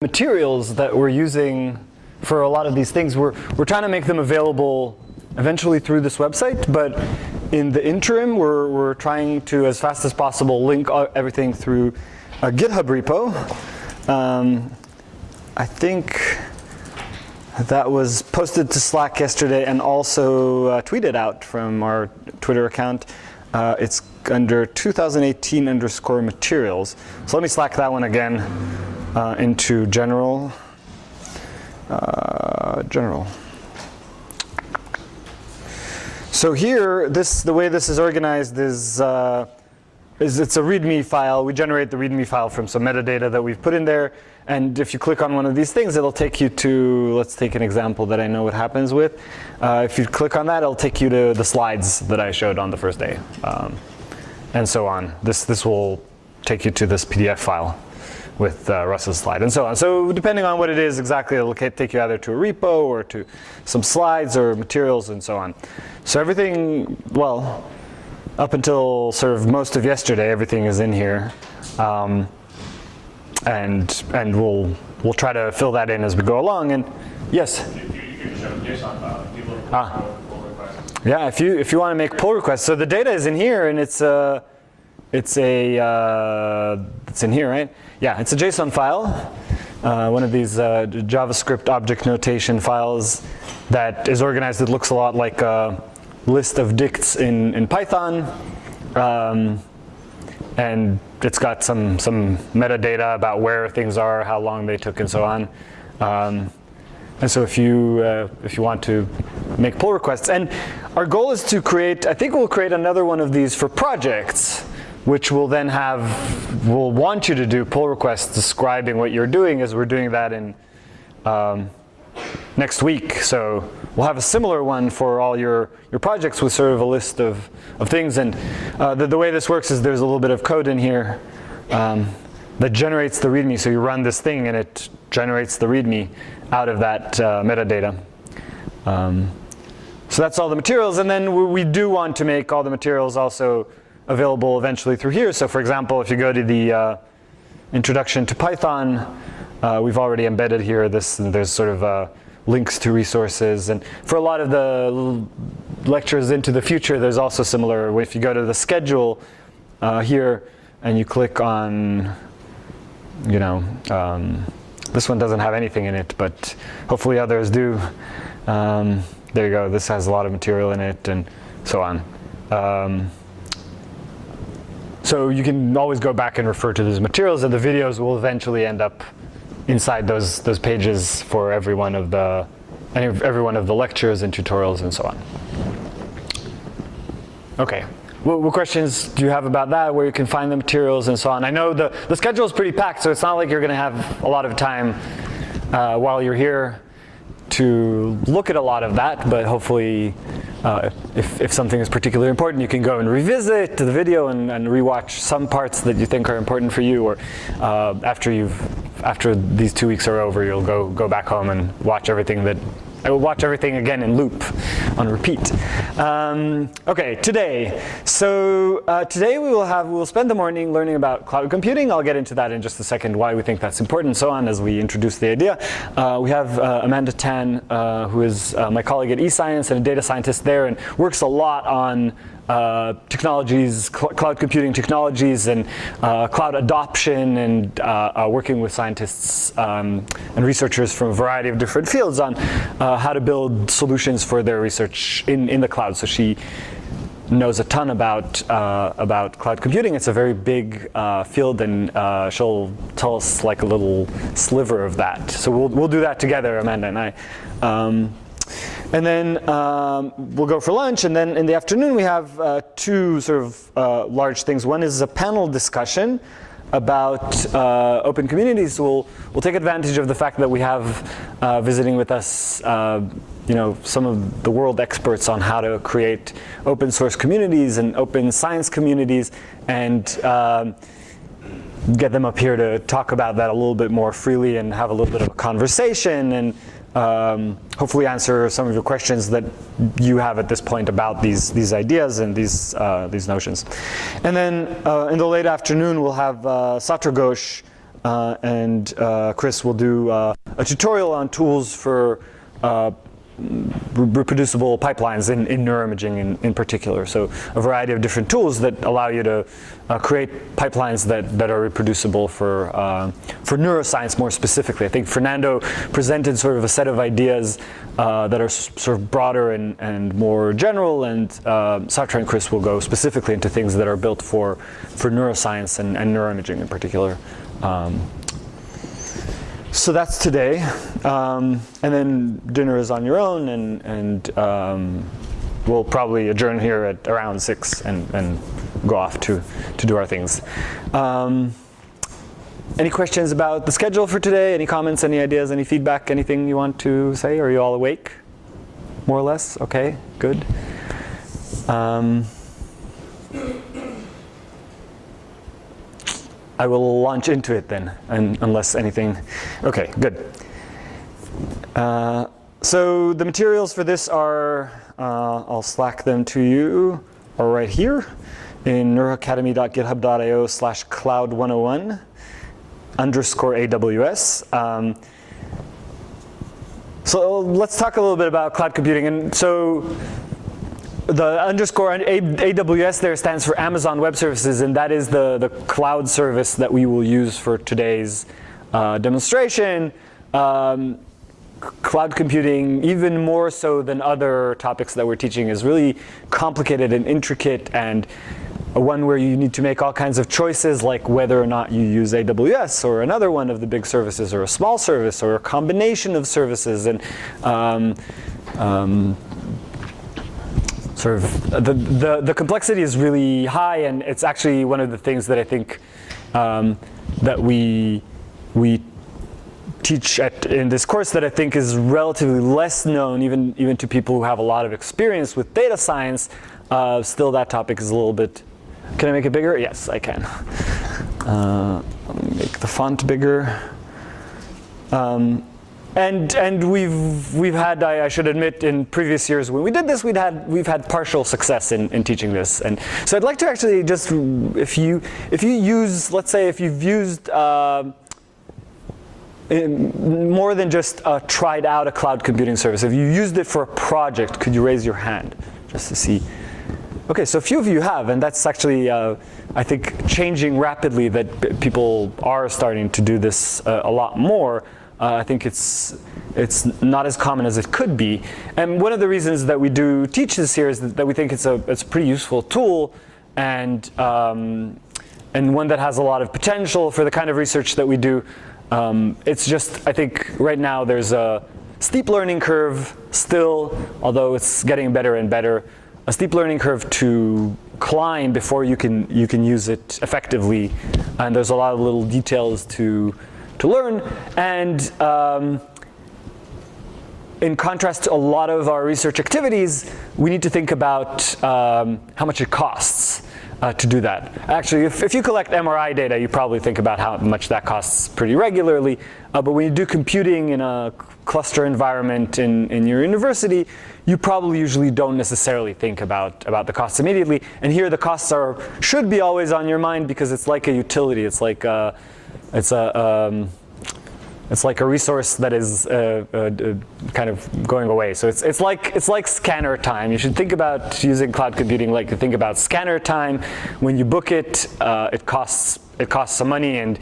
materials that we're using for a lot of these things, we're trying to make them available eventually through this website, but in the interim, we're trying to, as fast as possible, link everything through a GitHub repo. I think that was posted to Slack yesterday and also tweeted out from our Twitter account. It's under 2018_materials. So let me Slack that one again into general. So here, the way this is organized is it's a README file. We generate the README file from some metadata that we've put in there. And if you click on one of these things, it'll take you to, let's take an example that I know what happens with. If you click on that, it'll take you to the slides that I showed on the first day, and so on. This will take you to this PDF file with Russ's slide, and so on. So depending on what it is exactly, it'll take you either to a repo or to some slides or materials and so on. So everything, well, up until sort of most of yesterday, everything is in here. And we'll try to fill that in as we go along. And yes? You can show JSON file. People pull requests. Yeah, if you want to make pull requests. So the data is in here, and it's in here, right? Yeah, it's a JSON file. One of these JavaScript object notation files that is organized. It looks a lot like a list of dicts in Python. And it's got some metadata about where things are, how long they took, and so on. And so if you want to make pull requests, and our goal is to create, I think we'll create another one of these for projects, which will then we'll want you to do pull requests describing what you're doing, as we're doing that in next week. So we'll have a similar one for all your projects with sort of a list of things. And the way this works is there's a little bit of code in here that generates the README. So you run this thing and it generates the README out of that metadata. So that's all the materials. And then we do want to make all the materials also available eventually through here. So for example, if you go to the Introduction to Python, we've already embedded here there's sort of links to resources. And for a lot of the lectures into the future, there's also similar. If you go to the schedule here and you click on, this one doesn't have anything in it, but hopefully others do. There you go. This has a lot of material in it and so on. So you can always go back and refer to these materials, and the videos will eventually end up inside those pages for every one of the lectures and tutorials and so on. Okay, what questions do you have about that? Where you can find the materials and so on? I know the schedule is pretty packed, so it's not like you're going to have a lot of time while you're here to look at a lot of that, but hopefully if something is particularly important, you can go and revisit the video and rewatch some parts that you think are important for you, or after these 2 weeks are over, you'll go back home and watch everything again in loop, on repeat. Okay, today. So today we will spend the morning learning about cloud computing. I'll get into that in just a second, why we think that's important and so on as we introduce the idea. We have Amanda Tan, who is my colleague at eScience and a data scientist there, and works a lot on technologies, cloud computing technologies, and cloud adoption, and working with scientists and researchers from a variety of different fields on how to build solutions for their research in the cloud. So she knows a ton about cloud computing. It's a very big field, and she'll tell us like a little sliver of that. So we'll do that together, Amanda and I. And then we'll go for lunch, and then in the afternoon we have two sort of large things. One is a panel discussion about open communities. We'll take advantage of the fact that we have visiting with us some of the world experts on how to create open source communities and open science communities, and get them up here to talk about that a little bit more freely and have a little bit of a conversation, and hopefully answer some of your questions that you have at this point about these ideas and these notions. And then in the late afternoon, we'll have Satya Ghosh and Chris will do a tutorial on tools for reproducible pipelines in neuroimaging in particular. So a variety of different tools that allow you to create pipelines that are reproducible for neuroscience more specifically. I think Fernando presented sort of a set of ideas that are sort of broader and more general, and Sartre and Chris will go specifically into things that are built for neuroscience and neuroimaging in particular. So that's today, and then dinner is on your own, and we'll probably adjourn here at around 6 and go off to do our things. Any questions about the schedule for today? Any comments, any ideas, any feedback, anything you want to say? Are you all awake? More or less? Okay, good. I will launch into it then, unless anything. Okay, good. So the materials for this are, I'll Slack them to you, are right here in neurohacademy.github.io/cloud101_AWS. So let's talk a little bit about cloud computing. And so the underscore AWS there stands for Amazon Web Services, and that is the cloud service that we will use for today's demonstration. Cloud computing, even more so than other topics that we're teaching, is really complicated and intricate, and one where you need to make all kinds of choices, like whether or not you use AWS or another one of the big services, or a small service, or a combination of services, and sort of the complexity is really high, and it's actually one of the things that I think that we teach in this course that I think is relatively less known, even to people who have a lot of experience with data science. Still, that topic is a little bit. Can I make it bigger? Yes, I can. Let me make the font bigger. And we've had, I should admit, in previous years when we did this, we've had partial success in teaching this. And so I'd like to actually just, if you use, let's say, if you've used more than just tried out a cloud computing service, if you used it for a project, could you raise your hand just to see? Okay, so a few of you have, and that's actually, I think, changing rapidly, that people are starting to do this a lot more. I think it's not as common as it could be. And one of the reasons that we do teach this here is that we think it's a pretty useful tool, and one that has a lot of potential for the kind of research that we do. It's just, I think right now there's a steep learning curve still, although it's getting better and better. A steep learning curve to climb before you can use it effectively, and there's a lot of little details to learn. And in contrast to a lot of our research activities, we need to think about how much it costs to do that. Actually, if you collect MRI data, you probably think about how much that costs pretty regularly. But when you do computing in a cluster environment in your university, you probably usually don't necessarily think about the costs immediately. And here the costs should be always on your mind, because it's like a utility. It's like a resource that is kind of going away. So it's like scanner time. You should think about using cloud computing like you think about scanner time. When you book it, it costs some money, and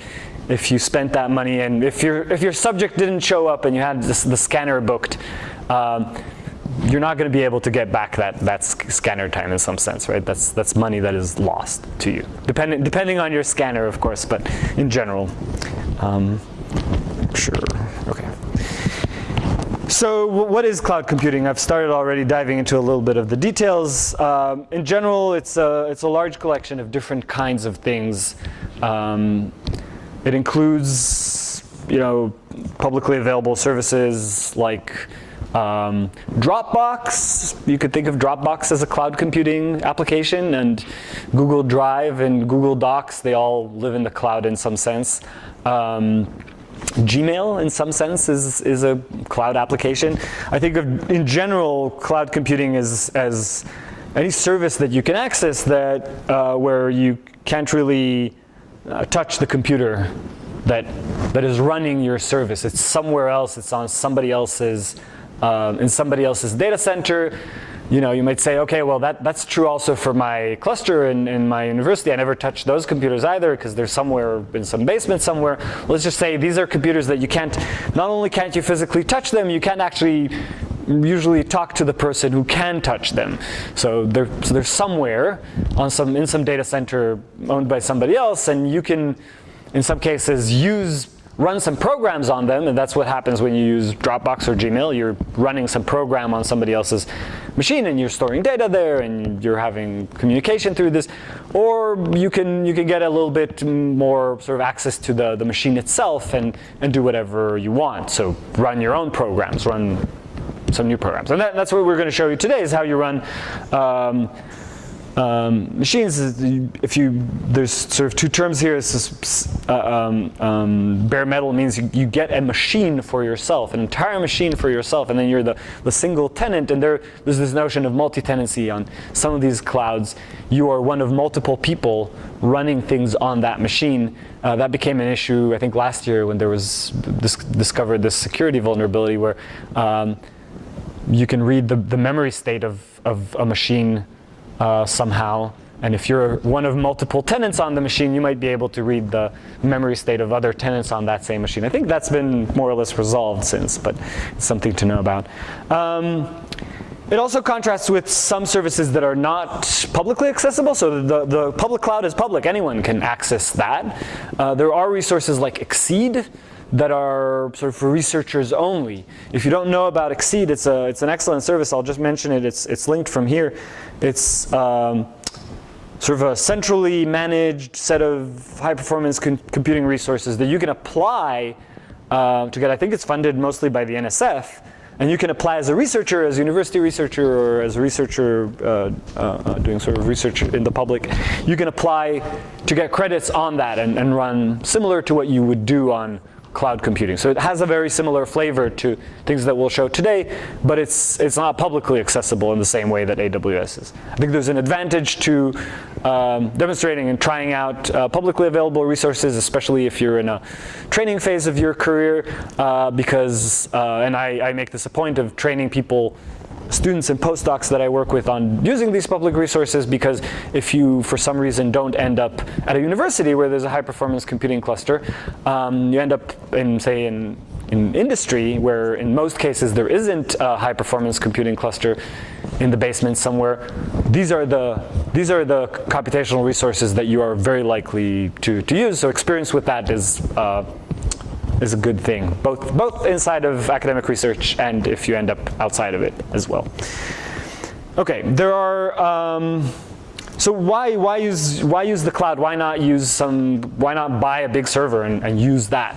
if you spent that money, and if your subject didn't show up and you had the scanner booked, you're not going to be able to get back that scanner time in some sense, right? That's money that is lost to you, depending on your scanner, of course, but in general. Sure. Okay. So what is cloud computing? I've started already diving into a little bit of the details. In general, it's a large collection of different kinds of things. It includes, publicly available services like Dropbox. You could think of Dropbox as a cloud computing application, and Google Drive and Google Docs, they all live in the cloud in some sense. Gmail, in some sense, is a cloud application. I think of, in general, cloud computing as any service that you can access that where you can't really touch the computer that is running your service. It's somewhere else. It's on somebody else's in somebody else's data center. You know, you might say, okay, well that's true also for my cluster in my university. I never touch those computers either because they're somewhere in some basement somewhere. Let's just say these are computers that you can't. Not only can't you physically touch them, you can't actually usually talk to the person who can touch them. So they're somewhere in some data center owned by somebody else, and you can, in some cases, run some programs on them, and that's what happens when you use Dropbox or Gmail. You're running some program on somebody else's machine, and you're storing data there, and you're having communication through this. Or you can get a little bit more sort of access to the machine itself and do whatever you want. So run your own programs, run some new programs. And that's what we're going to show you today, is how you run machines. There's sort of two terms here. Bare metal means you get a machine for yourself, an entire machine for yourself, and then you're the single tenant. And there's this notion of multi-tenancy on some of these clouds. You are one of multiple people running things on that machine. That became an issue, I think, last year when there was discovered this security vulnerability where you can read the memory state of a machine somehow, and if you're one of multiple tenants on the machine, you might be able to read the memory state of other tenants on that same machine. I think that's been more or less resolved since, but it's something to know about. It also contrasts with some services that are not publicly accessible. So the public cloud is public. Anyone can access that. There are resources like Exceed that are sort of for researchers only. If you don't know about Exceed, it's an excellent service. I'll just mention it. It's linked from here. It's sort of a centrally managed set of high-performance computing resources that you can apply to get. I think it's funded mostly by the NSF. And you can apply as a researcher, as a university researcher, or as a researcher doing sort of research in the public. You can apply to get credits on that and run similar to what you would do on cloud computing. So it has a very similar flavor to things that we'll show today, but it's not publicly accessible in the same way that AWS is. I think there's an advantage to demonstrating and trying out publicly available resources, especially if you're in a training phase of your career, because, and I make this a point of training people, students and postdocs that I work with, on using these public resources, because if you, for some reason, don't end up at a university where there's a high-performance computing cluster, you end up in, say, in industry, where in most cases there isn't a high-performance computing cluster in the basement somewhere. These are the computational resources that you are very likely to use. So experience with that is a good thing, both inside of academic research and if you end up outside of it as well. Okay, there are. So why use the cloud? Why not buy a big server and use that?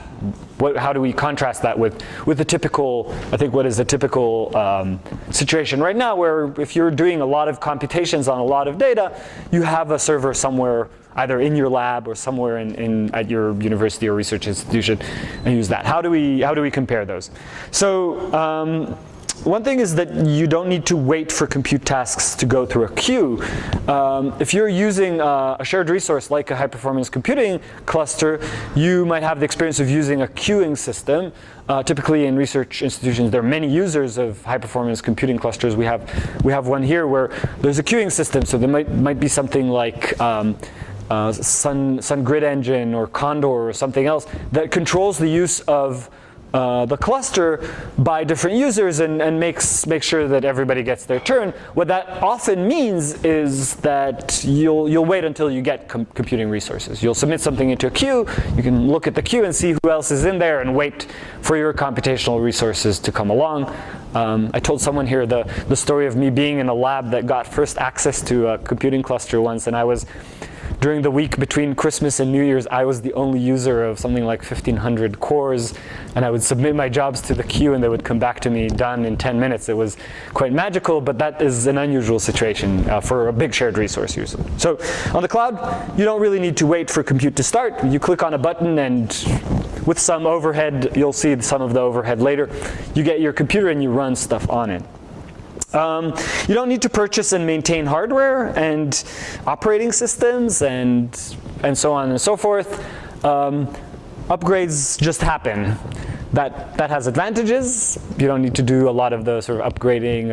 How do we contrast that with the typical? I think what is a typical situation right now, where if you're doing a lot of computations on a lot of data, you have a server somewhere, either in your lab or somewhere at your university or research institution, and use that. How do we compare those? So one thing is that you don't need to wait for compute tasks to go through a queue. If you're using a shared resource like a high-performance computing cluster, you might have the experience of using a queuing system. Typically in research institutions, there are many users of high-performance computing clusters. We have one here where there's a queuing system. So there might be something like Sun Grid Engine or Condor or something else that controls the use of the cluster by different users and makes sure that everybody gets their turn. What that often means is that you'll wait until you get computing resources. You'll submit something into a queue. You can look at the queue and see who else is in there and wait for your computational resources to come along. I told someone here the story of me being in a lab that got first access to a computing cluster once, and I was, during the week between Christmas and New Year's, I was the only user of something like 1,500 cores, and I would submit my jobs to the queue and they would come back to me done in 10 minutes. It was quite magical, but that is an unusual situation for a big shared resource user. So on the cloud, you don't really need to wait for compute to start. You click on a button, and with some overhead, you'll see some of the overhead later, you get your computer and you run stuff on it. You don't need to purchase and maintain hardware and operating systems and so on and so forth. upgrades just happen. That has advantages. You don't need to do a lot of the sort of upgrading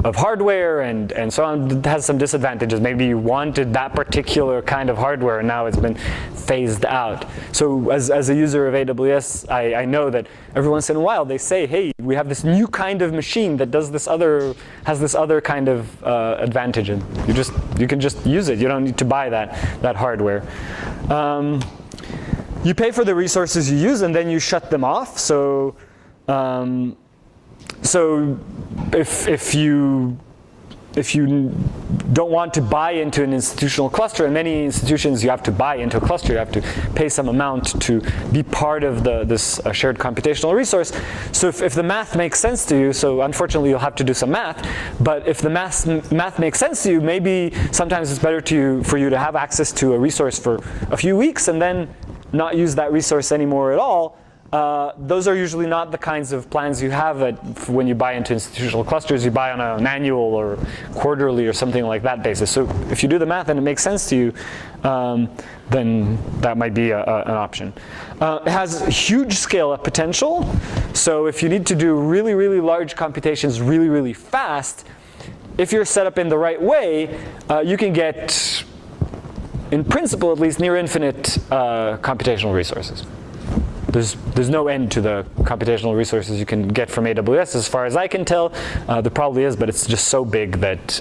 of hardware and so on. It has some disadvantages. Maybe you wanted that particular kind of hardware and now it's been phased out. So as a user of AWS, I know that every once in a while they say, hey, we have this new kind of machine that does this other, has this other kind of advantage, and you can just use it. You don't need to buy that hardware. You pay for the resources you use and then you shut them off. So, if you don't want to buy into an institutional cluster, in many institutions you have to buy into a cluster, you have to pay some amount to be part of this shared computational resource. So if the math makes sense to you, so unfortunately you'll have to do some math, but if the math makes sense to you, maybe sometimes it's better for you to have access to a resource for a few weeks and then not use that resource anymore at all. Those are usually not the kinds of plans you have when you buy into institutional clusters. You buy on an annual or quarterly or something like that basis. So if you do the math and it makes sense to you, then that might be an option. It has huge scale-up potential. So if you need to do really, really large computations really, really fast, if you're set up in the right way, you can get, in principle at least, near infinite computational resources. There's no end to the computational resources you can get from AWS, as far as I can tell. There probably is, but it's just so big that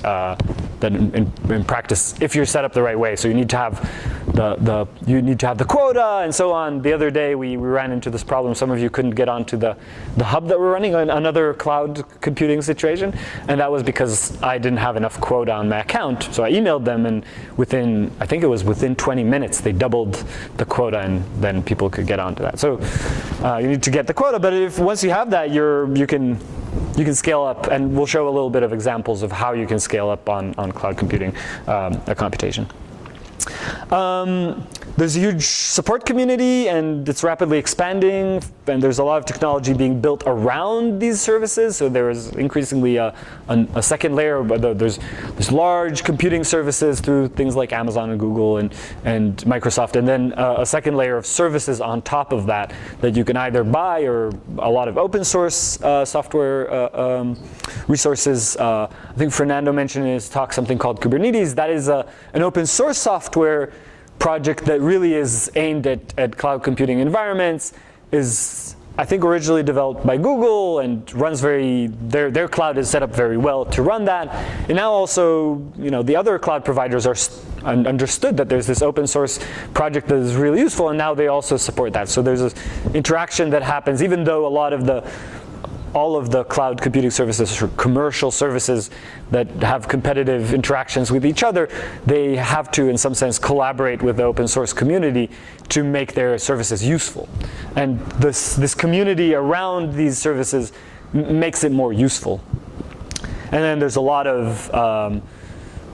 in practice, if you're set up the right way, so you need to have the quota and so on. The other day we ran into this problem. Some of you couldn't get onto the hub that we're running, another cloud computing situation, and that was because I didn't have enough quota on my account. So I emailed them, and I think it was within 20 minutes, they doubled the quota, and then people could get onto that. So you need to get the quota, but once you have that, you can scale up, and we'll show a little bit of examples of how you can scale up on cloud computing a computation. There's a huge support community, and it's rapidly expanding, and there's a lot of technology being built around these services. So there is increasingly a second layer, but there's large computing services through things like Amazon and Google and Microsoft, and then a second layer of services on top of that you can either buy, or a lot of open source software resources. I think Fernando mentioned in his talk something called Kubernetes. That is an open source software project that really is aimed at cloud computing environments, is I think originally developed by Google and runs their cloud is set up very well to run that. And now also, the other cloud providers are understood that there's this open source project that is really useful, and now they also support that. So there's this interaction that happens, even though all of the cloud computing services are commercial services that have competitive interactions with each other. They have to, in some sense, collaborate with the open source community to make their services useful. And this community around these services makes it more useful. And then there's a lot of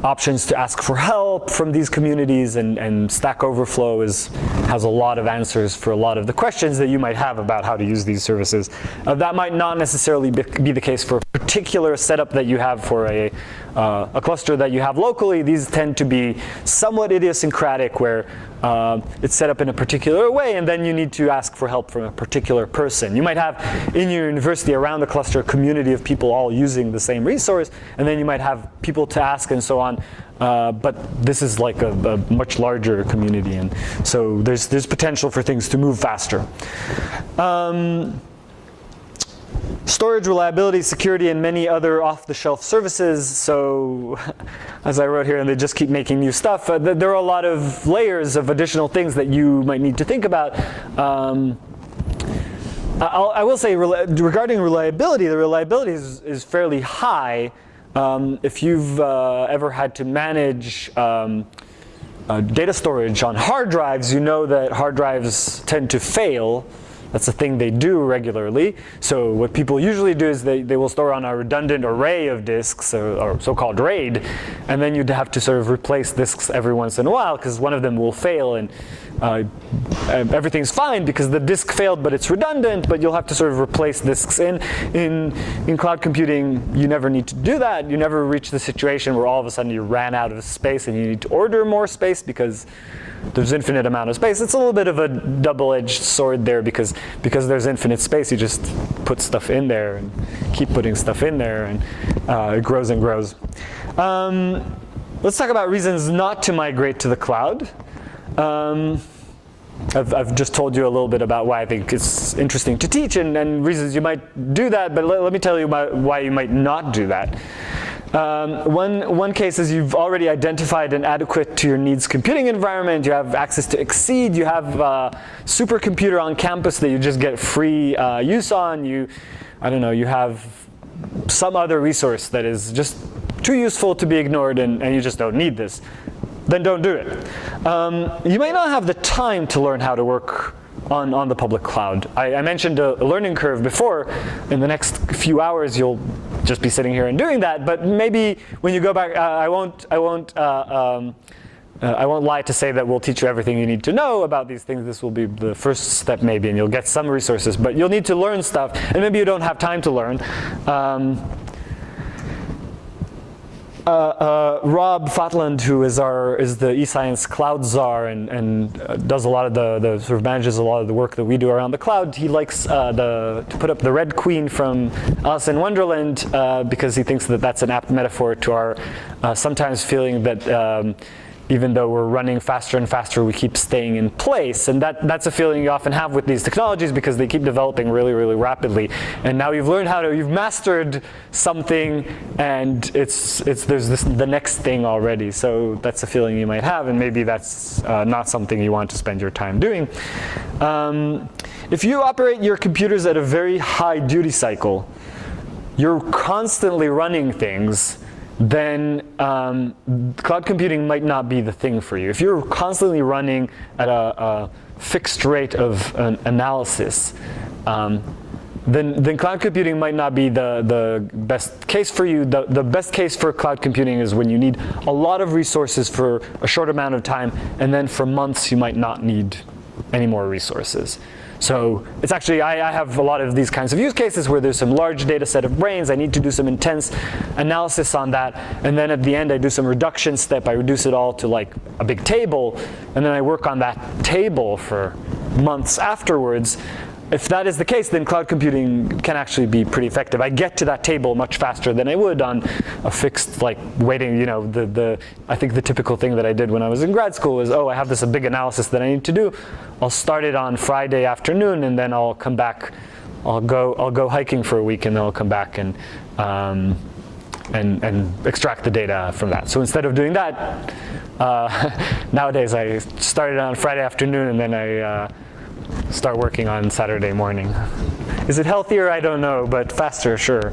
options to ask for help from these communities, and Stack Overflow has a lot of answers for a lot of the questions that you might have about how to use these services. That might not necessarily be the case for a particular setup that you have for a cluster that you have locally. These tend to be somewhat idiosyncratic, where it's set up in a particular way, and then you need to ask for help from a particular person. You might have in your university around the cluster a community of people all using the same resource, and then you might have people to ask and so on. But this is like a much larger community, and so there's potential for things to move faster. Storage, reliability, security, and many other off-the-shelf services. So, as I wrote here, and they just keep making new stuff, there are a lot of layers of additional things that you might need to think about. I will say, regarding reliability, the reliability is fairly high. If you've ever had to manage data storage on hard drives, you know that hard drives tend to fail That's a thing they do regularly. So what people usually do is they will store on a redundant array of disks, or so-called RAID, and then you'd have to sort of replace disks every once in a while because one of them will fail, and everything's fine because the disk failed, but it's redundant, but you'll have to sort of replace disks. In cloud computing, you never need to do that. You never reach the situation where all of a sudden you ran out of space and you need to order more space because there's infinite amount of space. It's a little bit of a double-edged sword there because there's infinite space, you just put stuff in there and keep putting stuff in there, and it grows and grows. Let's talk about reasons not to migrate to the cloud. I've just told you a little bit about why I think it's interesting to teach and reasons you might do that, but let me tell you about why you might not do that. One case is you've already identified an adequate to your needs computing environment. You have access to Exceed. You have a supercomputer on campus that you just get free use on. I don't know, you have some other resource that is just too useful to be ignored, and you just don't need this. Then don't do it. You might not have the time to learn how to work on the public cloud. I mentioned a learning curve before. In the next few hours, you'll just be sitting here and doing that. But maybe when you go back, I won't lie to say that we'll teach you everything you need to know about these things. This will be the first step maybe, and you'll get some resources. But you'll need to learn stuff, and maybe you don't have time to learn. Rob Fatland, who is the eScience cloud czar and does a lot of the sort of manages a lot of the work that we do around the cloud. He likes to put up the Red Queen from Alice in Wonderland because he thinks that that's an apt metaphor to our sometimes feeling that even though we're running faster and faster, we keep staying in place. And that's a feeling you often have with these technologies because they keep developing really, really rapidly. And now you've learned you've mastered something, and there's the next thing already. So that's a feeling you might have, and maybe that's not something you want to spend your time doing. If you operate your computers at a very high duty cycle, you're constantly running things, then cloud computing might not be the thing for you. If you're constantly running at a fixed rate of analysis, then cloud computing might not be the best case for you. The best case for cloud computing is when you need a lot of resources for a short amount of time, and then for months you might not need any more resources. So it's actually, I have a lot of these kinds of use cases where there's some large data set of brains. I need to do some intense analysis on that. And then at the end, I do some reduction step. I reduce it all to like a big table. And then I work on that table for months afterwards. If that is the case, then cloud computing can actually be pretty effective. I get to that table much faster than I would on a fixed, like, waiting, I think the typical thing that I did when I was in grad school was, I have this big analysis that I need to do. I'll start it on Friday afternoon, and then I'll come back. I'll go hiking for a week, and then I'll come back and extract the data from that. So instead of doing that, nowadays I start it on Friday afternoon, and then I start working on Saturday morning. Is it healthier? I don't know, but faster, sure.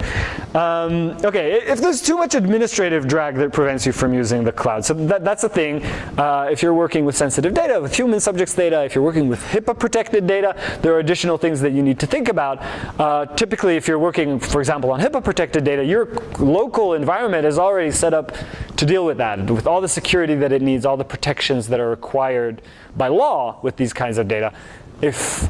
Okay, if there's too much administrative drag that prevents you from using the cloud, so that's a thing. If you're working with sensitive data, with human subjects data, if you're working with HIPAA-protected data, there are additional things that you need to think about. Typically, if you're working, for example, on HIPAA-protected data, your local environment is already set up to deal with that, with all the security that it needs, all the protections that are required by law with these kinds of data. If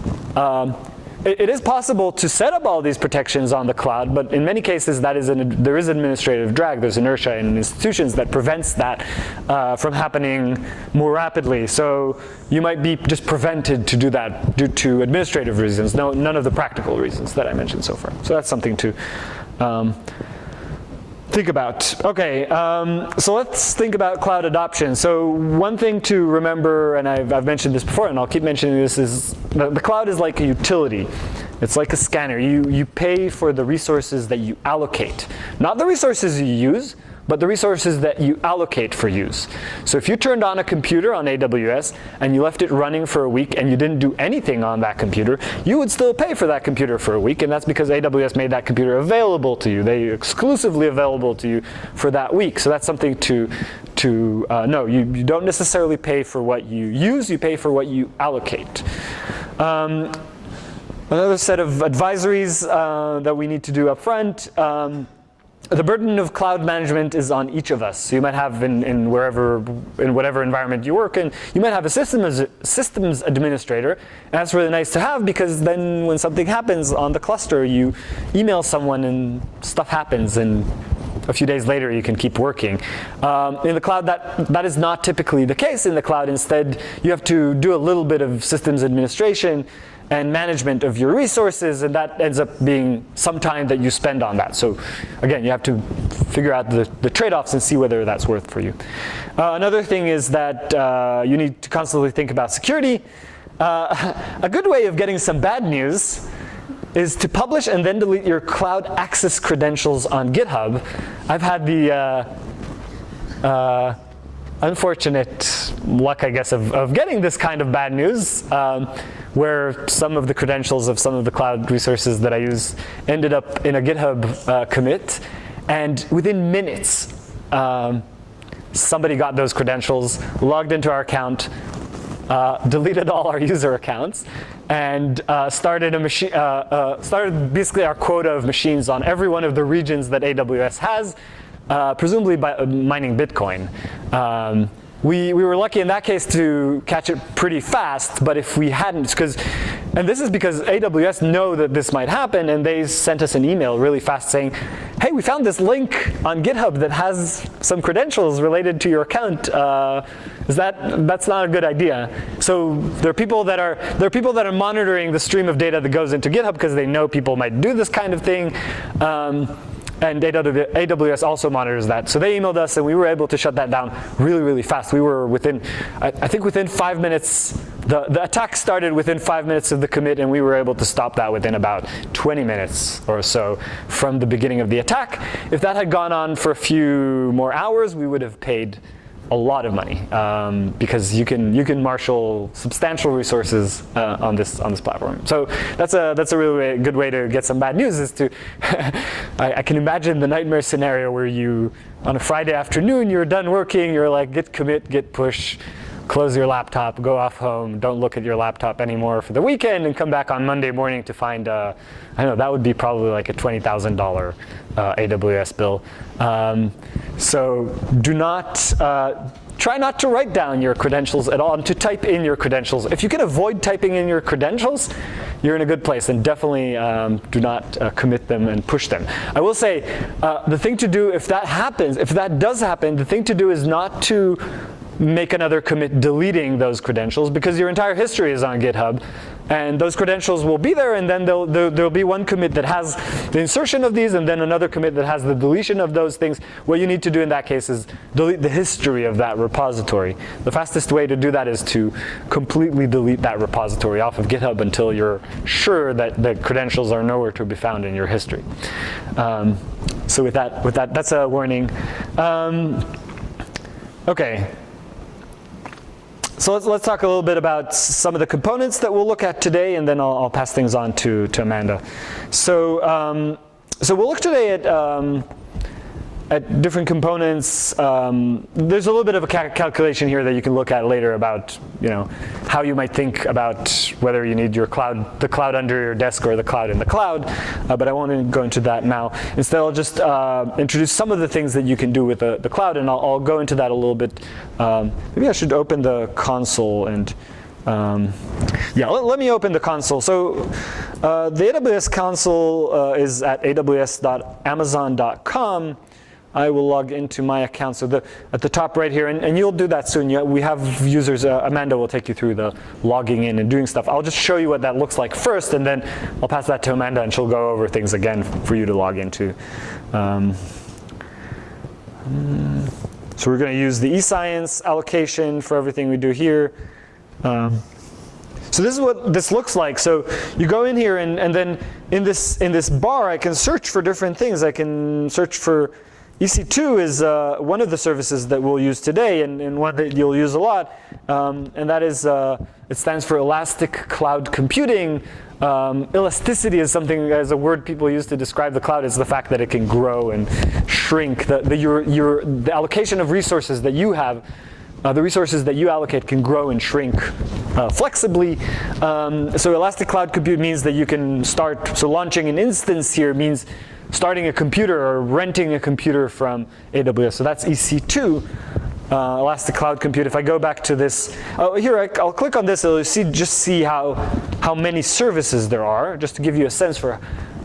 it is possible to set up all these protections on the cloud, but in many cases there is administrative drag. There's inertia in institutions that prevents that from happening more rapidly. So you might be just prevented to do that due to administrative reasons, none of the practical reasons that I mentioned so far. So that's something to think about. Okay, so let's think about cloud adoption. So one thing to remember, and I've mentioned this before, and I'll keep mentioning this, is the cloud is like a utility. It's like a scanner. You pay for the resources that you allocate. Not the resources you use, but the resources that you allocate for use. So if you turned on a computer on AWS and you left it running for a week and you didn't do anything on that computer, you would still pay for that computer for a week, and that's because AWS made that computer available to you. They exclusively available to you for that week. So that's something to know. You don't necessarily pay for what you use, you pay for what you allocate. Another set of advisories that we need to do up front. The burden of cloud management is on each of us. So you might have in whatever environment you work in, you might have a systems administrator. And that's really nice to have because then when something happens on the cluster, you email someone and stuff happens, and a few days later you can keep working. In the cloud, that is not typically the case. In the cloud, instead, you have to do a little bit of systems administration and management of your resources, and that ends up being some time that you spend on that. So again, you have to figure out the trade-offs and see whether that's worth for you. Another thing is that you need to constantly think about security. A good way of getting some bad news is to publish and then delete your cloud access credentials on GitHub. I've had the unfortunate luck, I guess, of getting this kind of bad news, where some of the credentials of some of the cloud resources that I use ended up in a GitHub commit. And within minutes, somebody got those credentials, logged into our account, deleted all our user accounts, and started basically our quota of machines on every one of the regions that AWS has, presumably by mining Bitcoin. We were lucky in that case to catch it pretty fast, but if we hadn't, and this is because AWS know that this might happen, and they sent us an email really fast saying, hey, we found this link on GitHub that has some credentials related to your account. That's not a good idea. So there are people that are monitoring the stream of data that goes into GitHub because they know people might do this kind of thing. And AWS also monitors that. So they emailed us, and we were able to shut that down really, really fast. We were within, I think within 5 minutes, the attack started within 5 minutes of the commit, and we were able to stop that within about 20 minutes or so from the beginning of the attack. If that had gone on for a few more hours, we would have paid a lot of money because you can marshal substantial resources on this platform. So that's a really good way to get some bad news. Is to I can imagine the nightmare scenario where you on a Friday afternoon you're done working, you're like git commit, git push, close your laptop, go off home, don't look at your laptop anymore for the weekend, and come back on Monday morning to find I don't know, that would be probably like a $20,000 AWS bill. So do not, try not to write down your credentials at all, and to type in your credentials. If you can avoid typing in your credentials, you're in a good place, and definitely do not commit them and push them. I will say, the thing to do if that happens, if that does happen, the thing to do is not to make another commit deleting those credentials, because your entire history is on GitHub, and those credentials will be there, and then there'll be one commit that has the insertion of these, and then another commit that has the deletion of those things. What you need to do in that case is delete the history of that repository. The fastest way to do that is to completely delete that repository off of GitHub until you're sure that the credentials are nowhere to be found in your history. So with that, that's a warning. Okay. So let's talk a little bit about some of the components that we'll look at today, and then I'll pass things on to Amanda. So we'll look today at different components. There's a little bit of a calculation here that you can look at later about, how you might think about whether you need the cloud under your desk or the cloud in the cloud, but I won't go into that now. Instead, I'll just introduce some of the things that you can do with the cloud, and I'll go into that a little bit. Maybe I should open the console and let me open the console. So the AWS console is at aws.amazon.com. I will log into my account. So at the top right here, and you'll do that soon. We have users, Amanda will take you through the logging in and doing stuff. I'll just show you what that looks like first, and then I'll pass that to Amanda, and she'll go over things again for you to log into. So we're going to use the eScience allocation for everything we do here. So this is what this looks like. So you go in here, and then in this bar, I can search for different things. I can search for EC2 is one of the services that we'll use today, and one that you'll use a lot. And that is, it stands for Elastic Cloud Computing. Elasticity is something, as a word people use to describe the cloud, is the fact that it can grow and shrink. The allocation of resources that you have the resources that you allocate can grow and shrink flexibly. So elastic cloud compute means that you can start, so launching an instance here means starting a computer or renting a computer from AWS. So that's EC2. Elastic Cloud Compute. If I go back to this, here I'll click on this. It'll just see how many services there are, just to give you a sense for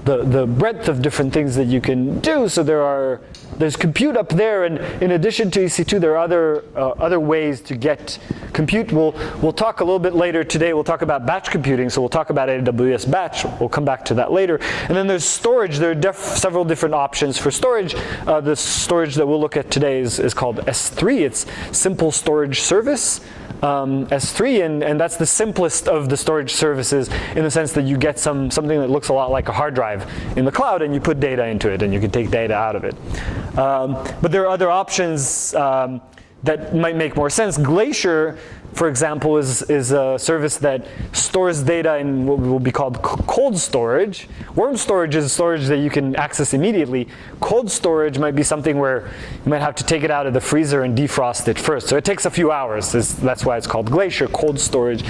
the breadth of different things that you can do. So there's compute up there, and in addition to EC2, there are other ways to get compute. We'll talk a little bit later today. We'll talk about batch computing. So we'll talk about AWS batch. We'll come back to that later. And then there's storage. There are several different options for storage. The storage that we'll look at today is called S3. It's Simple Storage Service. S3, and that's the simplest of the storage services in the sense that you get something that looks a lot like a hard drive in the cloud, and you put data into it, and you can take data out of it. But there are other options that might make more sense. Glacier, for example, is a service that stores data in what will be called cold storage. Warm storage is storage that you can access immediately. Cold storage might be something where you might have to take it out of the freezer and defrost it first. So it takes a few hours. That's why it's called Glacier, cold storage.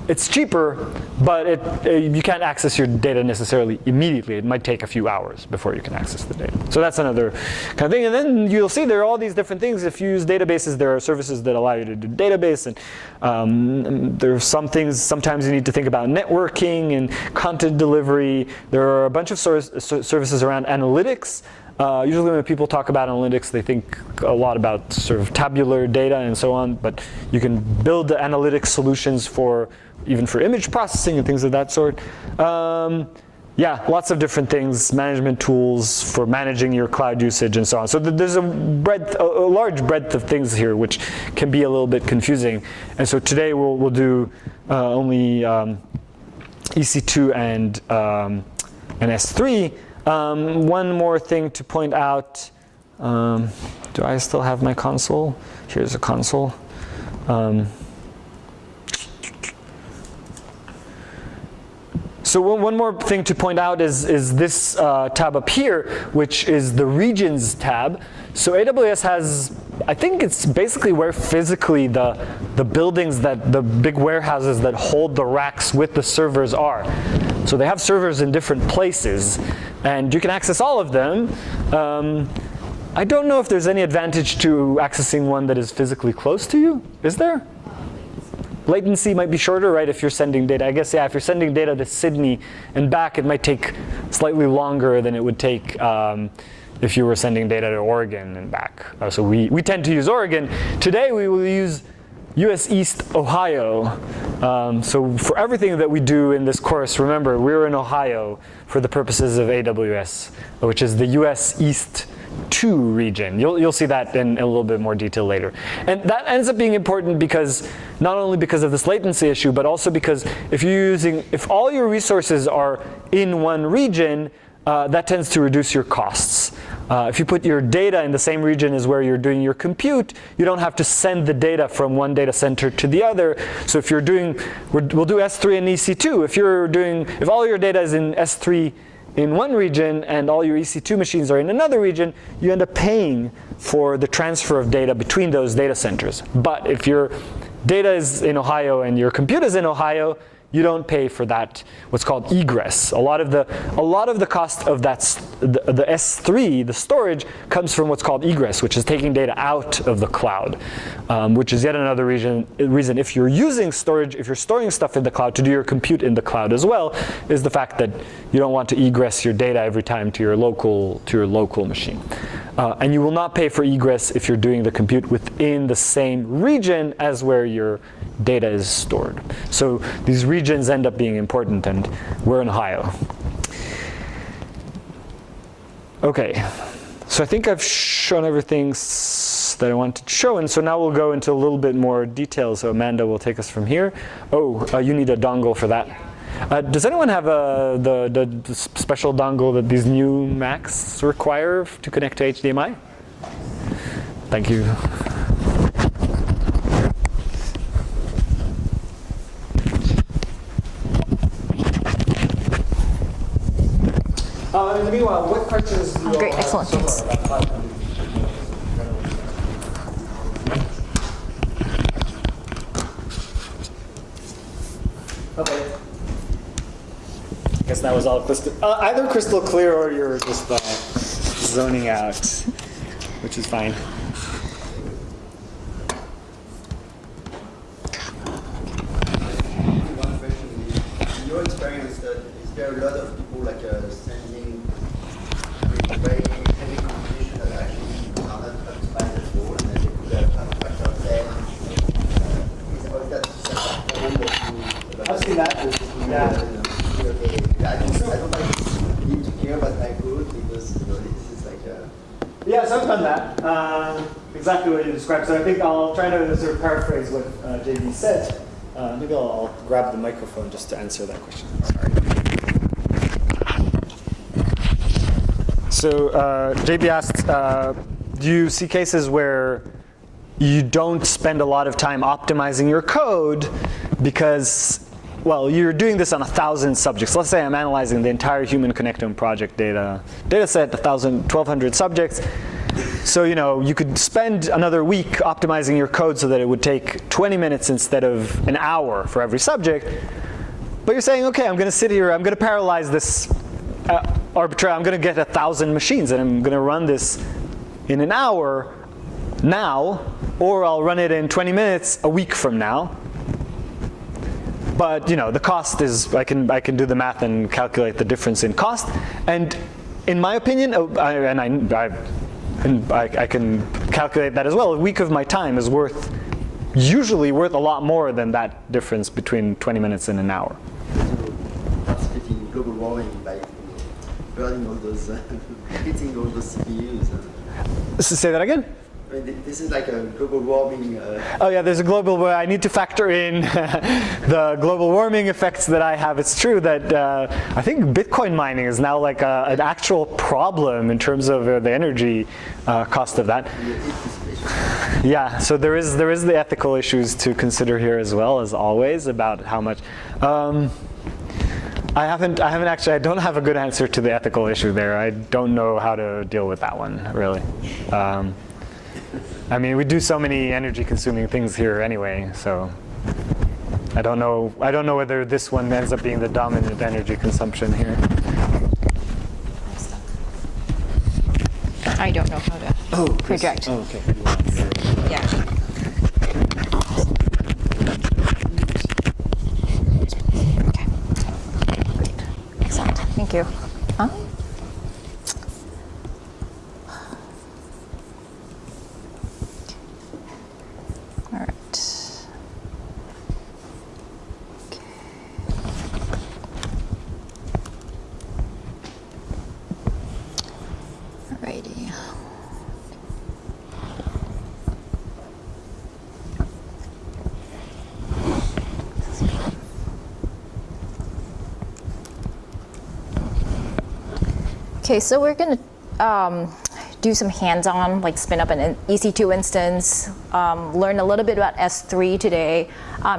It's cheaper, but you can't access your data necessarily immediately. It might take a few hours before you can access the data. So that's another kind of thing. And then you'll see there are all these different things. If you use databases, there are services that allow you to do database. And there are some things, sometimes you need to think about networking and content delivery. There are a bunch of services around analytics. Usually when people talk about analytics, they think a lot about sort of tabular data and so on, but you can build the analytics solutions even for image processing and things of that sort. Yeah, lots of different things, management tools for managing your cloud usage and so on. So there's a large breadth of things here which can be a little bit confusing. And so today we'll do only EC2 and S3. One more thing to point out. Do I still have my console? Here's a console. So one more thing to point out is this tab up here, which is the regions tab. So AWS has, I think it's basically where physically the buildings, the big warehouses that hold the racks with the servers are. So they have servers in different places, and you can access all of them. I don't know if there's any advantage to accessing one that is physically close to you. Is there? Latency might be shorter, right, if you're sending data. I guess, yeah, if you're sending data to Sydney and back, it might take slightly longer than it would take if you were sending data to Oregon and back. So we tend to use Oregon. Today, we will use US East Ohio. So for everything that we do in this course, remember, we're in Ohio for the purposes of AWS, which is the US East 2 region. You'll see that in a little bit more detail later. And that ends up being important because, not only because of this latency issue, but also because if all your resources are in one region, that tends to reduce your costs. If you put your data in the same region as where you're doing your compute, you don't have to send the data from one data center to the other. So if we'll do S3 and EC2. If all your data is in S3 in one region and all your EC2 machines are in another region, you end up paying for the transfer of data between those data centers. But if your data is in Ohio and your compute is in Ohio, you don't pay for that, what's called egress. A lot of the cost of the S3, the storage, comes from what's called egress, which is taking data out of the cloud, which is yet another reason if you're using storage, if you're storing stuff in the cloud to do your compute in the cloud as well, is the fact that you don't want to egress your data every time to your local machine. And you will not pay for egress if you're doing the compute within the same region as where your data is stored. So these regions end up being important, and we're in Ohio. Okay, so I think I've shown everything that I wanted to show, and so now we'll go into a little bit more detail. So Amanda will take us from here. You need a dongle for that. Does anyone have the special dongle that these new Macs require to connect to HDMI? Thank you. Meanwhile, what questions do you all Great, excellent, thanks. Okay. I guess that was all either crystal clear or you're just zoning out, which is fine. One question is, in your experience, is there a lot of people like sending very heavy computation that actually are not optimized at all, and then they could have a factor of 10? Is that common that you? I've seen that. Yeah. I don't like need to care about my code because this is like a. Yeah, so I've done that. Exactly what you described. So I think I'll try to sort of paraphrase what JB said. Maybe I'll grab the microphone just to answer that question. Sorry. So JB asked, do you see cases where you don't spend a lot of time optimizing your code because, well, you're doing this on 1,000 subjects. Let's say I'm analyzing the entire Human Connectome project data set, 1,200 subjects. So, you could spend another week optimizing your code so that it would take 20 minutes instead of an hour for every subject. But you're saying, okay, I'm going to sit here, I'm going to parallelize this arbitrary, I'm going to get 1,000 machines and I'm going to run this in an hour now, or I'll run it in 20 minutes a week from now. But the cost is, I can do the math and calculate the difference in cost. And in my opinion, I can calculate that as well. A week of my time is usually worth a lot more than that difference between 20 minutes and an hour. Participate in global warming by burning all those, hitting all those CPUs. Say that again? This is like a global warming. Oh yeah, there's a global. I need to factor in the global warming effects that I have. It's true that I think Bitcoin mining is now like an actual problem in terms of the energy cost of that. Yeah, so there is the ethical issues to consider here as well, as always, about how much. I don't have a good answer to the ethical issue there. I don't know how to deal with that one, really. I mean, we do so many energy-consuming things here anyway, so I don't know whether this one ends up being the dominant energy consumption here. I don't know how to project. Oh, okay. Yeah. Okay. Great. Excellent. Thank you. Huh? All right. Okay. Alrighty. Okay, so we're going to do some hands-on, like spin up an EC2 instance, learn a little bit about S3 today,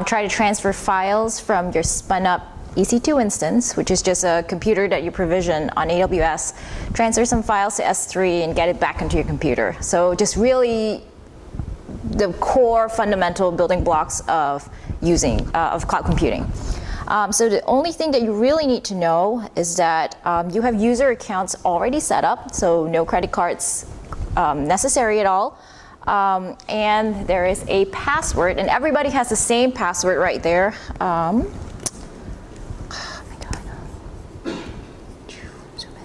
try to transfer files from your spun up EC2 instance, which is just a computer that you provision on AWS, transfer some files to S3 and get it back into your computer. So just really the core fundamental building blocks of using of cloud computing. So the only thing that you really need to know is that you have user accounts already set up, so no credit cards necessary at all. And there is a password, and everybody has the same password right there. Oh my God. Zoom in.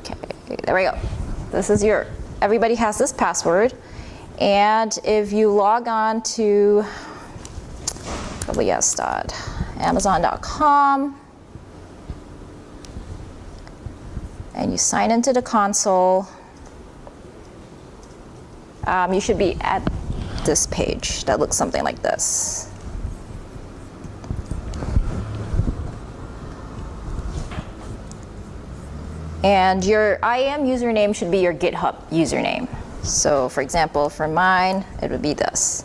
Okay, there we go. This is everybody has this password. And if you log on to ws.amazon.com and you sign into the console, you should be at this page that looks something like this. And your IAM username should be your GitHub username. So for example, for mine, it would be this.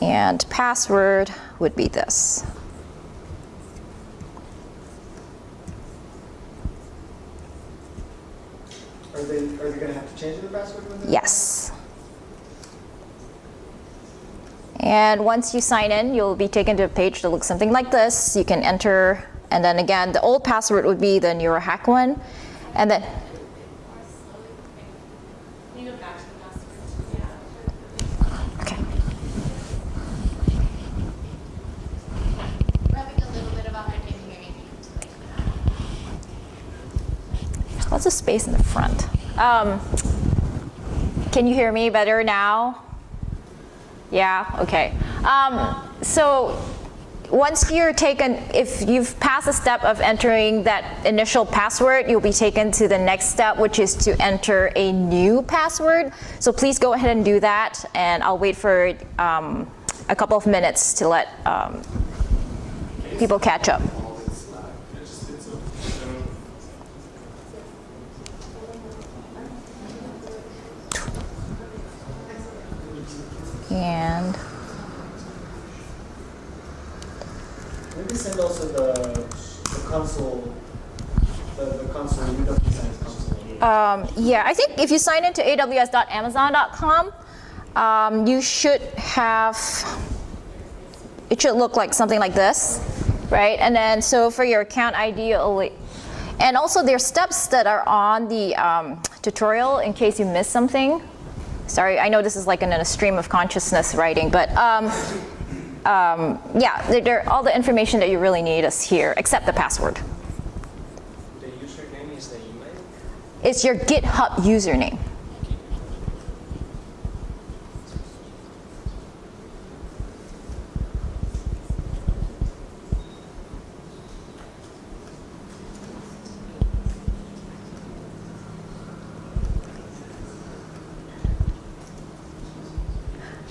And password would be this. Are they going to have to change their password with it? Yes. And once you sign in, you'll be taken to a page that looks something like this. You can enter, and then again, the old password would be the NeuroHack one. And then, okay. Lots of space in the front. Can you hear me better now? Yeah, okay. So once you're taken, if you've passed the step of entering that initial password, you'll be taken to the next step, which is to enter a new password. So please go ahead and do that, and I'll wait for a couple of minutes to let people catch up. And maybe send also the console, the console, eScience console. yeah, I think if you sign into aws.amazon.com, you should have, it should look like something like this, right? And then so for your account ID, and also there's steps that are on the tutorial in case you missed something. Sorry, I know this is like in a stream of consciousness writing, but yeah, all the information that you really need is here, except the password. The username is the email? It's your GitHub username.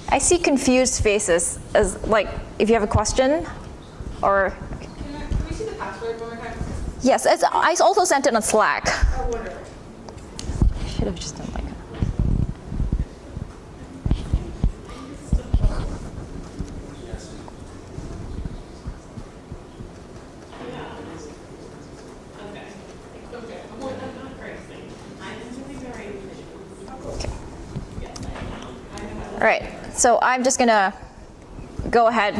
I see confused faces, as like if you have a question, or. Can we see the password one more time? Yes, I also sent it on Slack. Oh, wonderful. I should have just done like. Okay. Well, I'm not crazy. I'm doing very Okay. All right. So I'm just gonna go ahead,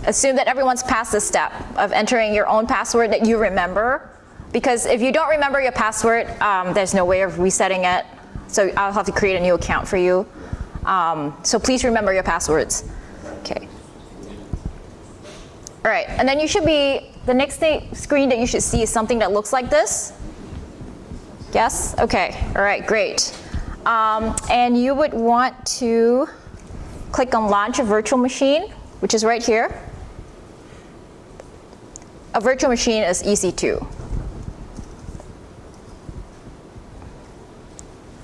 assume that everyone's passed this step of entering your own password that you remember. Because if you don't remember your password, there's no way of resetting it. So I'll have to create a new account for you. So please remember your passwords. Okay. All right, and then you should be, the next screen that you should see is something that looks like this. Yes? Okay, all right, great. And you would want to click on Launch a Virtual Machine, which is right here. A virtual machine is EC2.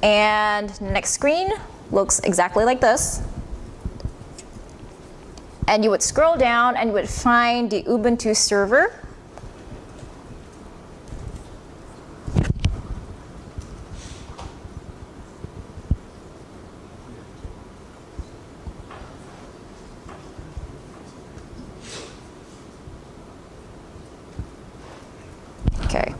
And the next screen looks exactly like this. And you would scroll down and you would find the Ubuntu server. Okay.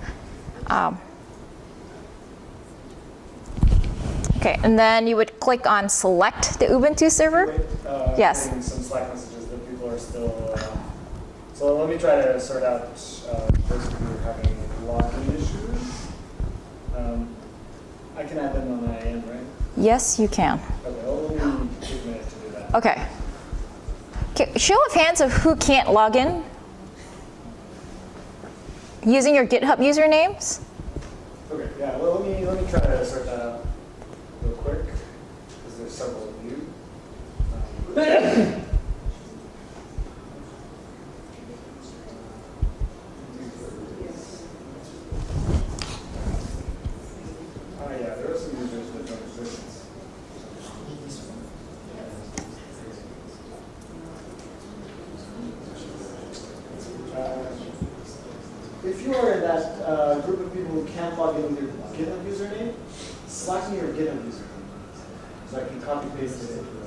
Okay, and then you would click on Select the Ubuntu server. Wait, Yes. getting some Slack messages that people are still. So let me try to sort out those who are having login issues. I can add them on my end, right? Yes, you can. Okay, well, let me take a minute to do that. Okay. Okay, show of hands of who can't log in using your GitHub usernames. Okay, yeah, well, let me try to sort that out real quick, because there's several of you. Oh yeah, there are some users that don't exist. If you are in that group of people who can't log in with your GitHub username, Slack me your GitHub username, so I can copy paste it into the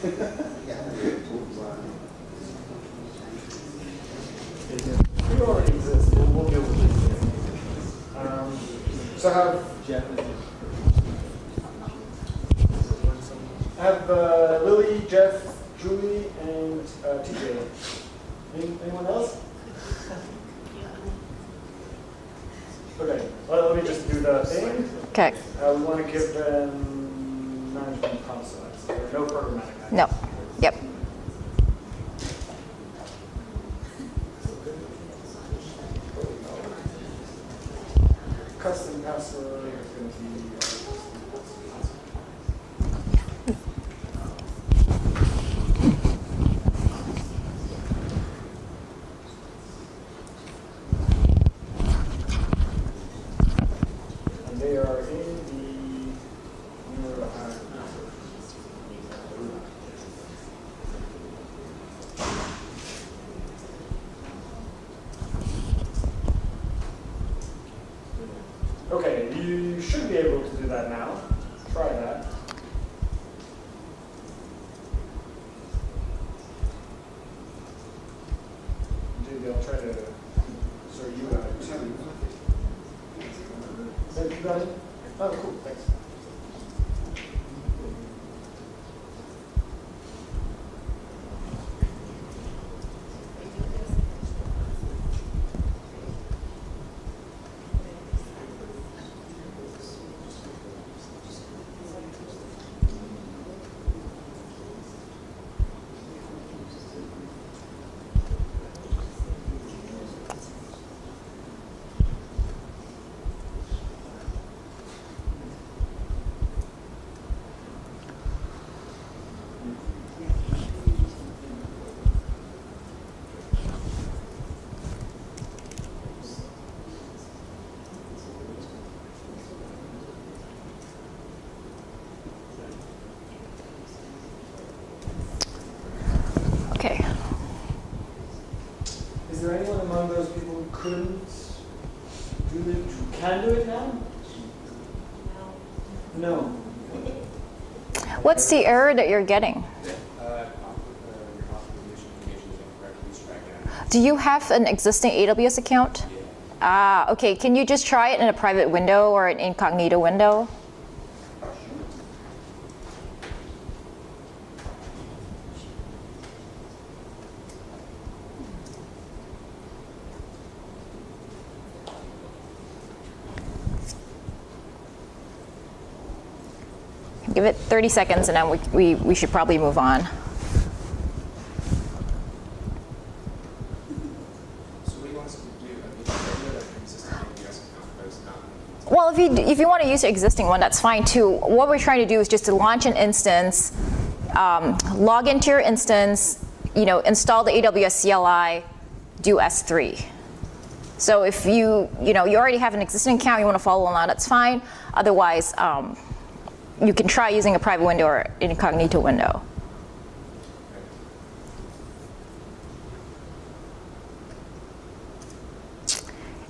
You already exist. We'll deal with it. So I have Lily, Jeff, Julie, and TJ. Anyone else? Okay. Well, let me just do the thing. Okay. We want to give them management console access. There are no programmatic access. No. Yep. Custom password is going to be. And they are in the NeuroHackademy. Okay, you should be able to do that now. Try that. Maybe I'll try to sort you got it too. You got it? Oh, cool, thanks. Okay. Is there anyone among those people who couldn't do it, who can do it now? No. What's the error that you're getting? Do you have an existing AWS account? Ah, okay. Can you just try it in a private window or an incognito window? Give it 30 seconds and then we should probably move on. Well, if you want to use your existing one, that's fine too. What we're trying to do is just to launch an instance, log into your instance, install the AWS CLI, do S3. So if you already have an existing account, you want to follow along, that's fine. Otherwise, you can try using a private window or an incognito window.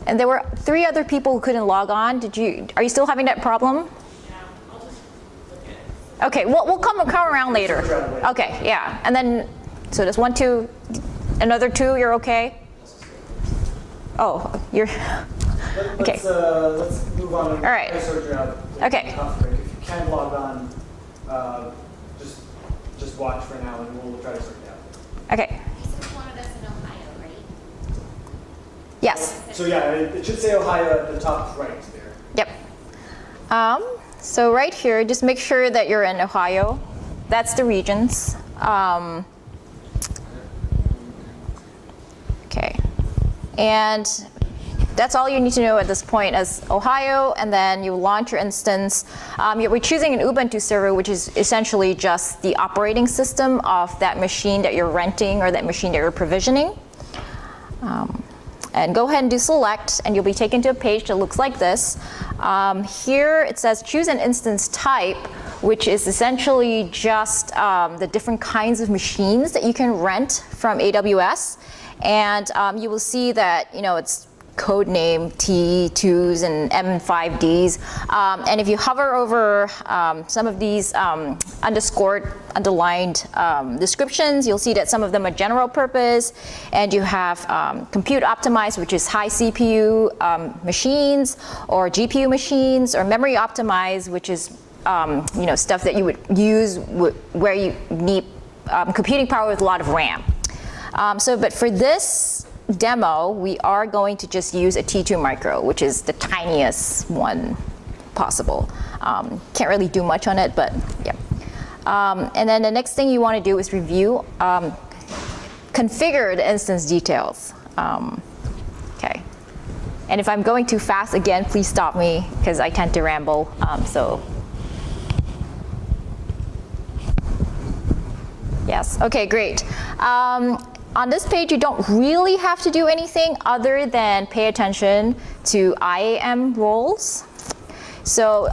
And there were 3 other people who couldn't log on. Are you still having that problem? Yeah, I'll just look at it. Okay, we'll come around later. Okay, yeah. And then, so there's 1, 2, another 2, you're okay? Oh, you're, okay. Let's move on. All right. Okay. If you can log on, just watch for now and we'll try to sort it out. Okay. You said you wanted us in Ohio, right? Yes. So yeah, it should say Ohio at the top right there. Yep. So right here, just make sure that you're in Ohio. That's the regions. Okay. And that's all you need to know at this point as Ohio, and then you launch your instance. We're choosing an Ubuntu server, which is essentially just the operating system of that machine that you're renting or that machine that you're provisioning. And go ahead and do select, and you'll be taken to a page that looks like this. Here it says choose an instance type, which is essentially just the different kinds of machines that you can rent from AWS. And you will see that it's code name T2s and M5Ds. And if you hover over some of these underscored, underlined descriptions, you'll see that some of them are general purpose, and you have compute optimized, which is high CPU machines, or GPU machines, or memory optimized, which is stuff that you would use where you need computing power with a lot of RAM. But for this demo, we are going to just use a T2 micro, which is the tiniest one possible. Can't really do much on it, but yeah. And then the next thing you want to do is review configured instance details. Okay. And if I'm going too fast, again, please stop me, because I tend to ramble. Yes, okay, great. On this page, you don't really have to do anything other than pay attention to Iam Roles. So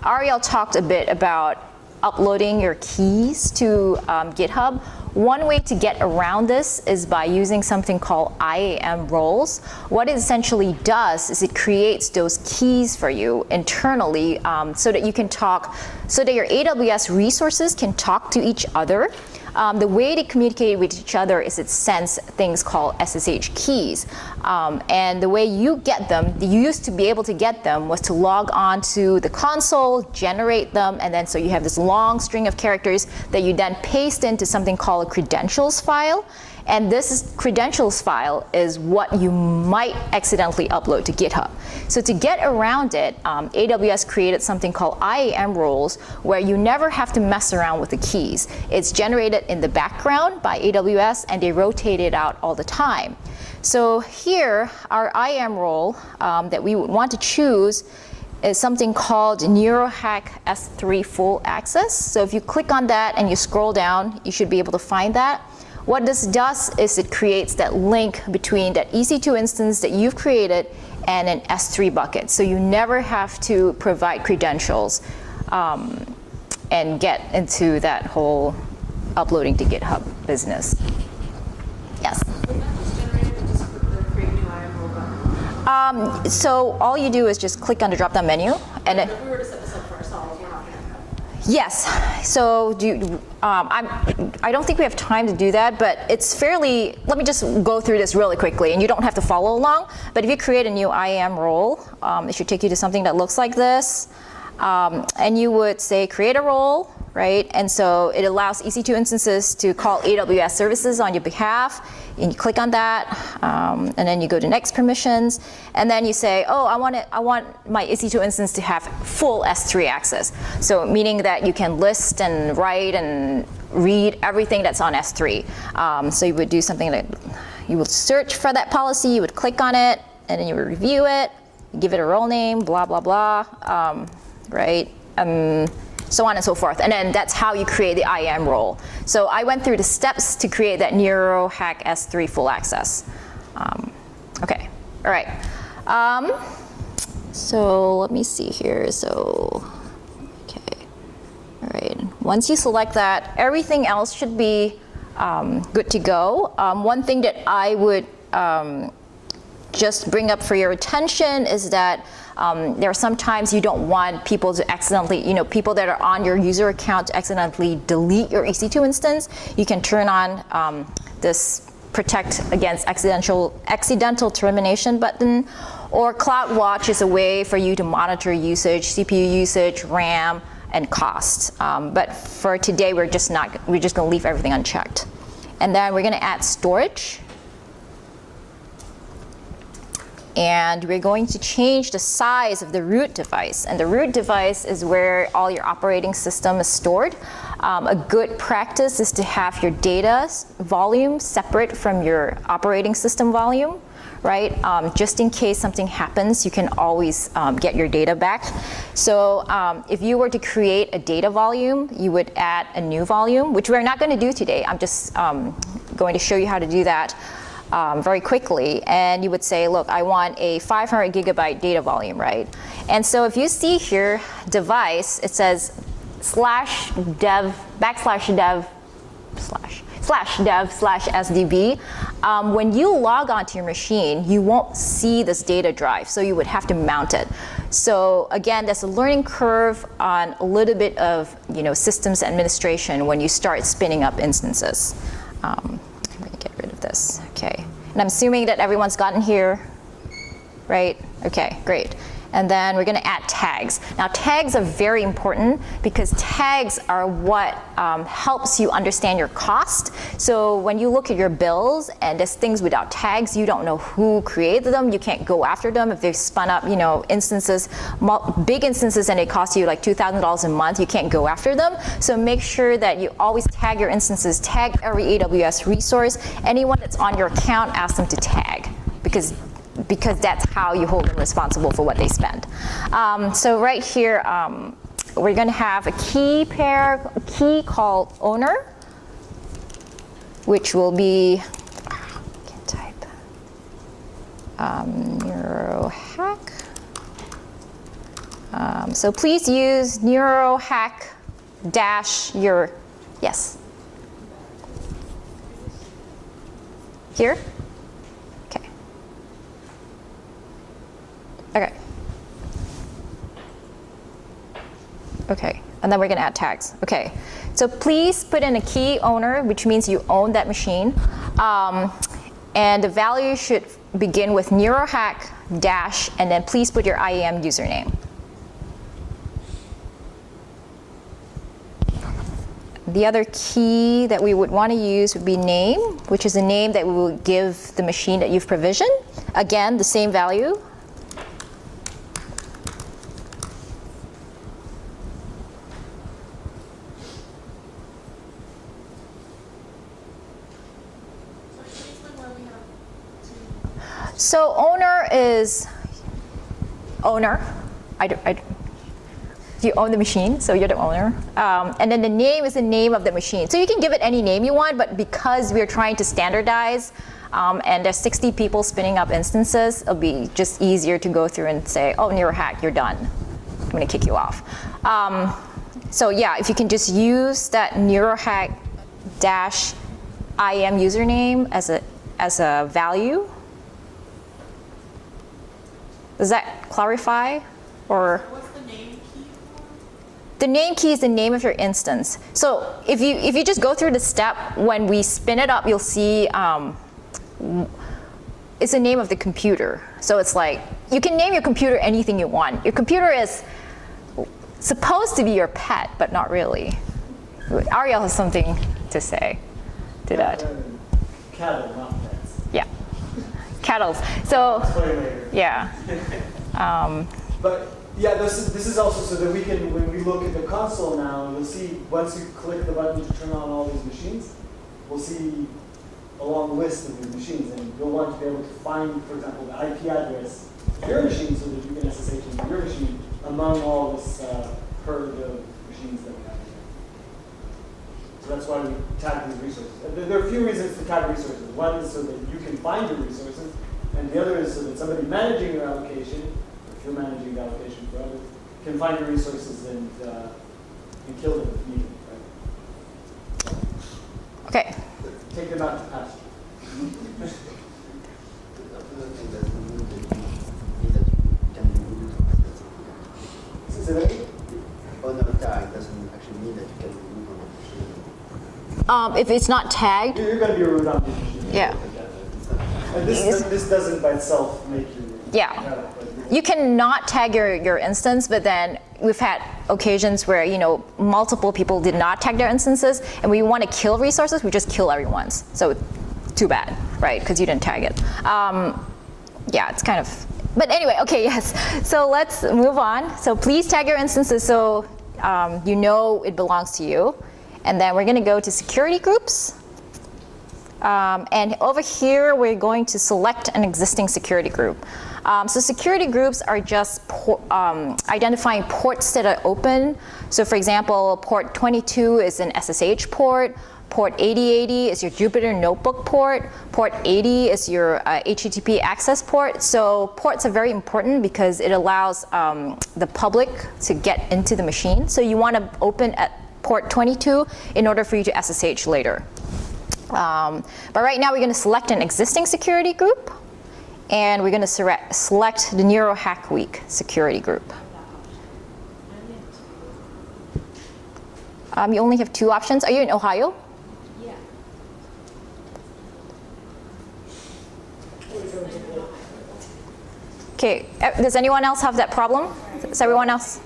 Ariel talked a bit about uploading your keys to GitHub. One way to get around this is by using something called Iam Roles. What it essentially does is it creates those keys for you internally so that you can talk, so that your AWS resources can talk to each other. The way they communicate with each other is it sends things called SSH keys. And the way you get them, you used to be able to get them was to log on to the console, generate them, and then so you have this long string of characters that you then paste into something called a credentials file. And this credentials file is what you might accidentally upload to GitHub. So to get around it, AWS created something called Iam Roles, where you never have to mess around with the keys. It's generated in the background by AWS, and they rotate it out all the time. So here, our Iam role that we would want to choose is something called NeuroHack S3 Full Access. So if you click on that and you scroll down, you should be able to find that. What this does is it creates that link between that EC2 instance that you've created and an S3 bucket. So you never have to provide credentials and get into that whole uploading to GitHub business. Yes? Would that just generate and just create a new Iam role button? So all you do is just click on the drop-down menu, and If we were to set this up for ourselves, we're not going to have that. yes. So I don't think we have time to do that, but it's fairly, let me just go through this really quickly, and you don't have to follow along. But if you create a new Iam role, it should take you to something that looks like this. And you would say create a role, right? And so it allows EC2 instances to call AWS services on your behalf. And you click on that, and then you go to next permissions, and then you say, oh, I want my EC2 instance to have full S3 access. So meaning that you can list and write and read everything that's on S3. So you would do something that you would search for that policy, you would click on it, and then you would review it, give it a role name, blah, blah, blah, right? So on and so forth. And then that's how you create the Iam role. So I went through the steps to create that NeuroHack S3 full access. Okay, all right. So let me see here. So, okay, all right. Once you select that, everything else should be good to go. One thing that I would just bring up for your attention is that there are some times you don't want people to accidentally, people that are on your user account to accidentally delete your EC2 instance. You can turn on this protect against accidental termination button, or CloudWatch is a way for you to monitor usage, CPU usage, RAM, and cost. But for today, we're just going to leave everything unchecked. And then we're going to add storage. And we're going to change the size of the root device. And the root device is where all your operating system is stored. A good practice is to have your data volume separate from your operating system volume, right? Just in case something happens, you can always get your data back. So if you were to create a data volume, you would add a new volume, which we're not going to do today. I'm just going to show you how to do that very quickly. And you would say, look, I want a 500 gigabyte data volume, right? And so if you see here, device, it says /dev /dev/ /dev/sdb. When you log onto your machine, you won't see this data drive, so you would have to mount it. So again, there's a learning curve on a little bit of systems administration when you start spinning up instances. I'm going to get rid of this. Okay, and I'm assuming that everyone's gotten here, right? Okay, great. And then we're going to add tags. Now tags are very important because tags are what helps you understand your cost. So when you look at your bills and there's things without tags, you don't know who created them. You can't go after them. If they've spun up, instances, big instances, and it costs you like $2,000 a month, you can't go after them. So make sure that you always tag your instances. Tag every AWS resource. Anyone that's on your account, ask them to tag because that's how you hold them responsible for what they spend. So right here, we're going to have a key called owner, which will be, can't type, NeuroHack. So please use NeuroHack dash your, yes. Here? Okay. Okay. Okay, and then we're going to add tags. Okay, so please put in a key owner, which means you own that machine. And the value should begin with NeuroHack dash, and then please put your IAM username. The other key that we would want to use would be name, which is a name that we will give the machine that you've provisioned. Again, the same value. So owner is owner. You own the machine, so you're the owner. And then the name is the name of the machine. So you can give it any name you want, but because we're trying to standardize, and there's 60 people spinning up instances, it'll be just easier to go through and say, oh, NeuroHack, you're done. I'm going to kick you off. So yeah, if you can just use that NeuroHack dash IAM username as a value. Does that clarify? Or What's the name key for? the name key is the name of your instance. So if you just go through the step, when we spin it up, you'll see it's the name of the computer. So it's like, you can name your computer anything you want. Your computer is supposed to be your pet, but not really. Ariel has something to say to that. Cattle, not pets. Yeah, cattle. So, yeah. But yeah, this is also so that we can, when we look at the console now, you'll see once you click the button to turn on all these machines, we'll see a long list of these machines, and you'll want to be able to find, for example, the IP address of your machine so that you can SSH into your machine among all this herd of machines that we have here. So that's why we tag these resources. There are a few reasons to tag resources. One is so that you can find your resources, and the other is so that somebody managing your application, or if you're managing the application for others, can find your resources and kill them if needed. Right? Okay. Take them out to pasture. Another thing that we need that you can remove it. Is it any? Owner tag doesn't actually mean that you can remove on the machine. If it's not tagged, You're going to be root on the machine. Yeah. And this doesn't by itself make you. Yeah. You cannot tag your instance, but then we've had occasions where multiple people did not tag their instances, and we want to kill resources, we just kill everyone's. So too bad, right? Because you didn't tag it. Yeah, it's kind of. But anyway, okay, yes. So let's move on. So please tag your instances so you know it belongs to you, and then we're going to go to security groups. And over here, we're going to select an existing security group. So security groups are just identifying ports that are open. So for example, port 22 is an SSH port. Port 8080 is your Jupyter Notebook port. Port 80 is your HTTP access port. So ports are very important because it allows the public to get into the machine. So you want to open at port 22 in order for you to SSH later. But right now we're going to select an existing security group, and we're going to select the NeuroHack Week security group. You only have 2 options. Are you in Ohio? Yeah. Okay, does anyone else have that problem? Does everyone else?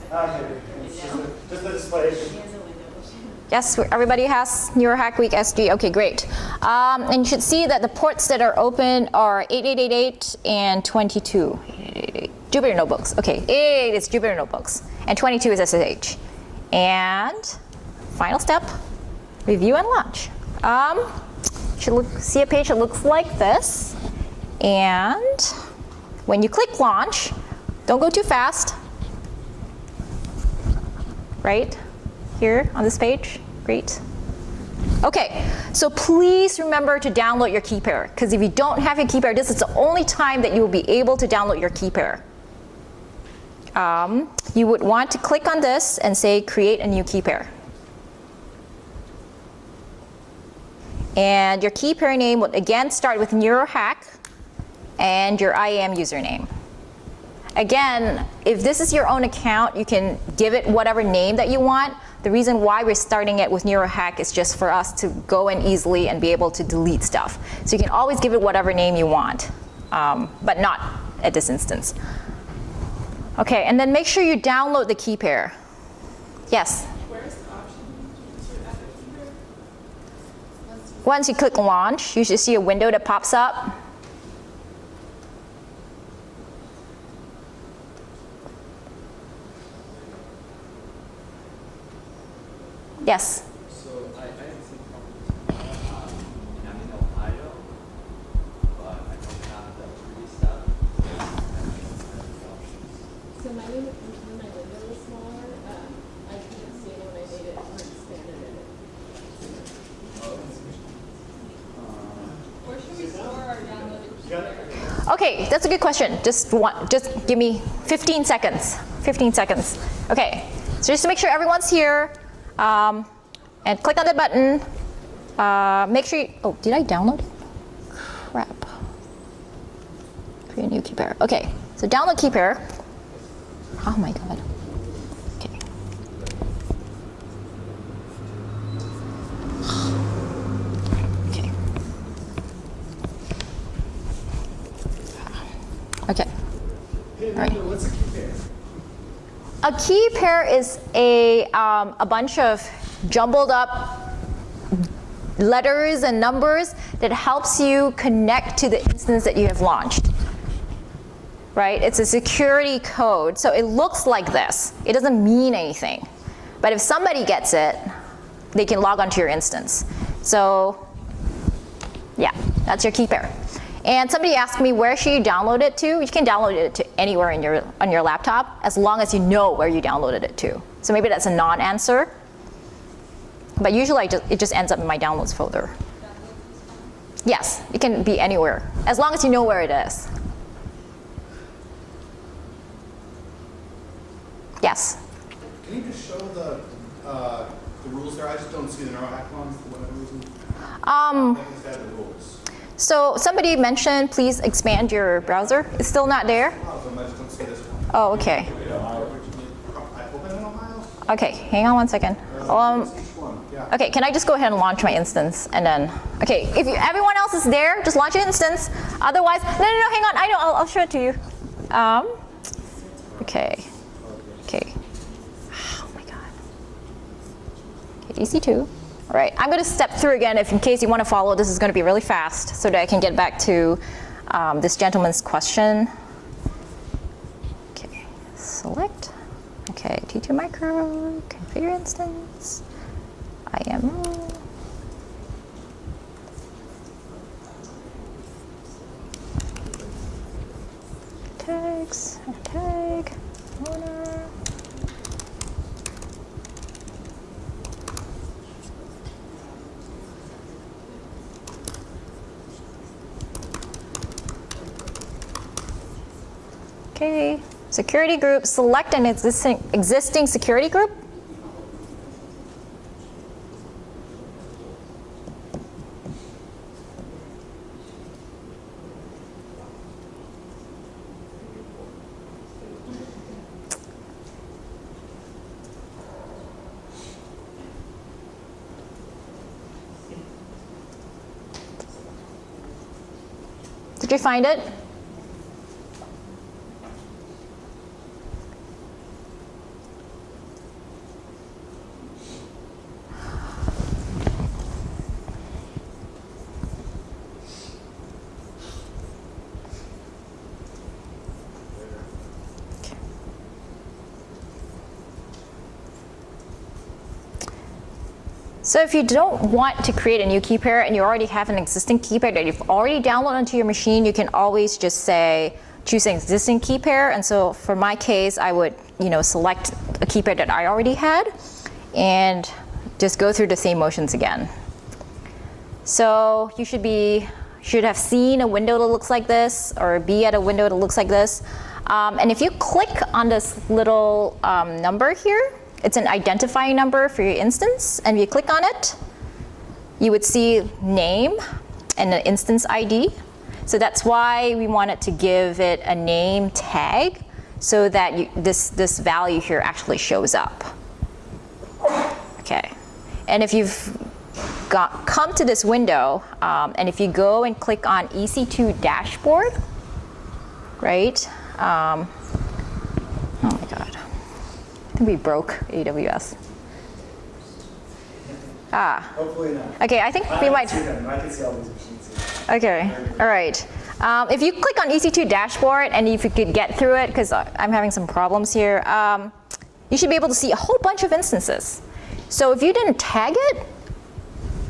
Just the display. Yes, everybody has NeuroHack Week SG. Okay, great. And you should see that the ports that are open are 8888 and 22. Jupyter Notebooks. Okay, 888 is Jupyter Notebooks, and 22 is SSH. And final step, review and launch. Should see a page that looks like this. And when you click launch, don't go too fast. Right here on this page. Great. Okay, so please remember to download your key pair, because if you don't have your key pair, this is the only time that you will be able to download your key pair. You would want to click on this and say create a new key pair. And your key pair name would again start with NeuroHack and your IAM username. Again, if this is your own account, you can give it whatever name that you want. The reason why we're starting it with NeuroHack is just for us to go in easily and be able to delete stuff. So you can always give it whatever name you want, but not at this instance. Okay, and then make sure you download the key pair. Yes? Where's the option to add a key pair? Once you click launch, you should see a window that pops up. Yes? So I didn't see problems. I'm in Ohio, but I don't have the free stuff. So my window, when my window was smaller, I couldn't see it when I made it more expanded in it. Where should we store our downloaded key pair? Okay, that's a good question. Just give me 15 seconds. 15 seconds. Okay, so just to make sure everyone's here, and click on the button. Make sure you, oh, did I download it? Crap. Create a new key pair. Okay, so download key pair. Oh my God. Okay. Okay. Okay. Hey, All right. what's a key pair? A key pair is a bunch of jumbled up letters and numbers that helps you connect to the instance that you have launched. Right? It's a security code, so it looks like this. It doesn't mean anything. But if somebody gets it, they can log onto your instance. So yeah, that's your key pair. And somebody asked me, where should you download it to? You can download it to anywhere on your laptop, as long as you know where you downloaded it to. So maybe that's a non-answer. But usually it just ends up in my downloads folder. Yes, it can be anywhere, as long as you know where it is. Yes? Can you just show the rules there? I just don't see the NeuroHack ones for whatever reason. Instead of the rules. So somebody mentioned, please expand your browser. It's still not there? A lot of them, I just don't see this one. Oh, okay. I open in Ohio? Okay, hang on one second. Each one, yeah. Okay, can I just go ahead and launch my instance and then, okay, if everyone else is there, just launch your instance. Otherwise, no, hang on, I know, I'll show it to you. Okay. Oh my God. Okay, EC2. All right, I'm going to step through again if in case you want to follow. This is going to be really fast so that I can get back to this gentleman's question. Okay, select. Okay, T2 micro, configure instance, Iam Role. Tags, tag, owner. Okay, security group, select an existing security group. Did you find it? So if you don't want to create a new key pair and you already have an existing key pair that you've already downloaded onto your machine, you can always just say, choose an existing key pair. And so for my case, I would select a key pair that I already had and just go through the same motions again. So you should have seen a window that looks like this or be at a window that looks like this. And if you click on this little number here, it's an identifying number for your instance, and if you click on it, you would see name and an instance ID. So that's why we wanted to give it a name tag so that this value here actually shows up. Okay, and if you've come to this window, and if you go and click on EC2 dashboard, right? Oh my God. I think we broke AWS. Hopefully not. Okay, I think we might. See them. I can see all these machines here. Okay, all right. If you click on EC2 dashboard and if you could get through it, because I'm having some problems here, you should be able to see a whole bunch of instances. So if you didn't tag it,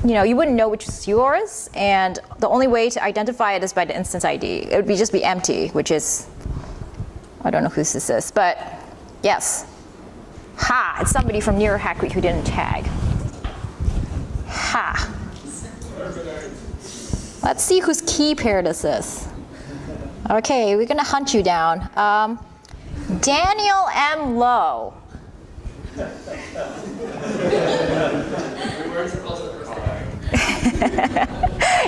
you wouldn't know which is yours, and the only way to identify it is by the instance ID. It would just be empty, which is, I don't know who this is, but yes. Ha, it's somebody from NeuroHackademy who didn't tag. Ha. Let's see whose key pair this is. Okay, we're gonna hunt you down. Daniel M. Lowe.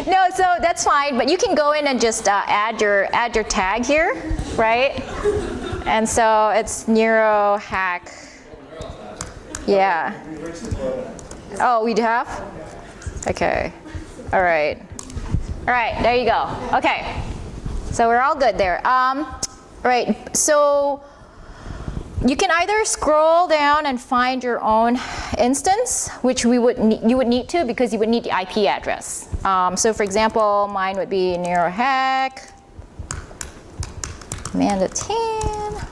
No, so that's fine, but you can go in and just add your tag here, right? And so it's NeuroHack. Yeah. Oh, we do have? Okay. All right. All right, there you go. Okay. So we're all good there. Right, so you can either scroll down and find your own instance, which you would need to because you would need the IP address. So for example, mine would be NeuroHack, Amanda Tan.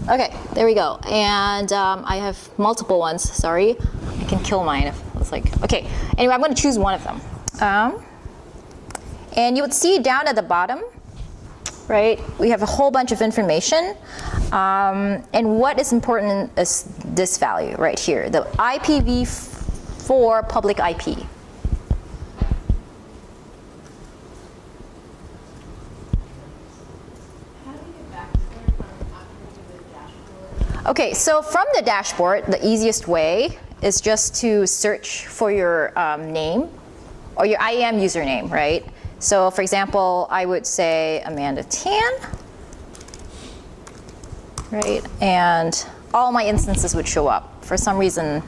Okay, there we go. And I have multiple ones, sorry. I can kill mine if it's like, okay. Anyway, I'm gonna choose one of them. And you would see down at the bottom, right, we have a whole bunch of information. And what is important is this value right here, the IPv4 public IP. Okay, so from the dashboard, the easiest way is just to search for your name or your IAM username, right? So for example, I would say Amanda Tan, right? And all my instances would show up. For some reason,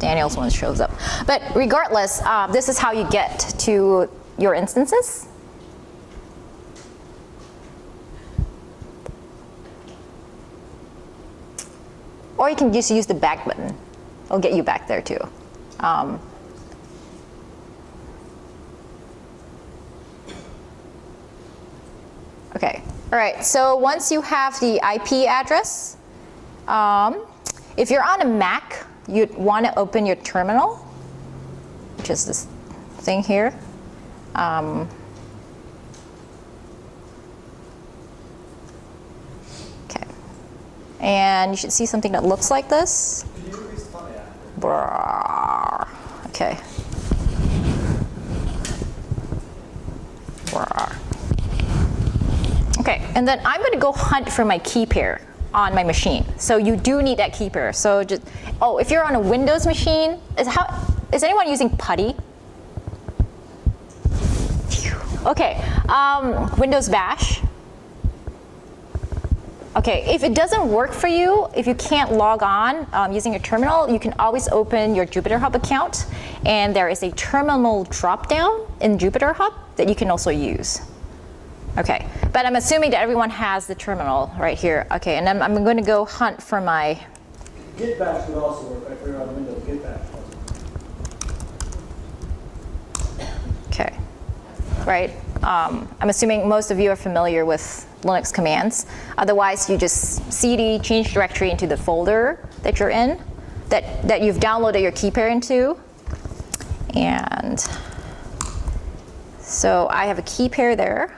Daniel's one shows up. But regardless, this is how you get to your instances. Or you can just use the back button. It'll get you back there too. Okay, all right, so once you have the IP address, if you're on a Mac, you'd want to open your terminal, which is this thing here. Okay, and you should see something that looks like this. Can you respond? Yeah. Brrr. Okay. Brrr. Okay, and then I'm going to go hunt for my key pair on my machine. So you do need that key pair. So just, oh, if you're on a Windows machine, is anyone using PuTTY? Okay, Windows Bash. Okay, if it doesn't work for you, if you can't log on using your terminal, you can always open your Jupyter Hub account, and there is a terminal dropdown in Jupyter Hub that you can also use. Okay, but I'm assuming that everyone has the terminal right here. Okay, and then I'm going to go hunt for my. Git bash would also work. I figured out the window. Git bash. Okay, right. I'm assuming most of you are familiar with Linux commands. Otherwise, you just cd change directory into the folder that you're in, that you've downloaded your key pair into. And so I have a key pair there.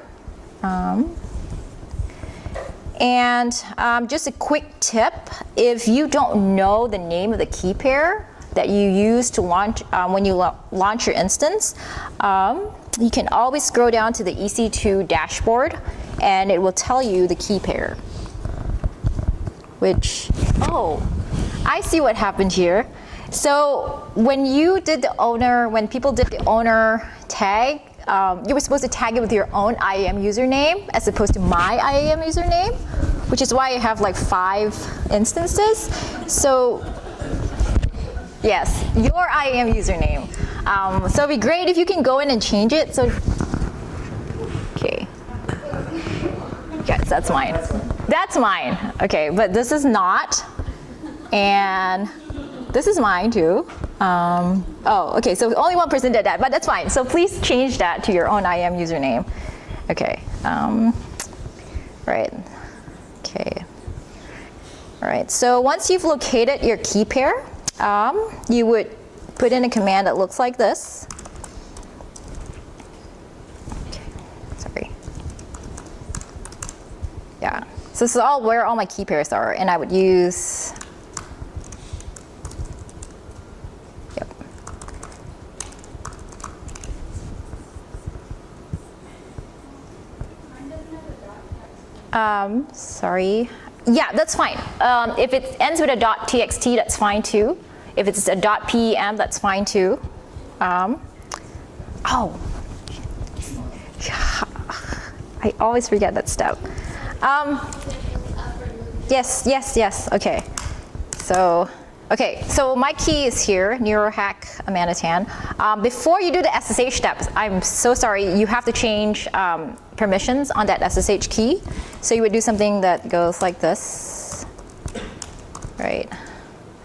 And just a quick tip, if you don't know the name of the key pair that you use to launch when you launch your instance, you can always scroll down to the EC2 dashboard and it will tell you the key pair. Which, oh, I see what happened here. So when you did the owner, when people did the owner tag, you were supposed to tag it with your own IAM username as opposed to my IAM username, which is why I have like 5 instances. So yes, your IAM username. So it'd be great if you can go in and change it. So, okay. Yes, that's mine. That's mine. Okay, but this is not. And this is mine too. Oh, okay, so only one person did that, but that's fine. So please change that to your own IAM username. Okay, right, okay. All right, so once you've located your key pair, you would put in a command that looks like this. Okay, sorry. Yeah, so this is all where all my key pairs are, and I would use, yep. Sorry. Yeah, that's fine. If it ends with a .txt, that's fine too. If it's a .pem, that's fine too. Oh. I always forget that step. Yes. Okay. So my key is here, NeuroHack Manhattan. Before you do the SSH steps, I'm so sorry, you have to change permissions on that SSH key. So you would do something that goes like this, right?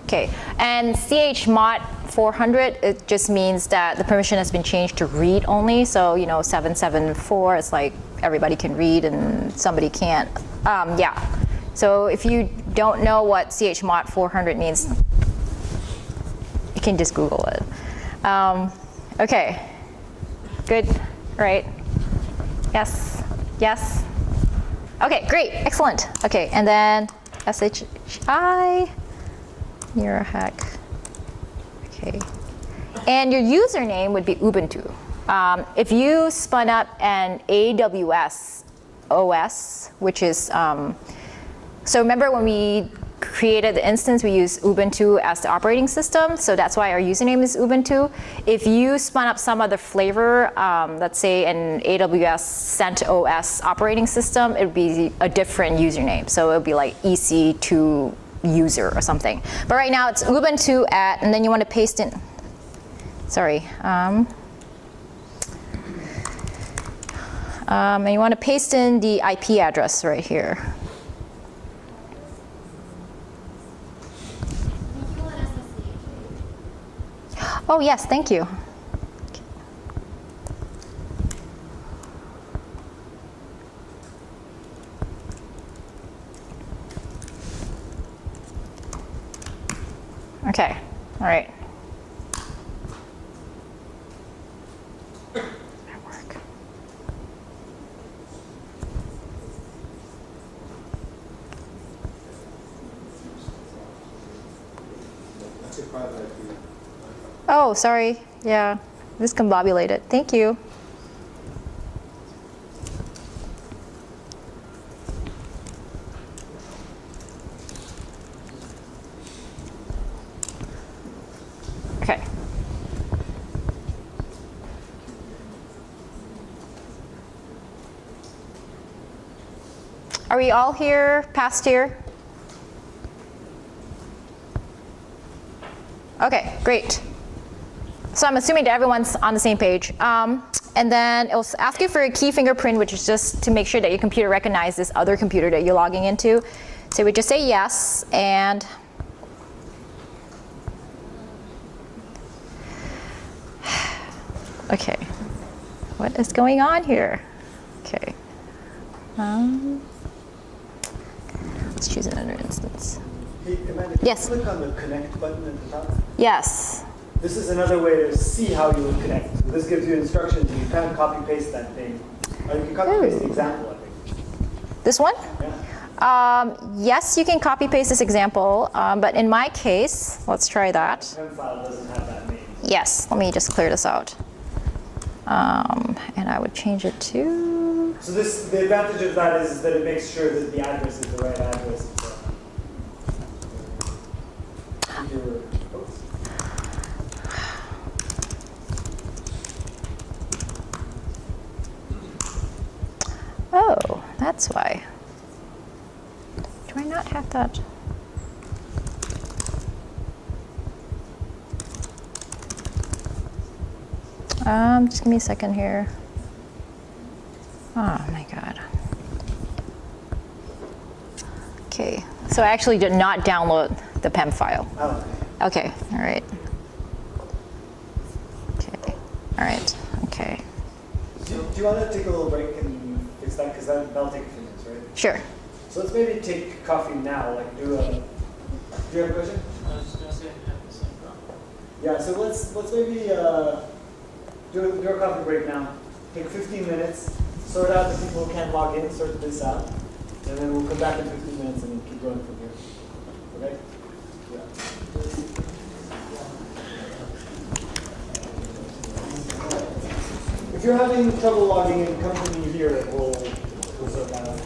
Okay, and chmod 400, it just means that the permission has been changed to read only. So 774, it's like everybody can read and somebody can't. Yeah. So if you don't know what chmod 400 means, you can just Google it. Okay, good, right? Yes. Okay, great, excellent. Okay, and then SHI, NeuroHack. Okay, and your username would be Ubuntu. If you spun up an AWS OS, which is, so remember when we created the instance, we used Ubuntu as the operating system, so that's why our username is Ubuntu. If you spun up some other flavor, let's say an AWS CentOS operating system, it would be a different username. So it would be like EC2 user or something. But right now it's Ubuntu at, and then you want to paste in, sorry. And you want to paste in the IP address right here. Oh yes, thank you. Okay, all right. That work. That's a private IP. Oh, sorry. Yeah, discombobulated. Thank you. Okay. Are we all here, past here? Okay, great. So I'm assuming that everyone's on the same page. And then it'll ask you for a key fingerprint, which is just to make sure that your computer recognizes this other computer that you're logging into. So we just say yes, and okay, what is going on here? Okay, let's choose another instance. Hey, Amanda, can Yes. you click on the connect button at the top? Yes. This is another way to see how you would connect. So this gives you instructions, and you can't copy paste that thing. Or you can copy paste the example, I think. This one? Yeah. Yes, you can copy paste this example, but in my case, let's try that. PEM file doesn't have that name. Yes, let me just clear this out. And I would change it to, So this, the advantage of that is that it makes sure that the address is the right address. oh, that's why. Do I not have that? Just give me a second here. Oh my God. Okay, so I actually did not download the PEM file. Oh, Okay, all right. Okay, all right, okay. do you want to take a little break and fix that? Because that'll take a few minutes, right? Sure. So let's maybe take coffee now. Like do you have a question? I was just gonna say I have the same problem. Yeah, so let's maybe do a coffee break now. Take 15 minutes, sort out the people who can't log in, sort this out, and then we'll come back in 15 minutes and then keep going from here. Okay? Yeah. If you're having trouble logging in, come to me here and we'll sort that out.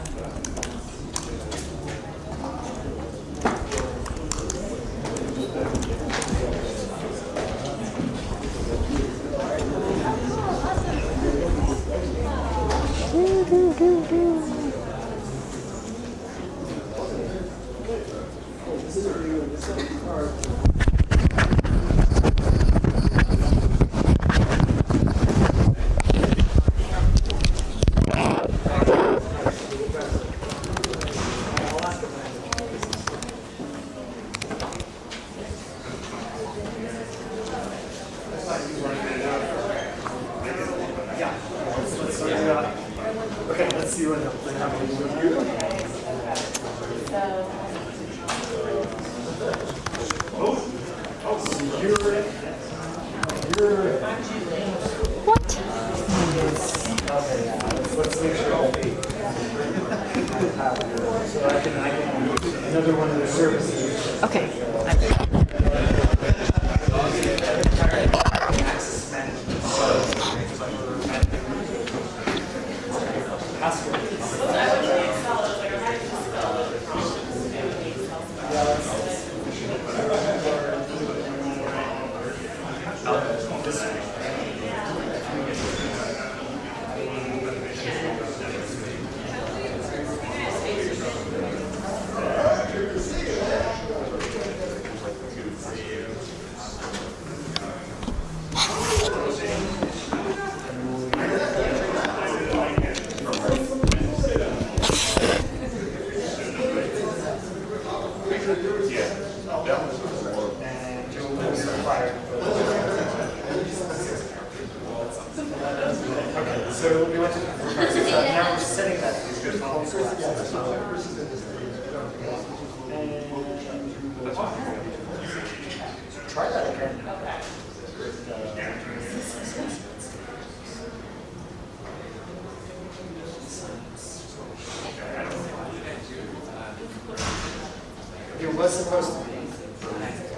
Okay, let's see what happens with you. What? Okay, yeah, let's make sure that so I can use another one of the services. Okay. So we went to now we're setting that. Try that again. It was supposed to be.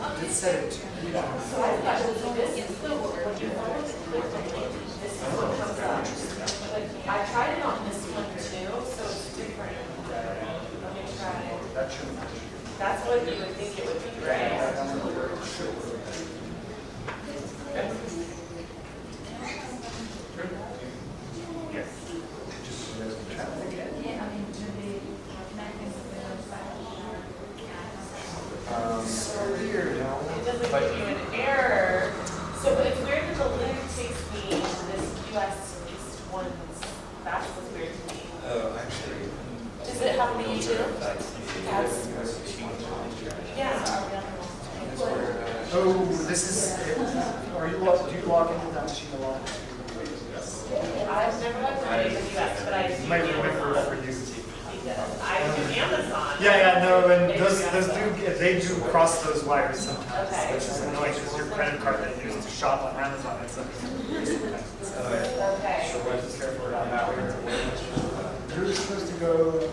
I did set it to be. I tried it on this one too, so it's different. Let me try it. That should match. That's what you would think it would be, right? So weird. It doesn't give you an error. So it's weird that the link takes me to this US East one. That's what's weird to me. Oh, actually. Does it happen to you too? That's, yeah. Oh, this is, do you log into that machine a lot? I've never looked at it in the US, but I do. Might remember for you. I do Amazon. Yeah, no, and those they do cross those wires sometimes, Okay. which is annoying because your credit card that you use to shop on Amazon, it's like, Okay. so we're just careful about that. You're supposed to go,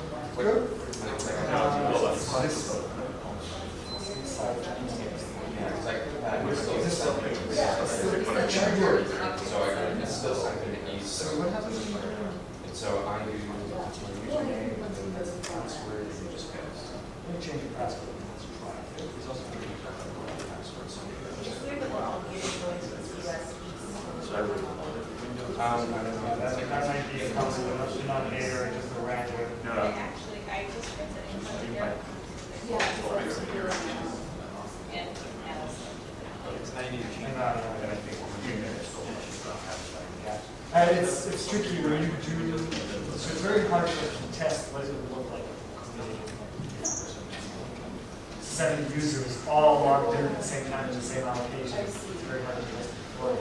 It's still something to ease. So what happens? And so I use my username and then the password and it just goes. let me change your password. There's also people who don't have the password. So It's weird that we're all getting going to this US East. I don't know. That might be a common denominator or just a random. Actually, I just printed it in here. It's not easy to change. It's tricky when you do, so it's very hard to test what it would look like. 7 users all logged in at the same time in the same allocation. It's very hard to test before.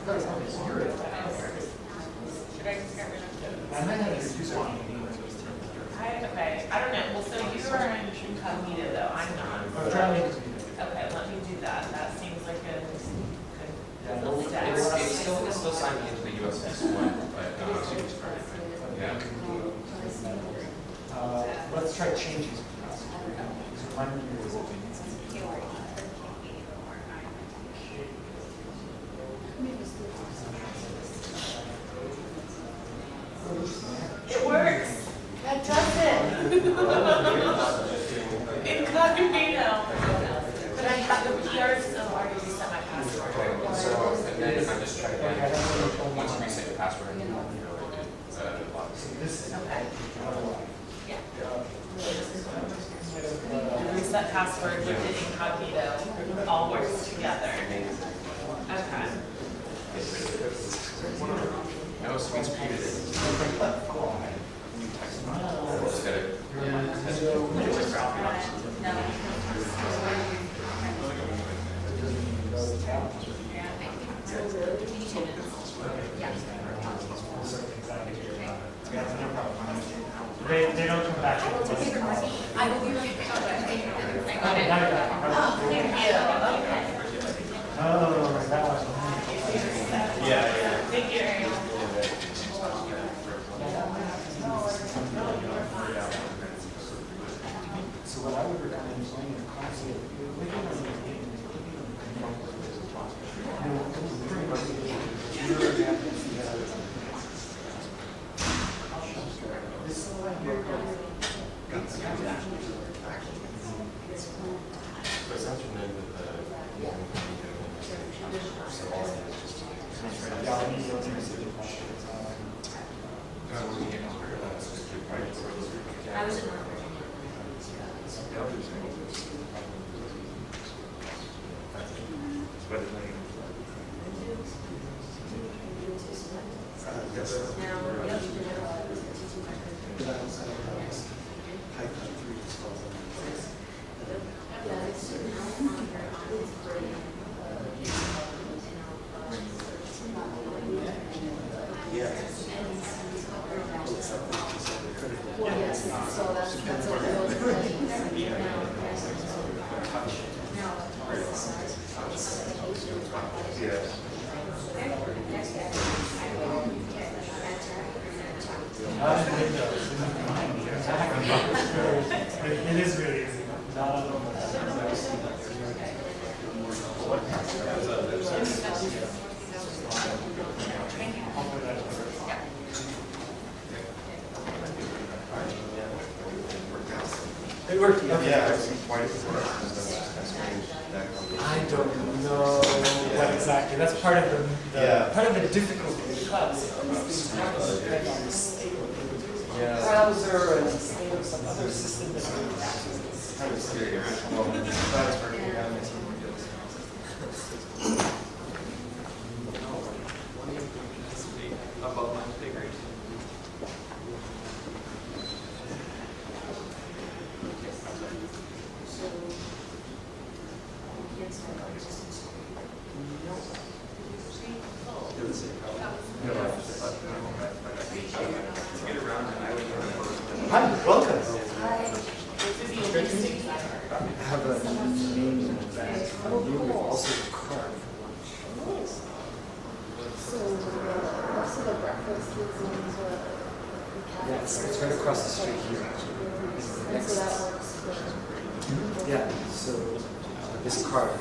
Should I just get rid of it? I might have your username. Okay, I don't know. Well, so you are in incognito though. I'm not. I'm trying to. Okay, let me do that. That seems like a good step. It's still signing into the US one, but yeah. Let's try changing some password. So mine is It works. That does it. Incognito. But I have the PR still already reset my password. So, and then I just try again. Once you reset your password, you know, it locks. Okay. Yeah. Reset password with incognito all works together. Okay. No, so it's created it. Just gotta. They don't come back. I will be right back. I got it. Thank you. Oh, that was. Yeah. Thank you, Ariel. So what I would recommend is going to console. I was in Why does it work? I don't know what exactly. That's part of the difficulty in the cloud. These things happen depending on the state of the browser and the state of some other system that you're accessing. Kind of scary. Well, that's perfect. Above my pay grade. Hi, welcome. I have a name in advance. We've also carved. So, most of the breakfast is in the Yes, it's right across the street here. and so that works. Yeah, so this card.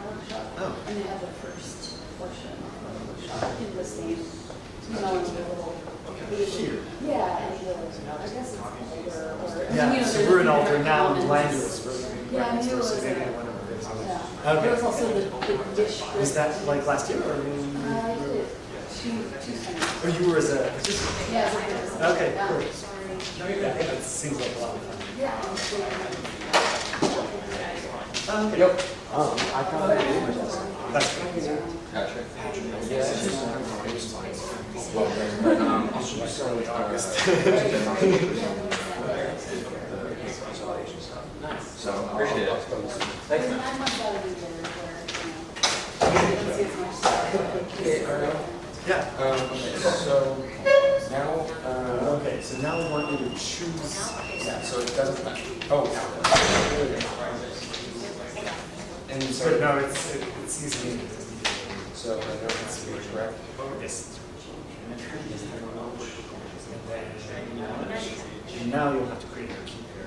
And they have the first portion of the workshop in the same, the little. Here. Yeah, and I guess it's older or. Yeah, so we're in Alder now, and Lander's really Yeah, I knew it was so maybe a- one of the Yeah. Okay. There was also the dish. Was that like last year or? I did it two times. Or you were as a participant? Yeah, as a participant. Okay, Yeah, cool. sorry. Yeah, that seems like a lot of fun. Yeah. Yep. I found that That's good. Patrick. So appreciate it. Thanks, man. I'm not out of the dinner where, you know. Yeah. So now, Okay, so now we want you to choose. yeah, so it doesn't matter. Oh, and so, But no, it's easy. so I know it's correct. Yes. And now you'll have to create a key pair.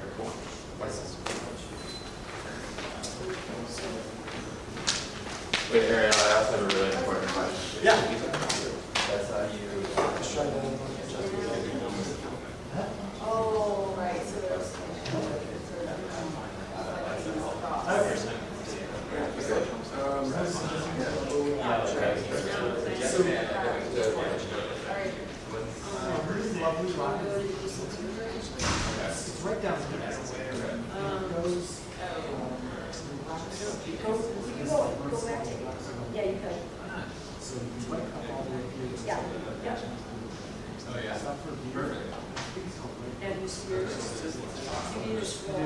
Wait, Ariel, I also have a really important question. Yeah. That's how you. Oh, right, so there's. Really lovely rocket. It's right down here. It goes. Yeah, you could. So you might come all the way here. Yeah. Yeah. Oh, yeah. Perfect. And you see yours. You need to scroll.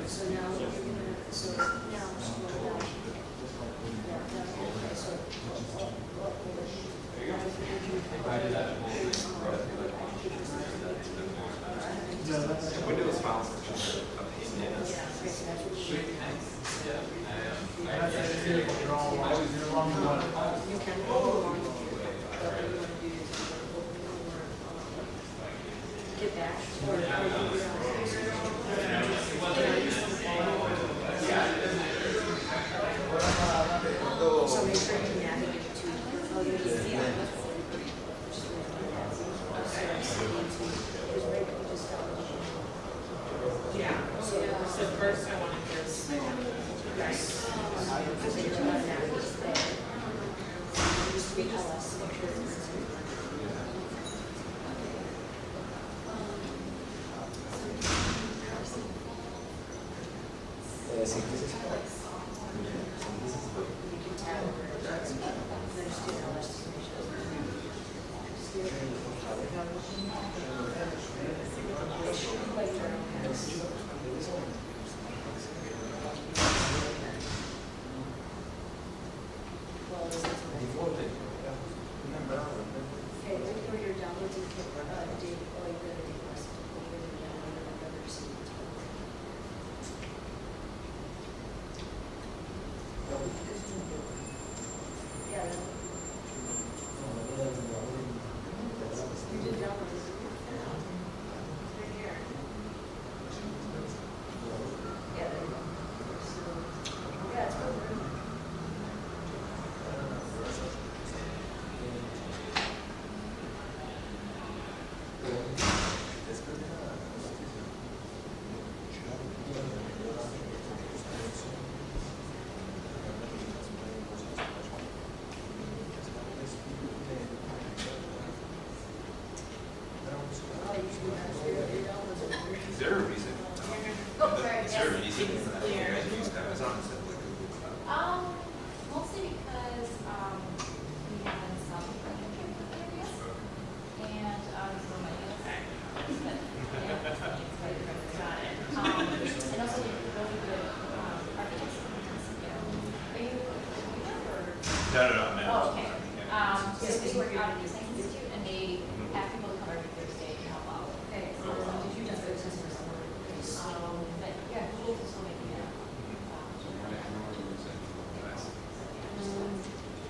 So now you're gonna, so now scroll down. Windows files are just a pain in the ass. Sweet, thanks. Yeah, I am. You can go along with it, but what you want to do is get back or so make sure you navigate to Yeah, so first I want to just, right. Okay, right here you're downloading data, or you go to data list. Yeah. You did download this. Right here. Yeah, there you go. No, I meant. Oh, okay. So we work out at the eScience Institute, and they have people to come every Thursday to help out. Okay. Did you just go to test for someone? But yeah, Google is still making it.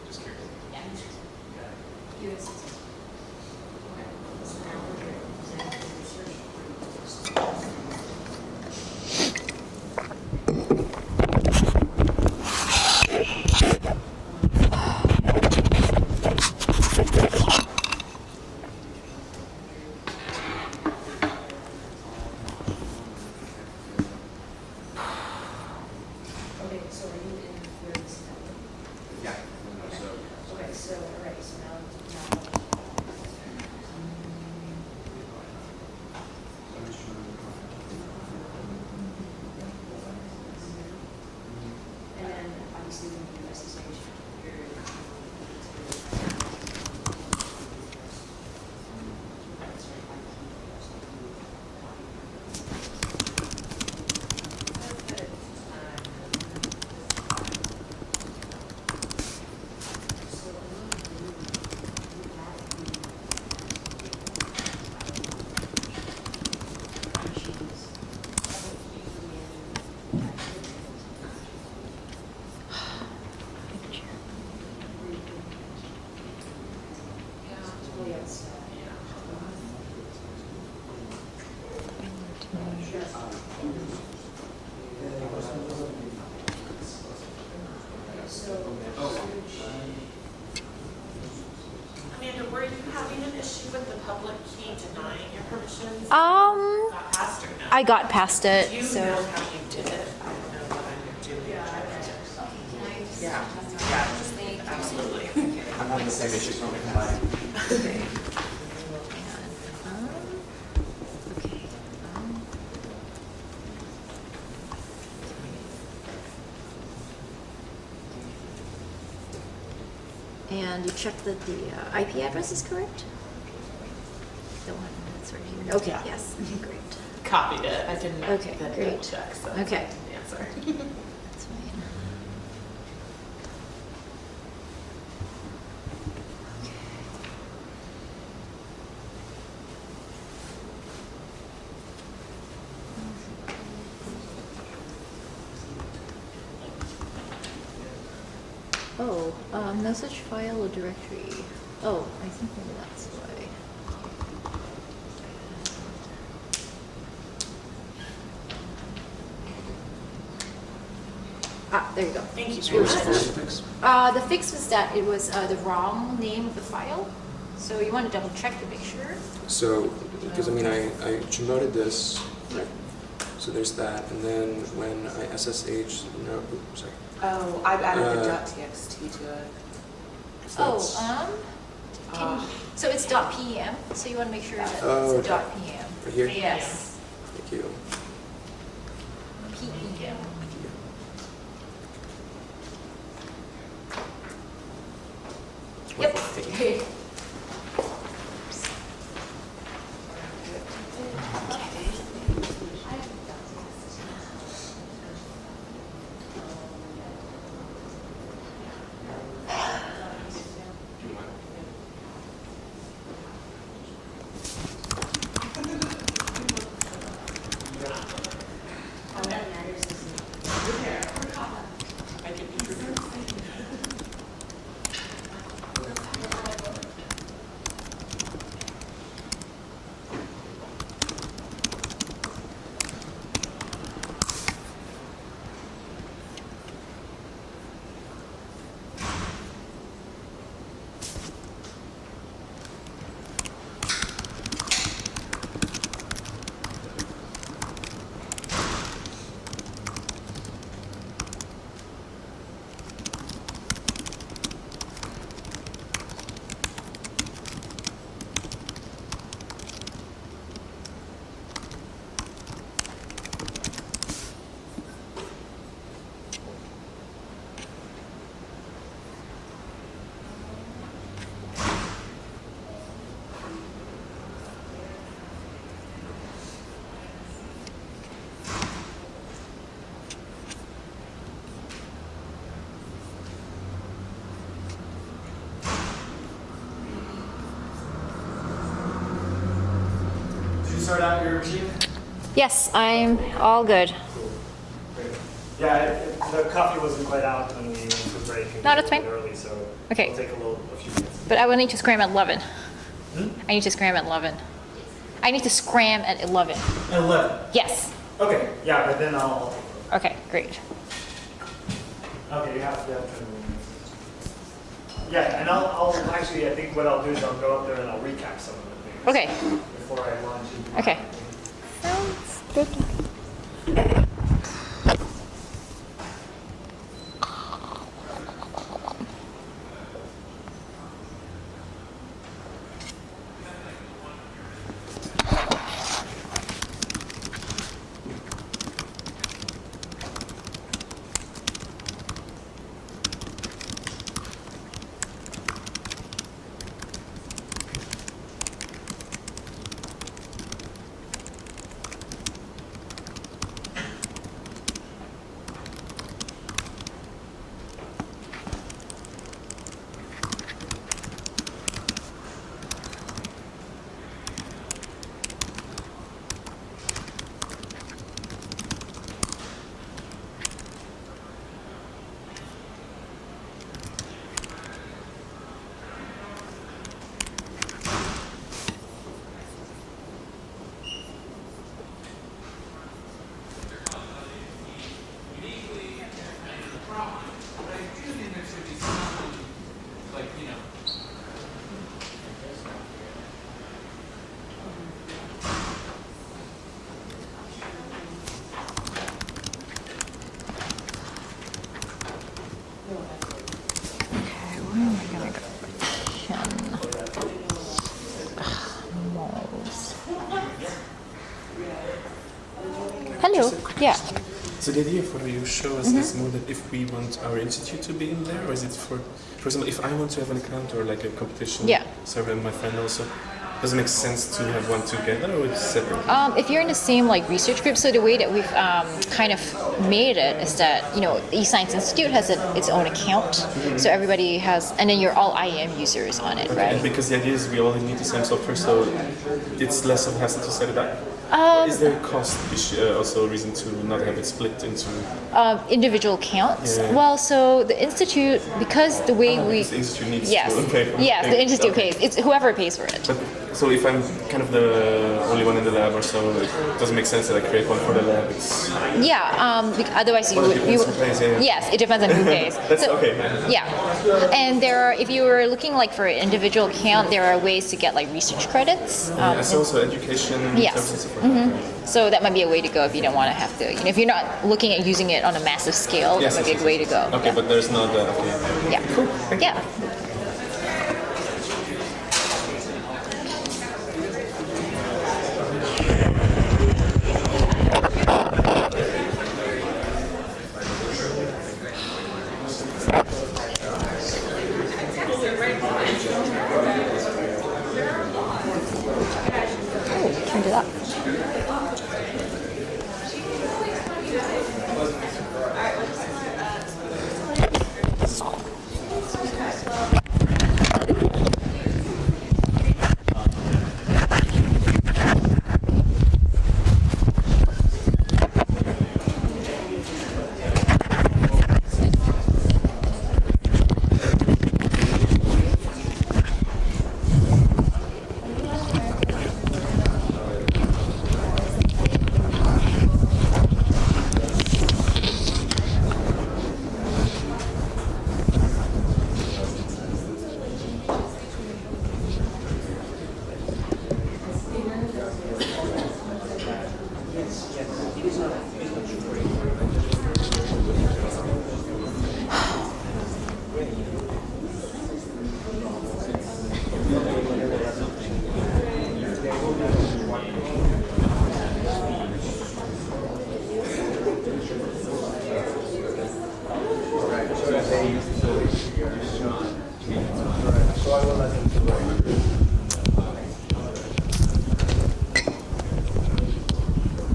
Just curious. Yeah. US. Okay, so are you in your September? Yeah. So, Okay, so, all right, so now. And then obviously when you do SSH, you're. Amanda, were you having an issue with the public key denying your permissions? Got past or no? I got past it, Do you so. know how you did it? I don't know what I'm doing. Yeah, absolutely. I'm having the same issues when we combine. And you check that the IP address is correct? The one that's right here. Okay, Yeah. yes, great. Copied it. I didn't Okay, then great. double check, so Okay. answer. That's fine. Oh, no such file or directory. Oh, I think maybe that's why. Ah, there you go. Thank you very much. The fix was that it was the wrong name of the file. So you want to double check to make sure. So, because I mean, I promoted this, so there's that, and then when I SSH, no, oops, sorry. Oh, I've added the Uh, .txt to it. Oh, That's- so it's .pem. So you want to make sure that Oh, it's okay. .pem. Right here? Yes. Thank you. PEM. Yep. Thank you. sort out your machine? Yes, I'm all good. Yeah, the coffee wasn't quite out when we went to break. No, that's fine. Early, so Okay. it'll take a few minutes. But I will need to scram at 11. I need to scram at 11. I need to scram at 11. At 11? Yes. Okay, yeah, but then I'll... Okay, great. Okay, you have 10 minutes. Yeah, and I'll actually, I think what I'll do is I'll go up there and I'll recap some of the things. Okay. Before I launch into Okay. Sounds good. Hello. Yeah. So the idea for your show is more that if we want our institute to be in there, or is it for example, if I want to have an account or like a competition server and my friend also, does it make sense to have one together or it's separate? If you're in the same like research group, so the way that we've kind of made it is that eScience Institute has its own account, so everybody has, and then you're all IAM users on it, right? And because the idea is we all need the same software, so it's less of a hassle to set it up. Is there a cost issue, also a reason to not have it split into individual accounts? Yeah. Well, so the institute, because the way because the institute needs yes, to pay for yes, the institute okay. pays. It's whoever pays for it. But, so if I'm kind of the only one in the lab or so, it doesn't make sense that I create one for the lab. It's Otherwise you well, would. it depends who pays, yeah. Yes, it depends on who pays. That's So- okay. Yeah, and if you were looking like for an individual account, there are ways to get like research credits. It's also education Yes. services and support. So that might be a way to go if you don't want to have to. If you're not looking at using it on a massive scale, Yes, that might be yes, a way to go. Okay, but there's not that. Okay. Yeah. Cool. Thank you. Yeah. Can do that.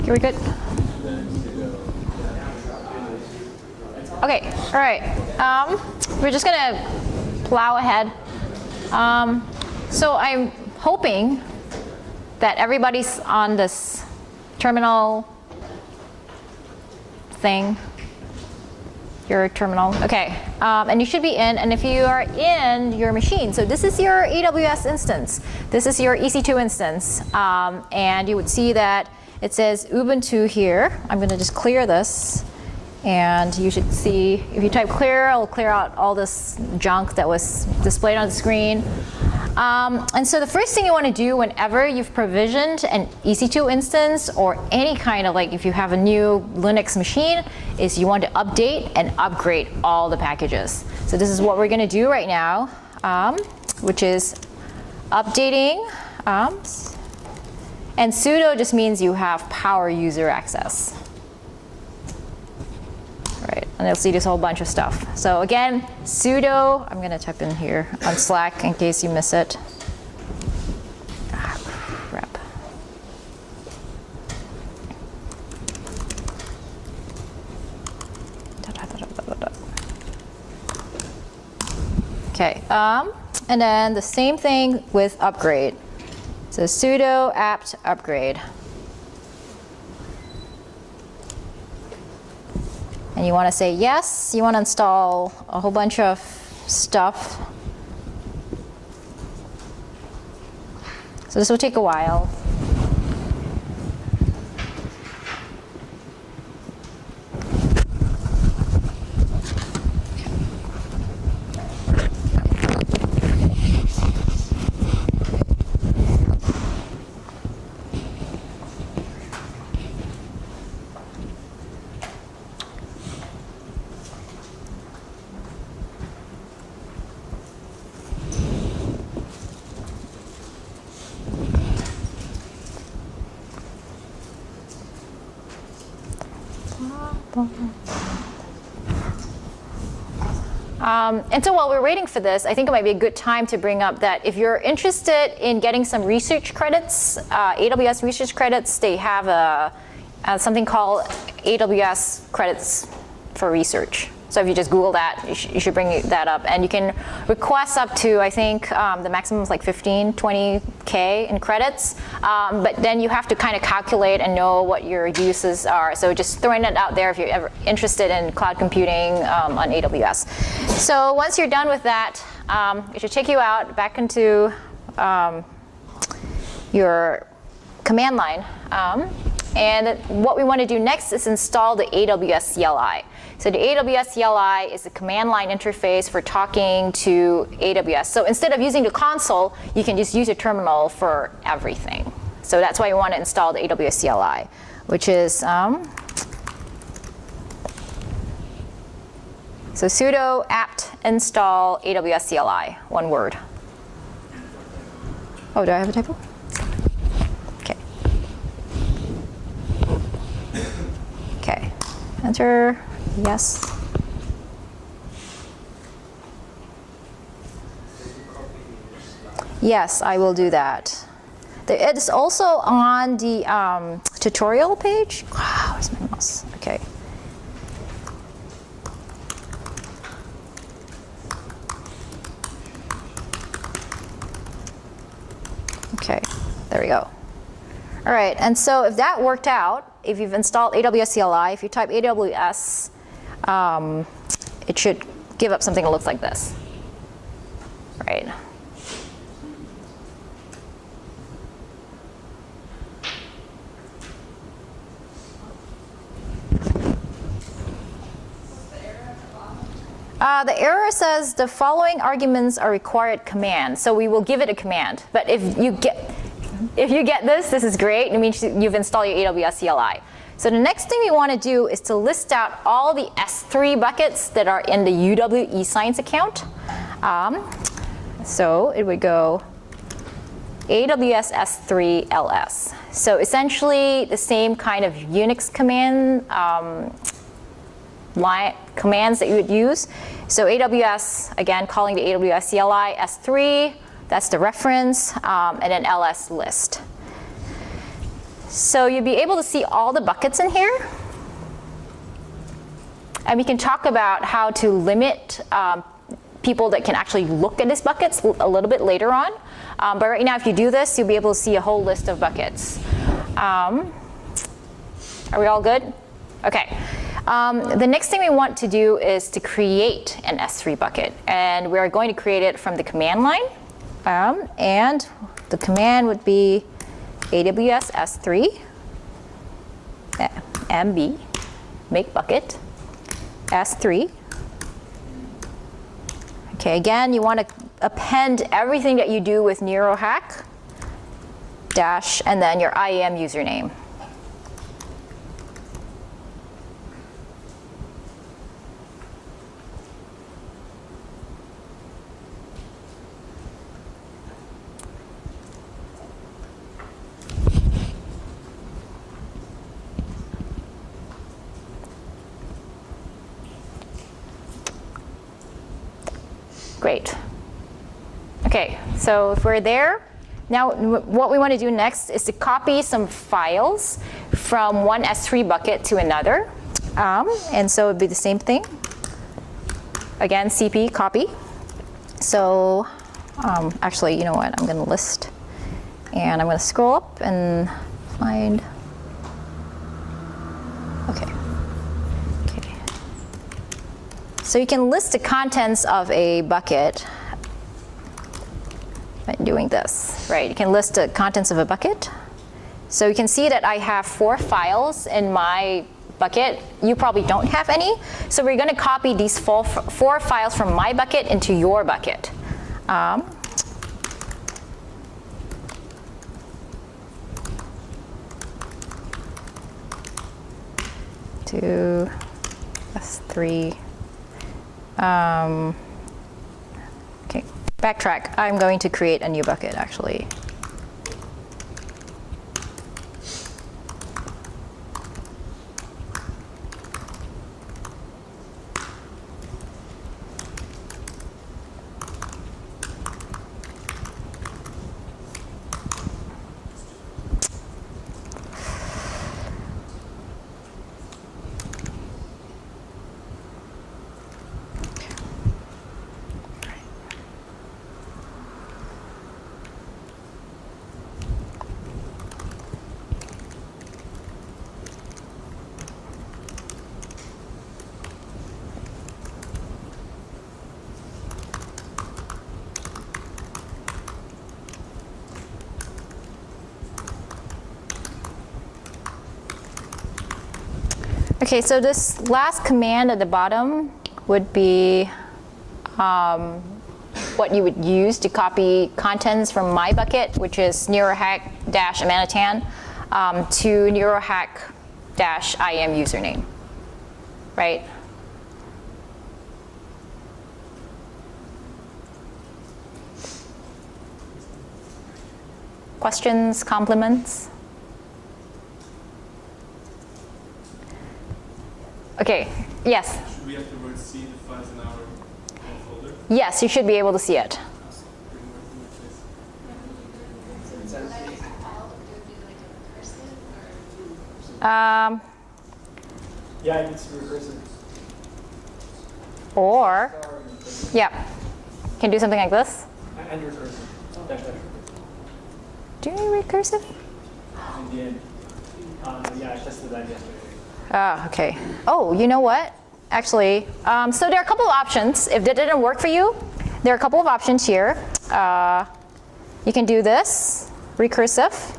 Are we good? Okay, all right. We're just gonna plow ahead. So I'm hoping that everybody's on this terminal thing. Your terminal, okay. And you should be in, and if you are in your machine, so this is your AWS instance. This is your EC2 instance. And you would see that it says Ubuntu here. I'm gonna just clear this. And you should see, if you type clear, it'll clear out all this junk that was displayed on the screen. And so the first thing you want to do whenever you've provisioned an EC2 instance or any kind of, like if you have a new Linux machine, is you want to update and upgrade all the packages. So this is what we're going to do right now, which is updating. And sudo just means you have power user access. Right, and you'll see this whole bunch of stuff. So again, sudo, I'm going to type in here on Slack in case you miss it. Ah, crap. Okay, and then the same thing with upgrade. So sudo apt upgrade. And you want to say yes, you want to install a whole bunch of stuff. So this will take a while. And so while we're waiting for this, I think it might be a good time to bring up that if you're interested in getting some research credits, AWS research credits, they have something called AWS credits for research. So if you just Google that, you should bring that up. And you can request up to, I think, the maximum is like 15, 20K in credits. But then you have to kind of calculate and know what your uses are. So just throwing it out there if you're ever interested in cloud computing on AWS. So once you're done with that, it should take you out back into your command line. And what we want to do next is install the AWS CLI. So the AWS CLI is a command line interface for talking to AWS. So instead of using the console, you can just use a terminal for everything. So that's why you want to install the AWS CLI, which is, so sudo apt install AWS CLI, one word. Oh, do I have a typo? Okay. Okay, enter. Yes. Yes, I will do that. It is also on the tutorial page. Wow, where's my mouse? Okay. Okay, there we go. All right, and so if that worked out, if you've installed AWS CLI, if you type AWS, it should give up something that looks like this, right? The error says the following arguments are required command. So we will give it a command. But if you get this is great. It means you've installed your AWS CLI. So the next thing you want to do is to list out all the S3 buckets that are in the UW eScience account. So it would go AWS S3 LS. So essentially the same kind of Unix command commands that you would use. So AWS, again, calling the AWS CLI S3, that's the reference, and then LS list. So you'll be able to see all the buckets in here. And we can talk about how to limit people that can actually look at these buckets a little bit later on. But right now, if you do this, you'll be able to see a whole list of buckets. Are we all good? Okay. The next thing we want to do is to create an S3 bucket. And we're going to create it from the command line. And the command would be AWS S3 MB make bucket S3. Okay, again, you want to append everything that you do with NeuroHack dash and then your IAM username. Great. Okay, so if we're there, now what we want to do next is to copy some files from one S3 bucket to another. And so it would be the same thing. Again, CP copy. So actually, you know what? I'm going to list. And I'm going to scroll up and find. Okay. Okay. So you can list the contents of a bucket by doing this, right? You can list the contents of a bucket. So you can see that I have 4 files in my bucket. You probably don't have any. So we're going to copy these 4 files from my bucket into your bucket. To S3. Okay, backtrack. I'm going to create a new bucket, actually. Okay, so this last command at the bottom would be what you would use to copy contents from my bucket, which is neurohack-amanitan to neurohack-IAM username, right? Questions, compliments? Okay, yes? Should we afterwards see the files in our folder? Yes, you should be able to see it. Yeah, it's recursive. Or, yeah, can do something like this. And recursive. Dash, dash. Do you need recursive? In the end. Yeah, I tested that yesterday. Ah, okay. Oh, you know what? Actually, so there are a couple of options. If that didn't work for you, there are a couple of options here. You can do this, recursive.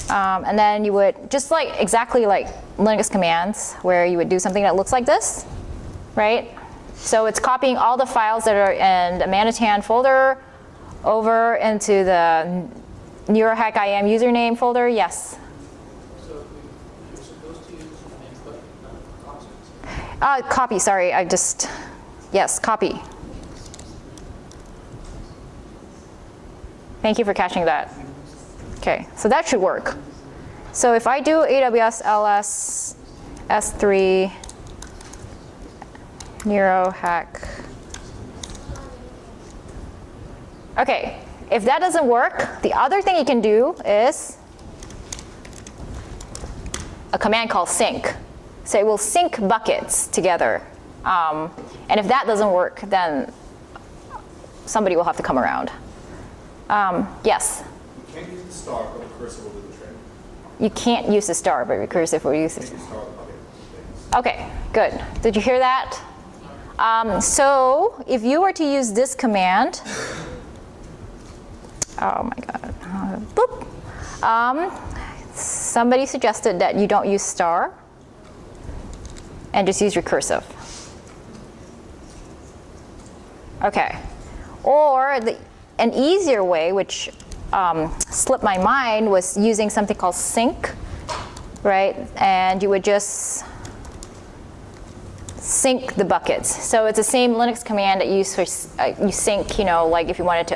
And then you would, just like exactly like Linux commands, where you would do something that looks like this, right? So it's copying all the files that are in the Amanitan folder over into the NeuroHack IAM username folder. Yes? So you're supposed to use names, but not objects. Copy, sorry, yes, copy. Thank you for catching that. Okay, so that should work. So if I do AWS LS S3 NeuroHack. Okay, if that doesn't work, the other thing you can do is a command called sync. So it will sync buckets together. And if that doesn't work, then somebody will have to come around. Yes? You can't use the star, but the cursor will do the trick. You can't use the star, but recursive will use it. Use star, Okay, good. Did you hear that? So if you were to use this command, oh my God, boop. Somebody suggested that you don't use star and just use recursive. Okay. Or an easier way, which slipped my mind, was using something called sync, right? And you would just sync the buckets. So it's the same Linux command that you use for you sync, like if you wanted to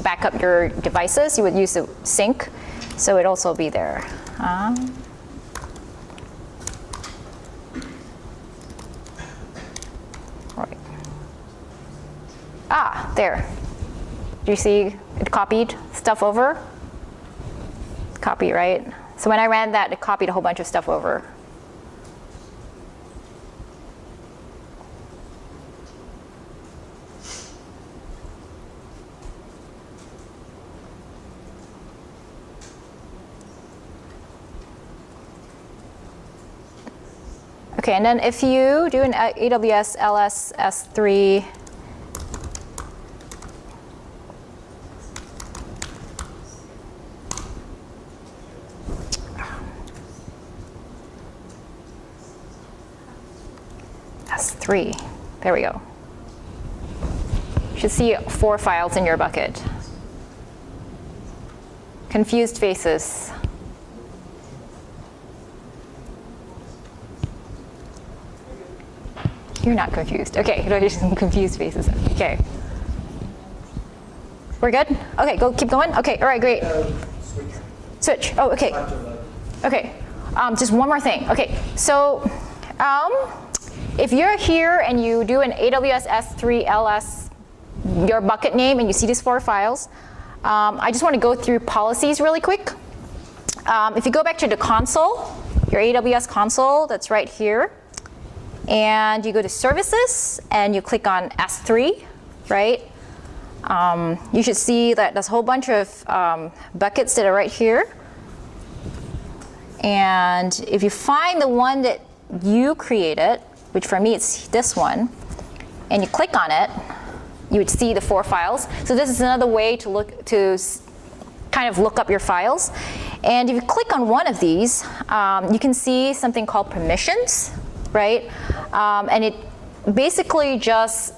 back up your devices, you would use the sync. So it'd also be there. Right. Ah, there. Do you see it copied stuff over? Copy, right? So when I ran that, it copied a whole bunch of stuff over. Okay, and then if you do an AWS LS S3 S3, there we go. You should see 4 files in your bucket. Confused faces. You're not confused. Okay, there's some confused faces. Okay. We're good? Okay, keep going. Okay, all right, great. Switch. Oh, okay. Okay, just one more thing. Okay, so if you're here and you do an AWS S3 LS, your bucket name, and you see these 4 files, I just want to go through policies really quick. If you go back to the console, your AWS console, that's right here, and you go to services and you click on S3, right? You should see that there's a whole bunch of buckets that are right here. And if you find the one that you created, which for me it's this one, and you click on it, you would see the 4 files. So this is another way to kind of look up your files. And if you click on one of these, you can see something called permissions, right? And it basically just,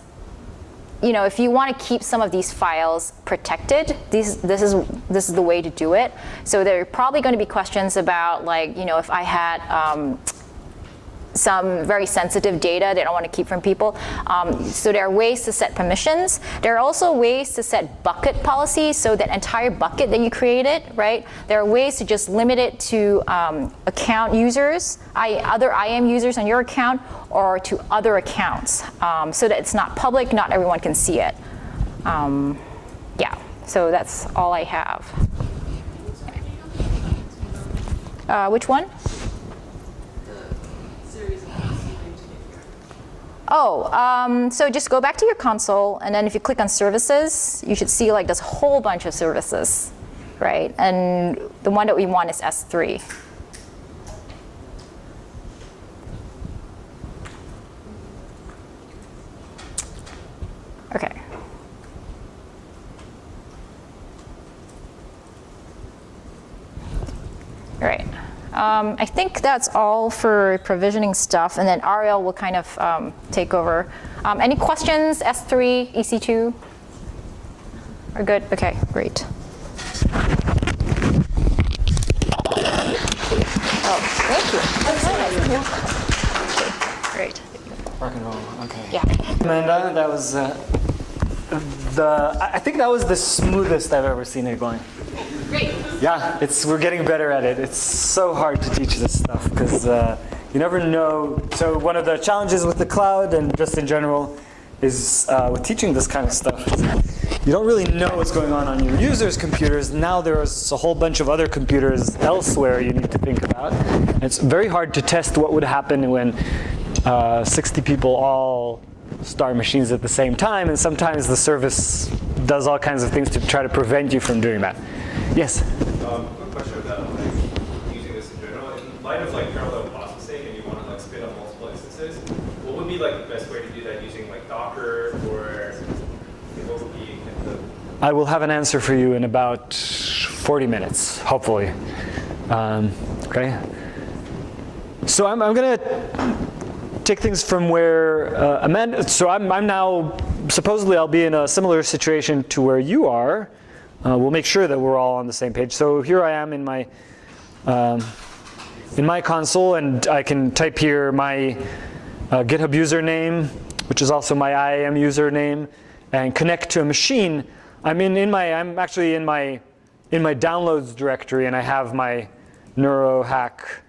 if you want to keep some of these files protected, this is the way to do it. So there are probably going to be questions about, like, if I had some very sensitive data they don't want to keep from people. So there are ways to set permissions. There are also ways to set bucket policies, so that entire bucket that you created, right? There are ways to just limit it to account users, other IAM users on your account, or to other accounts, so that it's not public, not everyone can see it. Yeah, so that's all I have. Which one? Oh, so just go back to your console, and then if you click on services, you should see like this whole bunch of services, right? And the one that we want is S3. Okay. All right. I think that's all for provisioning stuff, and then Ariel will kind of take over. Any questions? S3, EC2? Are good? Okay, great. Oh, thank you. Okay, great. Rock and roll. Okay. Yeah. Amanda, that was I think that was the smoothest I've ever seen it going. Great. Yeah, we're getting better at it. It's so hard to teach this stuff because you never know. So one of the challenges with the cloud and just in general is with teaching this kind of stuff. You don't really know what's going on your users' computers. Now there's a whole bunch of other computers elsewhere you need to think about. And it's very hard to test what would happen when 60 people all start machines at the same time, and sometimes the service does all kinds of things to try to prevent you from doing that. Yes? Quick question about using this in general. In light of parallel processing, and you want to spin up multiple instances, what would be the best way to do that using Docker, or what would be the... I will have an answer for you in about 40 minutes, hopefully. Okay. So I'm going to take things from where Amanda. So I'm now supposedly I'll be in a similar situation to where you are. We'll make sure that we're all on the same page. So here I am in my console, and I can type here my GitHub username, which is also my IAM username, and connect to a machine. I'm actually in my downloads directory, and I have my NeuroHack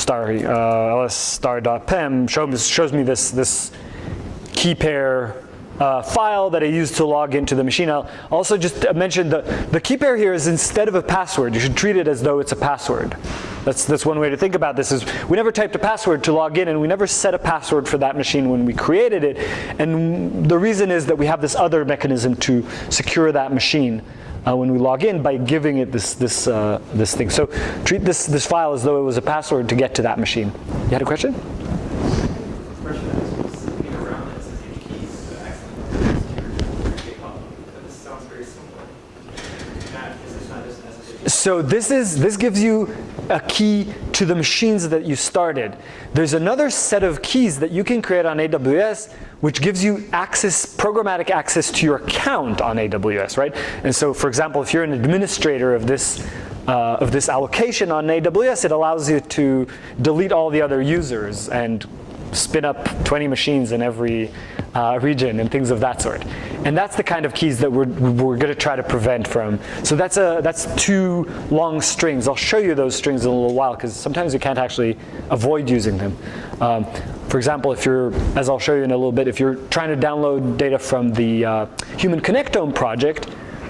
ls-star.pem shows me this key pair file that I use to log into the machine. I'll also just mention the key pair here is instead of a password. You should treat it as though it's a password. That's one way to think about this. Is we never typed a password to log in, and we never set a password for that machine when we created it. And the reason is that we have this other mechanism to secure that machine when we log in by giving it this thing. So treat this file as though it was a password to get to that machine. You had a question? So this gives you a key to the machines that you started. There's another set of keys that you can create on AWS, which gives you programmatic access to your account on AWS, right? And so, for example, if you're an administrator of this allocation on AWS, it allows you to delete all the other users and spin up 20 machines in every region and things of that sort. And that's the kind of keys that we're going to try to prevent from. So that's two long strings. I'll show you those strings in a little while, because sometimes you can't actually avoid using them. For example, as I'll show you in a little bit, if you're trying to download data from the Human Connectome project,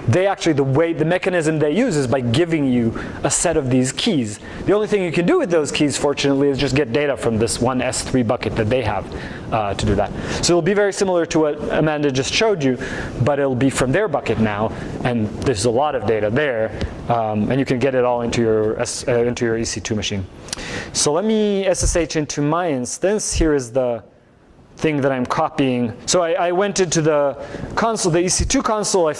the mechanism they use is by giving you a set of these keys. The only thing you can do with those keys, fortunately, is just get data from this one S3 bucket that they have to do that. So it'll be very similar to what Amanda just showed you, but it'll be from their bucket now, and there's a lot of data there, and you can get it all into your EC2 machine. So let me SSH into my instance. Here is the thing that I'm copying. So I went into the console, the EC2 console. I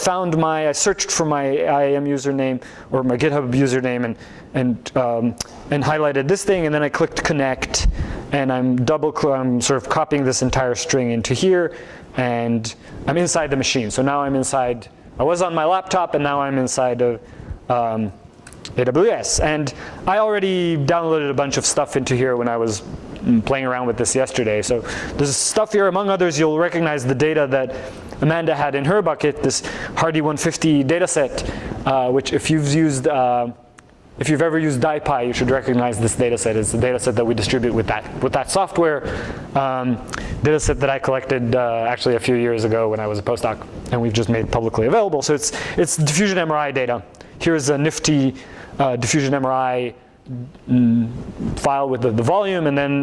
searched for my IAM username or my GitHub username, and highlighted this thing, and then I clicked connect, and I'm sort of copying this entire string into here, and I'm inside the machine. So now I'm inside. I was on my laptop, and now I'm inside of AWS. And I already downloaded a bunch of stuff into here when I was playing around with this yesterday. So there's stuff here. Among others, you'll recognize the data that Amanda had in her bucket, this Hardy 150 data set, which if you've ever used DiPy, you should recognize this data set. It's the data set that we distribute with that software. Data set that I collected actually a few years ago when I was a postdoc, and we've just made publicly available. So it's Diffusion Mri data. Here's a nifty Diffusion Mri file with the volume, and then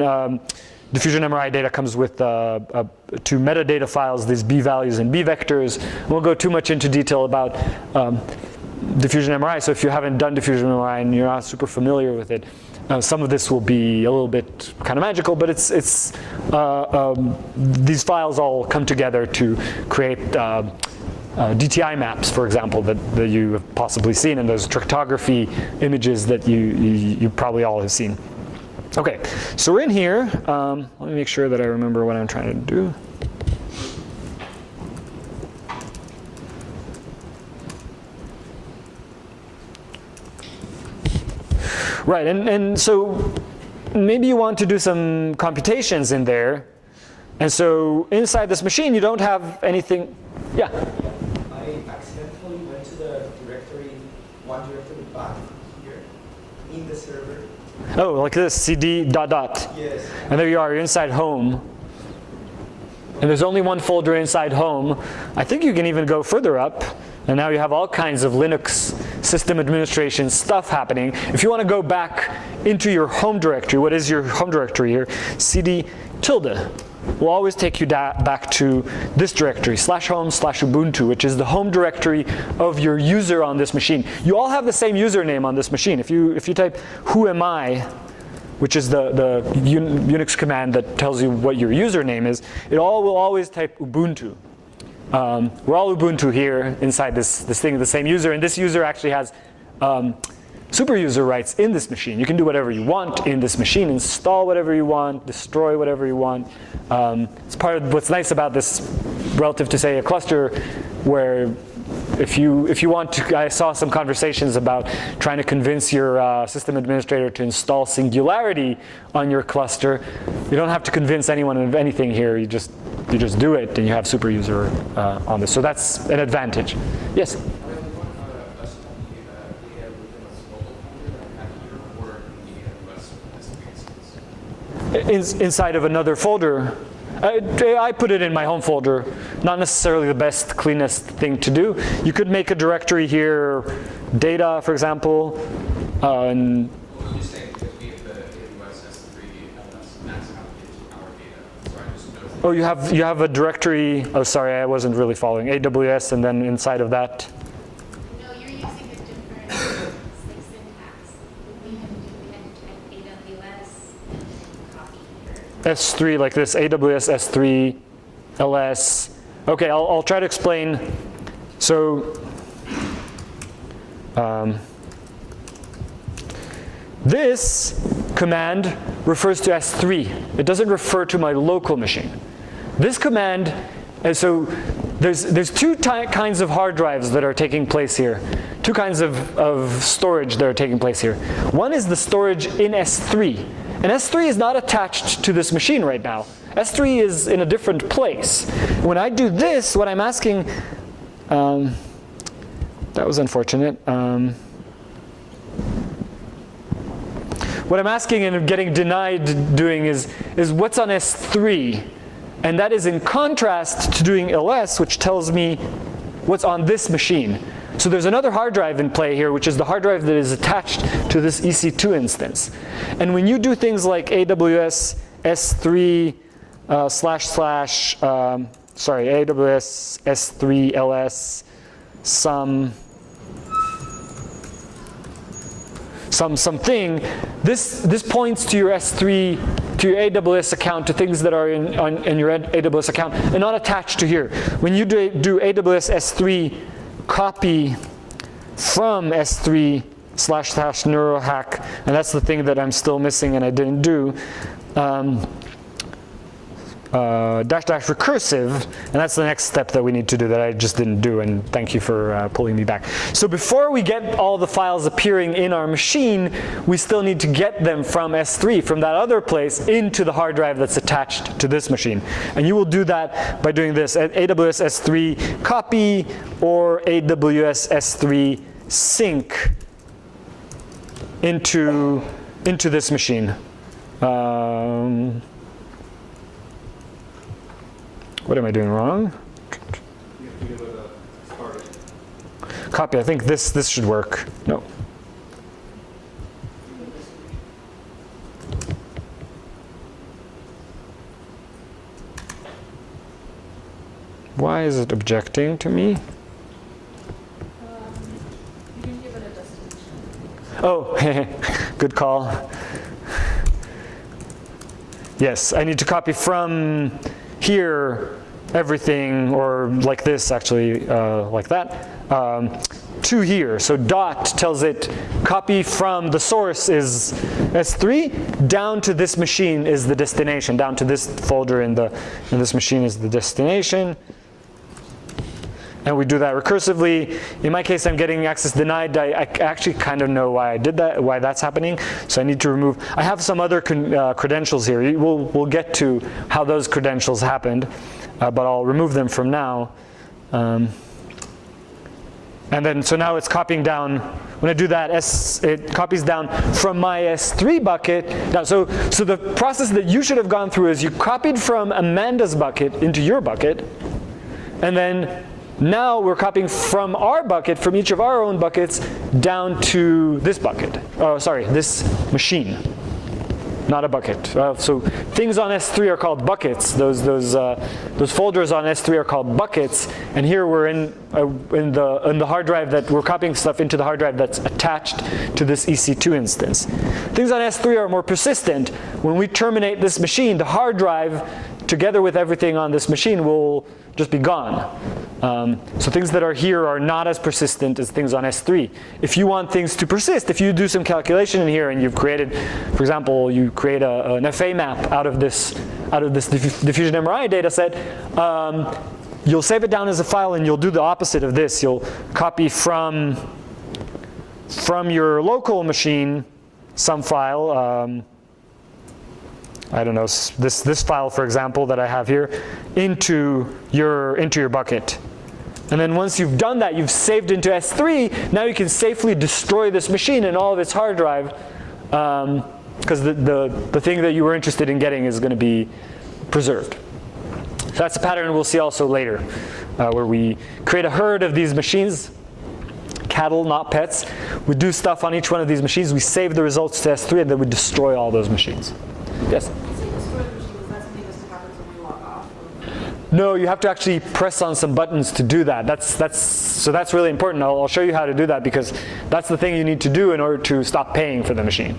Diffusion Mri data comes with two metadata files, these B values and B vectors. I won't go too much into detail about Diffusion Mri, so if you haven't done Diffusion Mri and you're not super familiar with it, some of this will be a little bit kind of magical, but these files all come together to create DTI maps, for example, that you have possibly seen, and those tractography images that you probably all have seen. Okay, so we're in here. Let me make sure that I remember what I'm trying to do. Right, and so maybe you want to do some computations in there. And so inside this machine, you don't have anything. Yeah? I accidentally went to the one directory back here in the server. Oh, like this, cd ... Yes. And there you are, you're inside home. And there's only one folder inside home. I think you can even go further up. And now you have all kinds of Linux system administration stuff happening. If you want to go back into your home directory. What is your home directory here? cd tilde will always take you back to this directory, /home/Ubuntu, which is the home directory of your user on this machine. You all have the same username on this machine. If you type who am I, which is the Unix command that tells you what your username is, it all will always type Ubuntu. We're all Ubuntu here inside this thing, the same user, and this user actually has super user rights in this machine. You can do whatever you want in this machine, install whatever you want, destroy whatever you want. It's part of what's nice about this relative to, say, a cluster where if you want to, I saw some conversations about trying to convince your system administrator to install Singularity on your cluster. You don't have to convince anyone of anything here. You just do it, and you have super user on this. So that's an advantage. Yes? Inside of another folder. I put it in my home folder. Not necessarily the best, cleanest thing to do. You could make a directory here, data, for example. And oh, you have a directory. Oh, sorry, I wasn't really following. AWS, and then inside of that. No, you're using a different syntax. We had to type AWS and copy here. S3 like this, AWS S3, LS. Okay, I'll try to explain. So this command refers to S3. It doesn't refer to my local machine. This command, and so there's two kinds of hard drives that are taking place here. Two kinds of storage that are taking place here. One is the storage in S3. And S3 is not attached to this machine right now. S3 is in a different place. When I do this, what I'm asking, that was unfortunate. What I'm asking and getting denied doing is what's on S3. And that is in contrast to doing ls, which tells me what's on this machine. So there's another hard drive in play here, which is the hard drive that is attached to this EC2 instance. And when you do things like AWS S3 AWS S3 ls something, this points to your S3, to your AWS account, to things that are in your AWS account and not attached to here. When you do AWS S3 copy from S3 / NeuroHack, and that's the thing that I'm still missing and I didn't do, -- recursive, and that's the next step that we need to do that I just didn't do, and thank you for pulling me back. So before we get all the files appearing in our machine, we still need to get them from S3, from that other place, into the hard drive that's attached to this machine. And you will do that by doing this, AWS S3 copy or AWS S3 sync into this machine. What am I doing wrong? Copy, I think this should work. No. Why is it objecting to me? You can give it a destination. Oh, good call. Yes, I need to copy from here everything, or like this actually, like that, to here. So dot tells it copy from the source is S3 down to this machine is the destination, down to this folder in this machine is the destination. And we do that recursively. In my case, I'm getting access denied. I actually kind of know why I did that, why that's happening. So I need to remove. I have some other credentials here. We'll get to how those credentials happened, but I'll remove them from now. And then, so now it's copying down. When I do that, it copies down from my S3 bucket. Now, so the process that you should have gone through is you copied from Amanda's bucket into your bucket, and then Now we're copying from our bucket, from each of our own buckets, down to this bucket. Oh, sorry, this machine, not a bucket. So things on S3 are called buckets. Those folders on S3 are called buckets. And here we're in the hard drive that we're copying stuff into the hard drive that's attached to this EC2 instance. Things on S3 are more persistent. When we terminate this machine, the hard drive, together with everything on this machine, will just be gone. So things that are here are not as persistent as things on S3. If you want things to persist, if you do some calculation in here and you've created, for example, you create an FA map out of this diffusion MRI data set, you'll save it down as a file and you'll do the opposite of this. You'll copy from your local machine some file, I don't know, this file, for example, that I have here, into your bucket. And then once you've done that, you've saved into S3, now you can safely destroy this machine and all of its hard drive, because the thing that you were interested in getting is going to be preserved. So that's a pattern we'll see also later, where we create a herd of these machines, cattle, not pets. We do stuff on each one of these machines, we save the results to S3, and then we destroy all those machines. Yes? No, you have to actually press on some buttons to do that. So that's really important. I'll show you how to do that, because that's the thing you need to do in order to stop paying for the machine.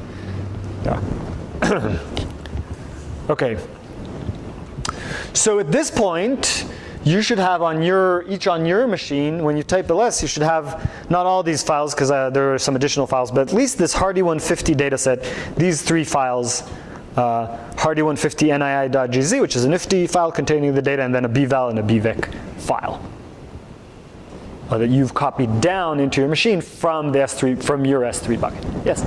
Yeah. Okay. So at this point, you should have each on your machine, when you type ls, you should have not all these files, because there are some additional files, but at least this Hardy150 data set, these 3 files, Hardy150 nii.gz, which is an IFTY file containing the data, and then a bval and a bvic file that you've copied down into your machine from your S3 bucket. Yes?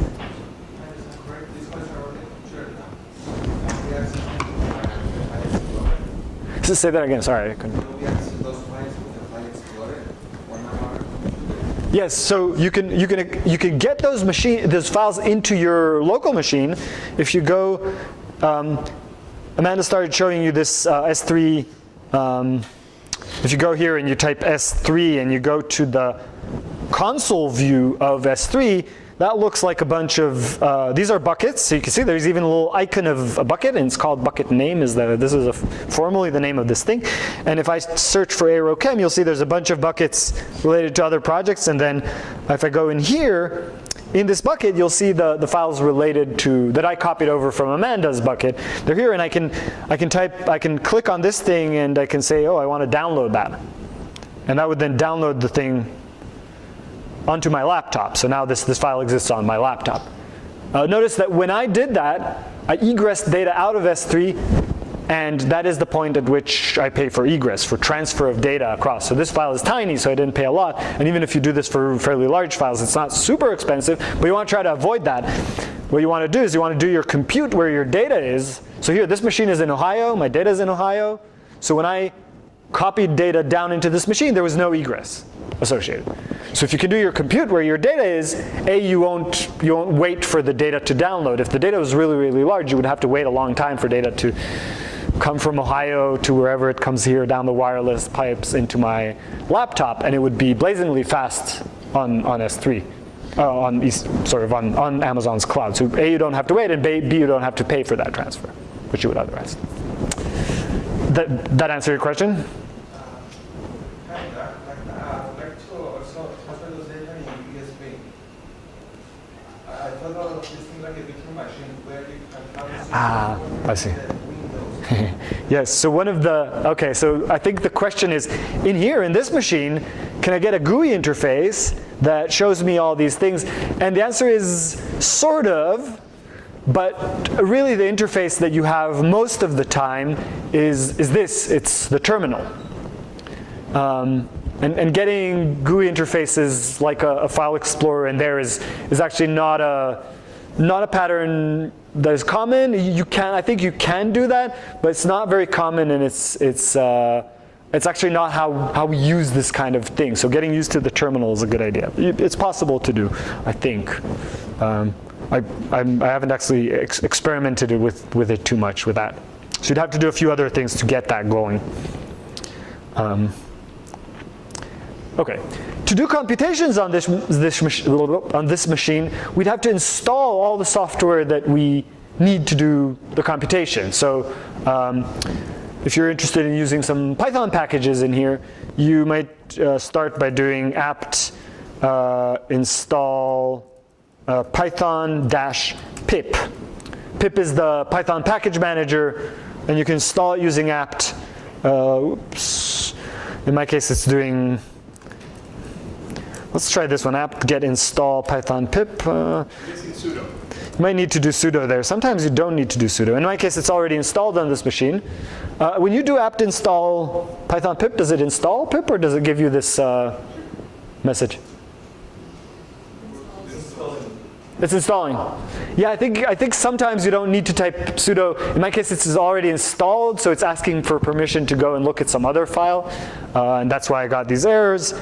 Say that again. Sorry, I couldn't. Yes, so you can get those files into your local machine if you go. Amanda started showing you this S3. If you go here and you type S3 and you go to the console view of S3, that looks like a bunch of, these are buckets. So you can see there's even a little icon of a bucket, and it's called bucket name. This is formally the name of this thing. And if I search for Rokem, you'll see there's a bunch of buckets related to other projects. And then if I go in here, in this bucket, you'll see the files related to, that I copied over from Amanda's bucket. They're here, and I can click on this thing, and I can say, oh, I want to download that. And that would then download the thing onto my laptop. So now this file exists on my laptop. Notice that when I did that, I egressed data out of S3, and that is the point at which I pay for egress, for transfer of data across. So this file is tiny, so I didn't pay a lot. And even if you do this for fairly large files, it's not super expensive, but you want to try to avoid that. What you want to do is you want to do your compute where your data is. So here, this machine is in Ohio, my data is in Ohio. So when I copied data down into this machine, there was no egress associated. So if you can do your compute where your data is, you won't wait for the data to download. If the data was really, really large, you would have to wait a long time for data to come from Ohio to wherever it comes here down the wireless pipes into my laptop, and it would be blazingly fast on S3, on Amazon's cloud. So A, you don't have to wait, and B, you don't have to pay for that transfer, which you would otherwise. That answer your question? I see. Yes, so so I think the question is, in here, in this machine, can I get a GUI interface that shows me all these things? And the answer is sort of, but really the interface that you have most of the time is this, it's the terminal. And getting GUI interfaces like a file explorer in there is actually not a pattern that is common. I think you can do that, but it's not very common, and it's actually not how we use this kind of thing. So getting used to the terminal is a good idea. It's possible to do, I think. I haven't actually experimented with it too much with that. So you'd have to do a few other things to get that going. Okay. To do computations on this machine, we'd have to install all the software that we need to do the computation. So if you're interested in using some Python packages in here, you might start by doing apt install python-pip. Pip is the Python package manager, and you can install it using apt. Oops. In my case, it's doing. Let's try this one. Apt get install python pip. Sudo. You might need to do sudo there. Sometimes you don't need to do sudo. In my case, it's already installed on this machine. When you do apt install python pip, does it install pip or does it give you this message? It's installing. Yeah, I think sometimes you don't need to type sudo. In my case, it's already installed, so it's asking for permission to go and look at some other file, and that's why I got these errors.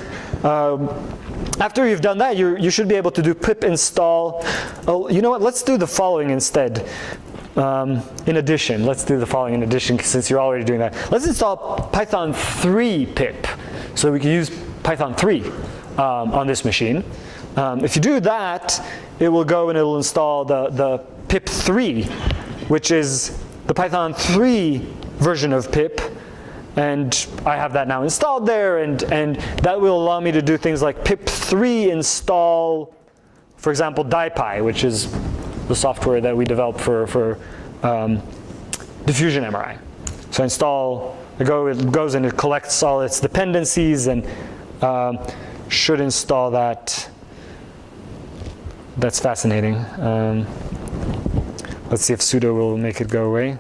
After you've done that, you should be able to do pip install. Oh, you know what? Let's do the following instead. In addition, let's do the following in addition, since you're already doing that. Let's install Python 3 pip, so we can use Python 3 on this machine. If you do that, it will go and it will install the pip 3, which is the Python 3 version of pip. And I have that now installed there, and that will allow me to do things like pip3 install, for example, DiPy, which is the software that we developed for Diffusion Mri. So it goes and it collects all its dependencies and should install that. That's fascinating. Let's see if sudo will make it go away.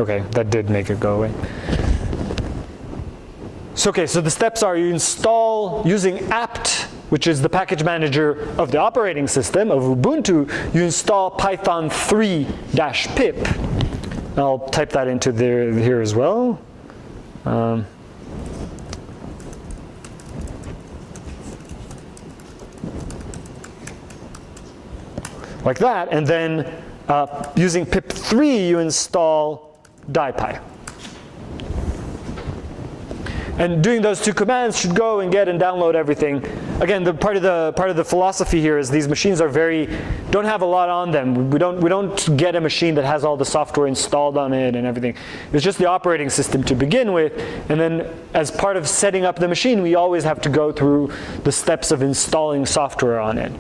Okay, that did make it go away. So, okay, so the steps are you install using apt, which is the package manager of the operating system of Ubuntu. You install Python 3-pip. I'll type that into here as well. Like that, and then using pip3, you install DiPy. And doing those two commands should go and get and download everything. Again, part of the philosophy here is these machines don't have a lot on them. We don't get a machine that has all the software installed on it and everything. It's just the operating system to begin with, and then as part of setting up the machine, we always have to go through the steps of installing software on it.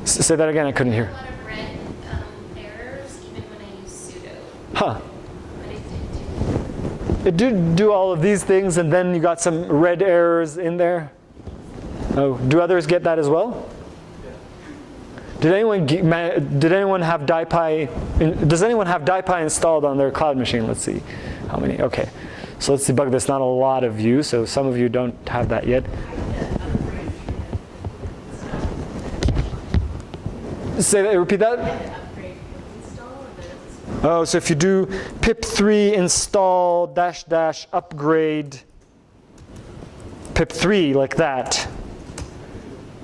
Say that again, I couldn't hear. A lot of red errors even when I use sudo. Huh. But It did do all of these things, and then you got some red errors in there. Oh, do others get that as well? Did anyone have DiPy? Does anyone have DiPy installed on their cloud machine? Let's see how many. Okay, so let's debug this. Not a lot of you, so some of you don't have that yet. Say that. Repeat that. Oh, so if you do pip3 install -- upgrade pip3 like that,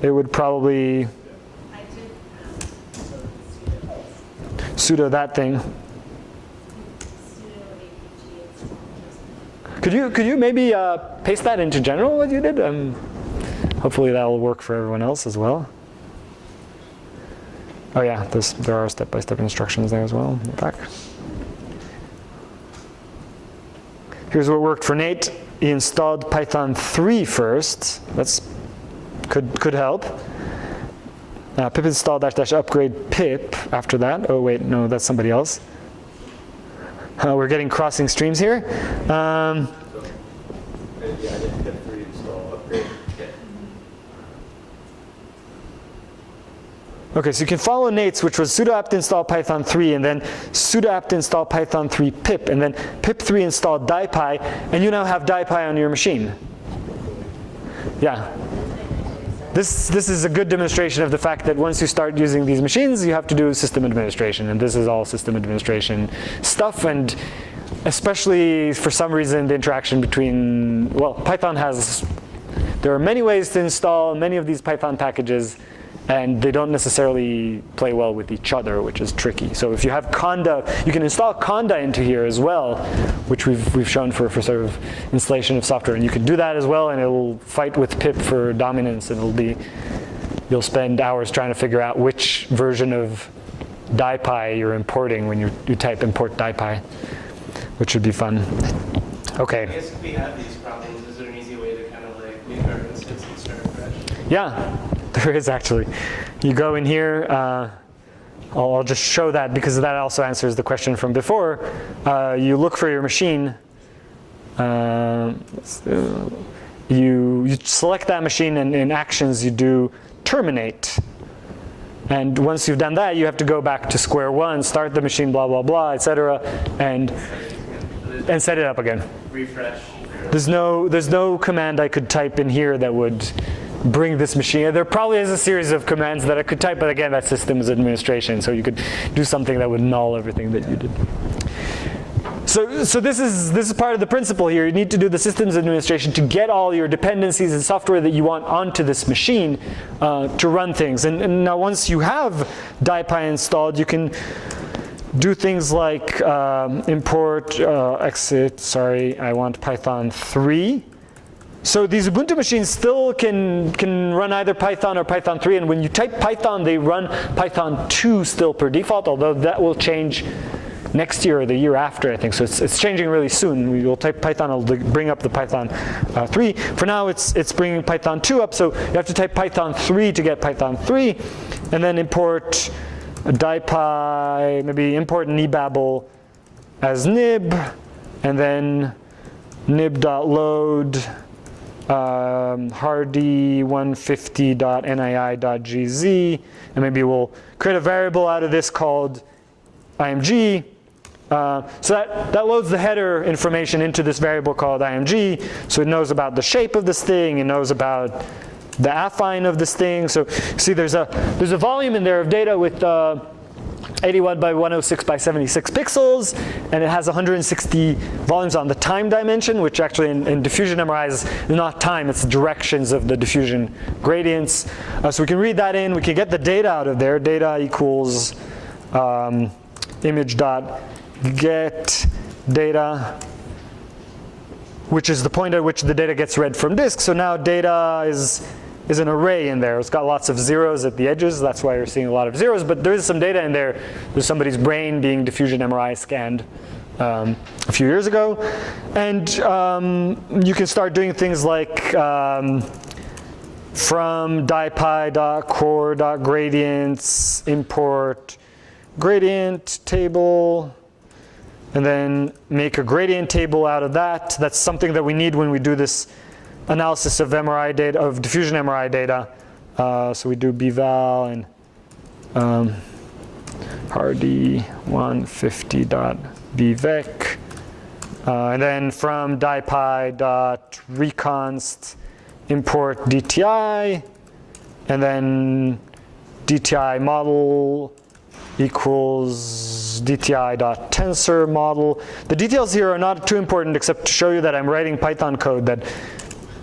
it would probably sudo that thing. Could you maybe paste that into general what you did? Hopefully that will work for everyone else as well. Oh yeah, there are step-by-step instructions there as well in the back. Here's what worked for Nate. He installed Python 3 first. That's could help. Pip install -- upgrade pip after that. Oh wait, no, that's somebody else. We're getting crossing streams here. Okay, so you can follow Nate's, which was sudo apt install Python 3, and then sudo apt install Python 3 pip, and then pip3 install DiPy, and you now have DiPy on your machine. Yeah. This is a good demonstration of the fact that once you start using these machines, you have to do system administration, and this is all system administration stuff, and especially for some reason the interaction between, well, Python there are many ways to install many of these Python packages, and they don't necessarily play well with each other, which is tricky. So if you have Conda, you can install Conda into here as well, which we've shown for sort of installation of software. And you can do that as well, and it'll fight with pip for dominance, and you'll spend hours trying to figure out which version of DiPi you're importing when you type import DiPi, which would be fun. Okay. I guess if we have these problems, is there an easy way to kind of like leave our instance and start fresh? Yeah, there is actually. You go in here, I'll just show that because that also answers the question from before. You look for your machine. You select that machine, and in actions you do terminate. And once you've done that, you have to go back to square one, start the machine, blah, blah, blah, etc., and set it up again. Refresh. There's no command I could type in here that would bring this machine. There probably is a series of commands that I could type, but again, that's systems administration, so you could do something that would null everything that you did. So this is part of the principle here. You need to do the systems administration to get all your dependencies and software that you want onto this machine to run things. And now once you have DiPi installed, you can do things like import, I want Python 3. So these Ubuntu machines still can run either Python or Python 3, and when you type Python, they run Python 2 still per default, although that will change next year or the year after, I think. So it's changing really soon. We will type Python, it'll bring up the Python 3. For now, it's bringing Python 2 up, so you have to type Python 3 to get Python 3, and then import DiPi, maybe import nibabble as nib, and then nib.load hardy150.nii.gz, and maybe we'll create a variable out of this called img. So that loads the header information into this variable called img, so it knows about the shape of this thing, it knows about the affine of this thing. So see, there's a volume in there of data with 81 by 106 by 76 pixels, and it has 160 volumes on the time dimension, which actually in diffusion MRI is not time, it's directions of the diffusion gradients. So we can read that in, we can get the data out of there. Data equals image.get data, which is the point at which the data gets read from disk. So now data is an array in there. It's got lots of zeros at the edges. That's why you're seeing a lot of zeros. But there is some data in there. There's somebody's brain being diffusion MRI scanned a few years ago. And you can start doing things like from dipi.core.gradients import gradient table, and then make a gradient table out of that. That's something that we need when we do this analysis of MRI data, of diffusion MRI data. So we do bval and hardy150.bvec, and then from dipi.reconst import DTI, and then DTI model equals DTI.tensor model. The details here are not too important except to show you that I'm writing Python code that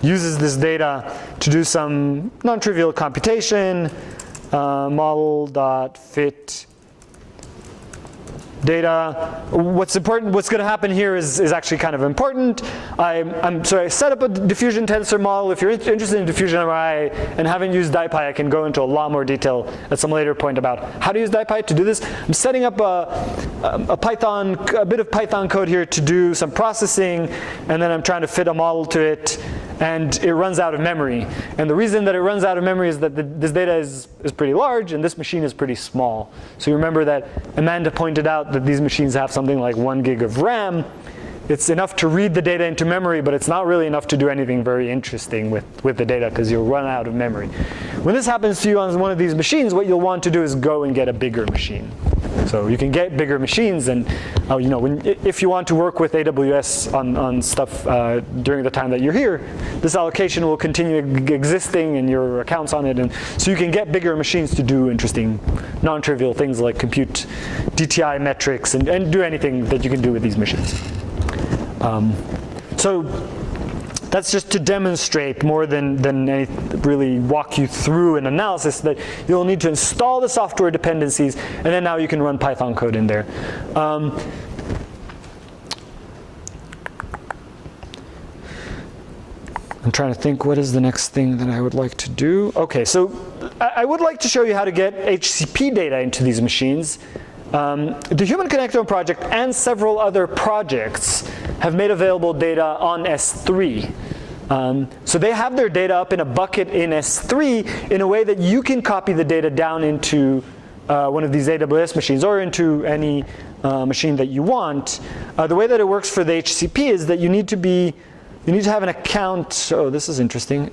uses this data to do some non-trivial computation. Model.fit data. What's important, what's going to happen here is actually kind of important. So I set up a diffusion tensor model. If you're interested in diffusion MRI and haven't used DiPi, I can go into a lot more detail at some later point about how to use DiPi to do this. I'm setting up a bit of Python code here to do some processing, and then I'm trying to fit a model to it, and it runs out of memory. And the reason that it runs out of memory is that this data is pretty large, and this machine is pretty small. So you remember that Amanda pointed out that these machines have something like 1 gig of RAM. It's enough to read the data into memory, but it's not really enough to do anything very interesting with the data, because you'll run out of memory. When this happens to you on one of these machines, what you'll want to do is go and get a bigger machine. So you can get bigger machines, and if you want to work with AWS on stuff during the time that you're here, this allocation will continue existing and your accounts on it, and so you can get bigger machines to do interesting, non-trivial things like compute DTI metrics and do anything that you can do with these machines. So that's just to demonstrate more than really walk you through an analysis that you'll need to install the software dependencies, and then now you can run Python code in there. I'm trying to think, what is the next thing that I would like to do? Okay, so I would like to show you how to get HCP data into these machines. The Human Connectome project and several other projects have made available data on S3. So they have their data up in a bucket in S3 in a way that you can copy the data down into one of these AWS machines or into any machine that you want. The way that it works for the HCP is that you need to have an account. Oh, this is interesting.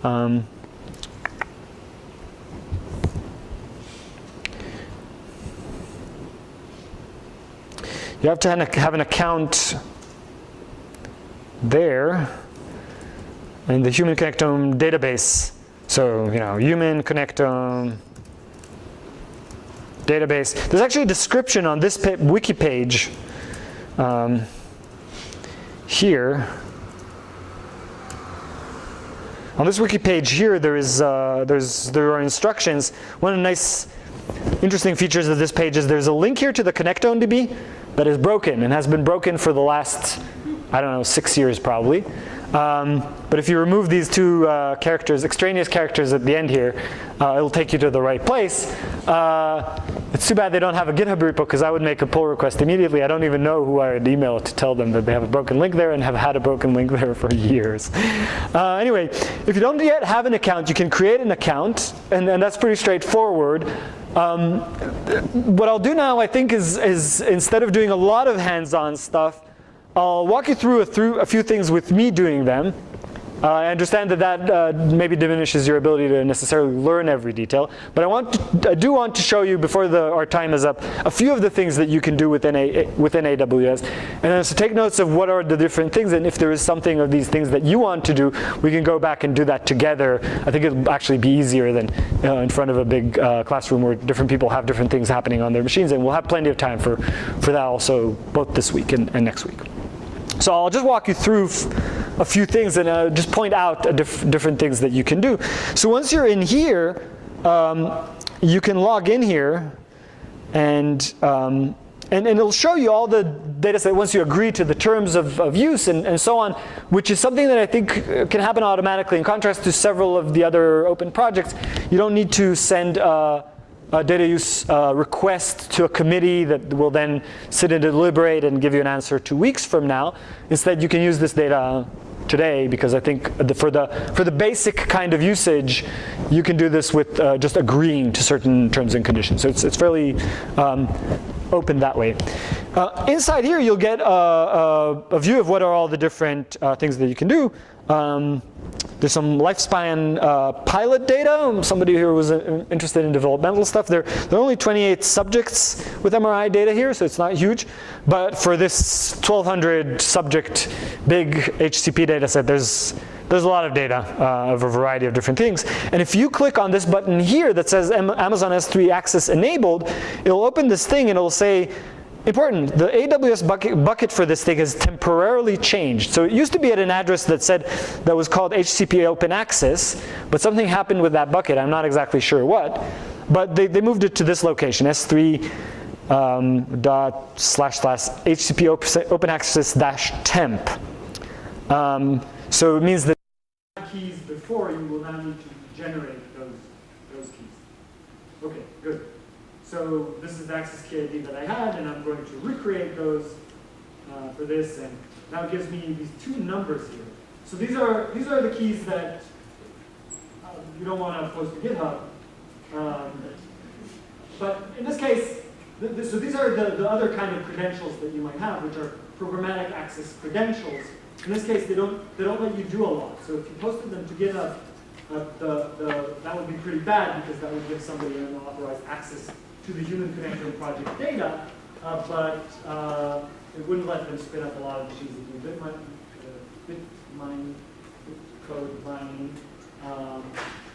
You have to have an account there in the Human Connectome database. So, Human Connectome database. There's actually a description on this wiki page here. On this wiki page here, there are instructions. One of the nice, interesting features of this page is there's a link here to the Connectome DB that is broken and has been broken for the last, I don't know, 6 years probably. But if you remove these two extraneous characters at the end here, it'll take you to the right place. It's too bad they don't have a GitHub repo, because I would make a pull request immediately. I don't even know who I would email to tell them that they have a broken link there and have had a broken link there for years. Anyway, if you don't yet have an account, you can create an account, and that's pretty straightforward. What I'll do now, I think, is instead of doing a lot of hands-on stuff, I'll walk you through a few things with me doing them. I understand that maybe diminishes your ability to necessarily learn every detail, but I do want to show you, before our time is up, a few of the things that you can do within AWS. And then so take notes of what are the different things, and if there is something of these things that you want to do, we can go back and do that together. I think it'll actually be easier than in front of a big classroom where different people have different things happening on their machines, and we'll have plenty of time for that also, both this week and next week. So I'll just walk you through a few things and just point out different things that you can do. So once you're in here, you can log in here, and it'll show you all the data set once you agree to the terms of use and so on, which is something that I think can happen automatically. In contrast to several of the other open projects, you don't need to send a data use request to a committee that will then sit and deliberate and give you an answer 2 weeks from now. Instead, you can use this data today, because I think for the basic kind of usage, you can do this with just agreeing to certain terms and conditions. So it's fairly open that way. Inside here, you'll get a view of what are all the different things that you can do. There's some lifespan pilot data. Somebody who was interested in developmental stuff. There are only 28 subjects with MRI data here, so it's not huge. But for this 1,200 subject big HCP data set, there's a lot of data of a variety of different things. And if you click on this button here that says Amazon S3 Access Enabled, it'll open this thing and it'll say, important, the AWS bucket for this thing has temporarily changed. So it used to be at an address that was called HCP Open Access, but something happened with that bucket. I'm not exactly sure what. But they moved it to this location, S3 //HCP Open Access -temp. So it means that keys before, you will now need to generate those keys. Okay, good. So this is the access key ID that I had, and I'm going to recreate those for this, and now it gives me these two numbers here. So these are the keys that you don't want to post to GitHub. But in this case, so these are the other kind of credentials that you might have, which are programmatic access credentials. In this case, they don't let you do a lot. So if you posted them to GitHub, that would be pretty bad, because that would give somebody unauthorized access to the Human Connectome project data, but it wouldn't let them spin up a lot of machines that do code mining.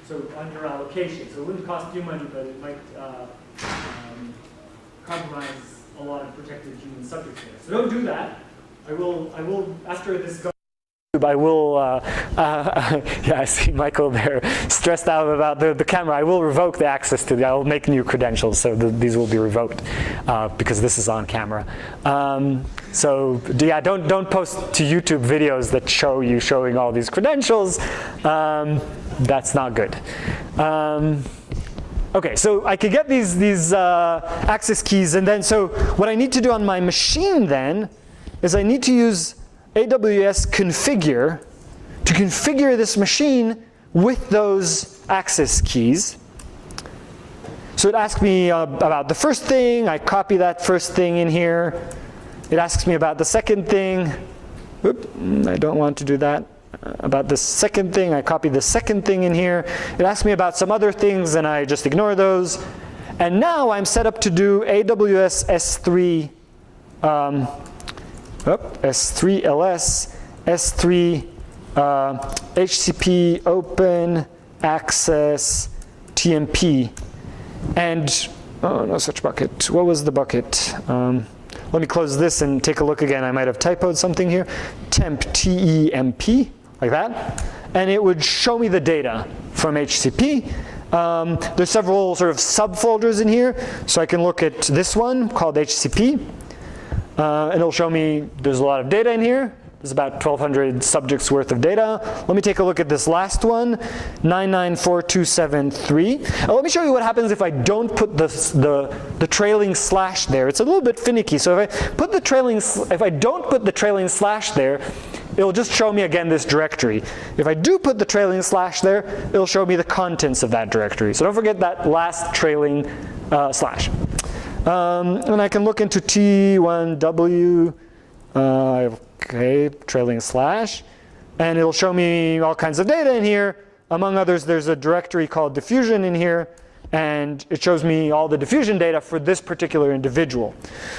So under allocation. So it wouldn't cost you money, but it might compromise a lot of protected human subject data. So don't do that. I will after this go I will, yeah, I see Michael there stressed out about the camera. I will revoke the access to I will make new credentials, so these will be revoked because this is on camera. So yeah, don't post to YouTube videos that show you showing all these credentials. That's not good. Okay, so I could get these access keys, and then so what I need to do on my machine then is I need to use AWS configure to configure this machine with those access keys. So it asks me about the first thing. I copy that first thing in here. It asks me about the second thing. Oop, I don't want to do that. About the second thing, I copy the second thing in here. It asks me about some other things, and I just ignore those. And now I'm set up to do AWS S3 S3 LS, S3 HCP Open Access TMP. And, oh, no such bucket. What was the bucket? Let me close this and take a look again. I might have typoed something here. Temp, T-E-M-P, like that. And it would show me the data from HCP. There's several sort of subfolders in here. So I can look at this one called HCP. And it'll show me there's a lot of data in here. There's about 1,200 subjects worth of data. Let me take a look at this last one, 994273. Let me show you what happens if I don't put the trailing slash there. It's a little bit finicky. So if I don't put the trailing slash there, it'll just show me again this directory. If I do put the trailing slash there, it'll show me the contents of that directory. So don't forget that last trailing slash. And I can look into T1W, okay, trailing slash, and it'll show me all kinds of data in here. Among others, there's a directory called Diffusion in here, and it shows me all the diffusion data for this particular individual.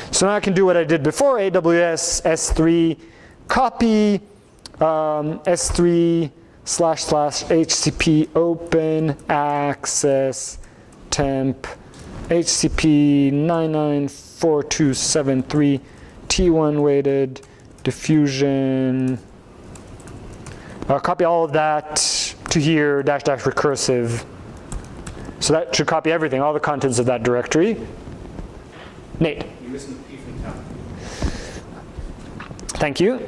So now I can do what I did before, AWS S3 copy, S3 / HCP open access temp HCP 994273 T1 weighted diffusion. I'll copy all of that to here, -- recursive. So that should copy everything, all the contents of that directory. Nate. You're missing the P from top. Thank you.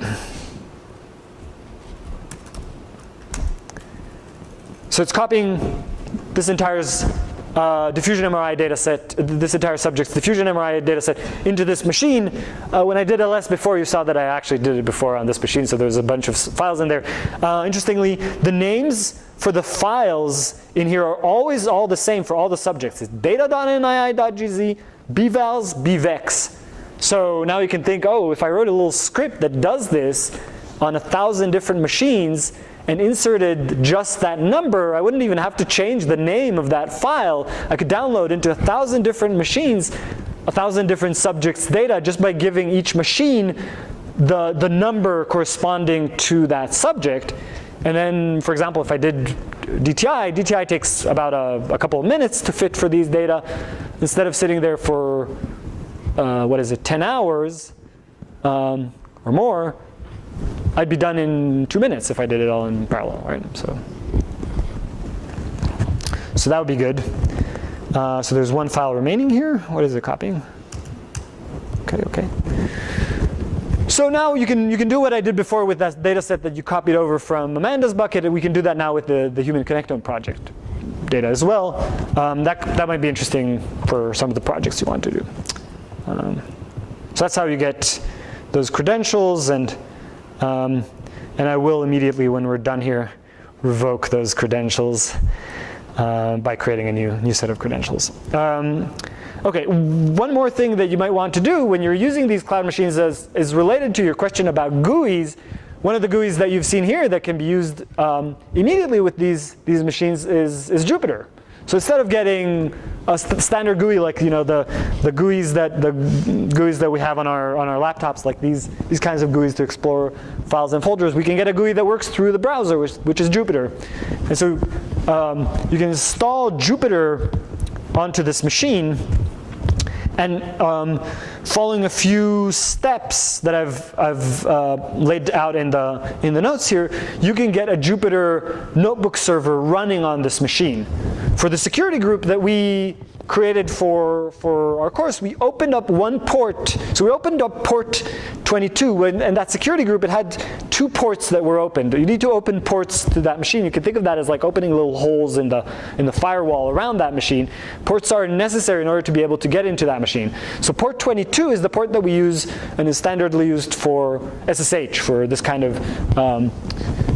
So it's copying this entire diffusion MRI data set, this entire subject's diffusion MRI data set into this machine. When I did LS before, you saw that I actually did it before on this machine, so there's a bunch of files in there. Interestingly, the names for the files in here are always all the same for all the subjects. It's data.nii.gz, bvals, bvex. So now you can think, oh, if I wrote a little script that does this on 1,000 different machines, and inserted just that number, I wouldn't even have to change the name of that file. I could download into 1,000 different machines, 1,000 different subjects' data just by giving each machine the number corresponding to that subject. And then, for example, if I did DTI takes about a couple of minutes to fit for these data. Instead of sitting there for, 10 hours or more, I'd be done in 2 minutes if I did it all in parallel, right? So that would be good. So there's one file remaining here. What is it copying? Okay. So now you can do what I did before with that data set that you copied over from Amanda's bucket, and we can do that now with the Human Connectome project data as well. That might be interesting for some of the projects you want to do. So that's how you get those credentials, and I will immediately, when we're done here, revoke those credentials by creating a new set of credentials. Okay, one more thing that you might want to do when you're using these cloud machines is related to your question about GUIs. One of the GUIs that you've seen here that can be used immediately with these machines is Jupyter. So instead of getting a standard GUI like the GUIs that we have on our laptops, like these kinds of GUIs to explore files and folders, we can get a GUI that works through the browser, which is Jupyter. And so you can install Jupyter onto this machine, And following a few steps that I've laid out in the notes here, you can get a Jupyter notebook server running on this machine. For the security group that we created for our course, we opened up one port. So we opened up port 22, and that security group, it had 2 ports that were opened. You need to open ports to that machine. You can think of that as like opening little holes in the firewall around that machine. Ports are necessary in order to be able to get into that machine. So port 22 is the port that we use and is standardly used for SSH, for this kind of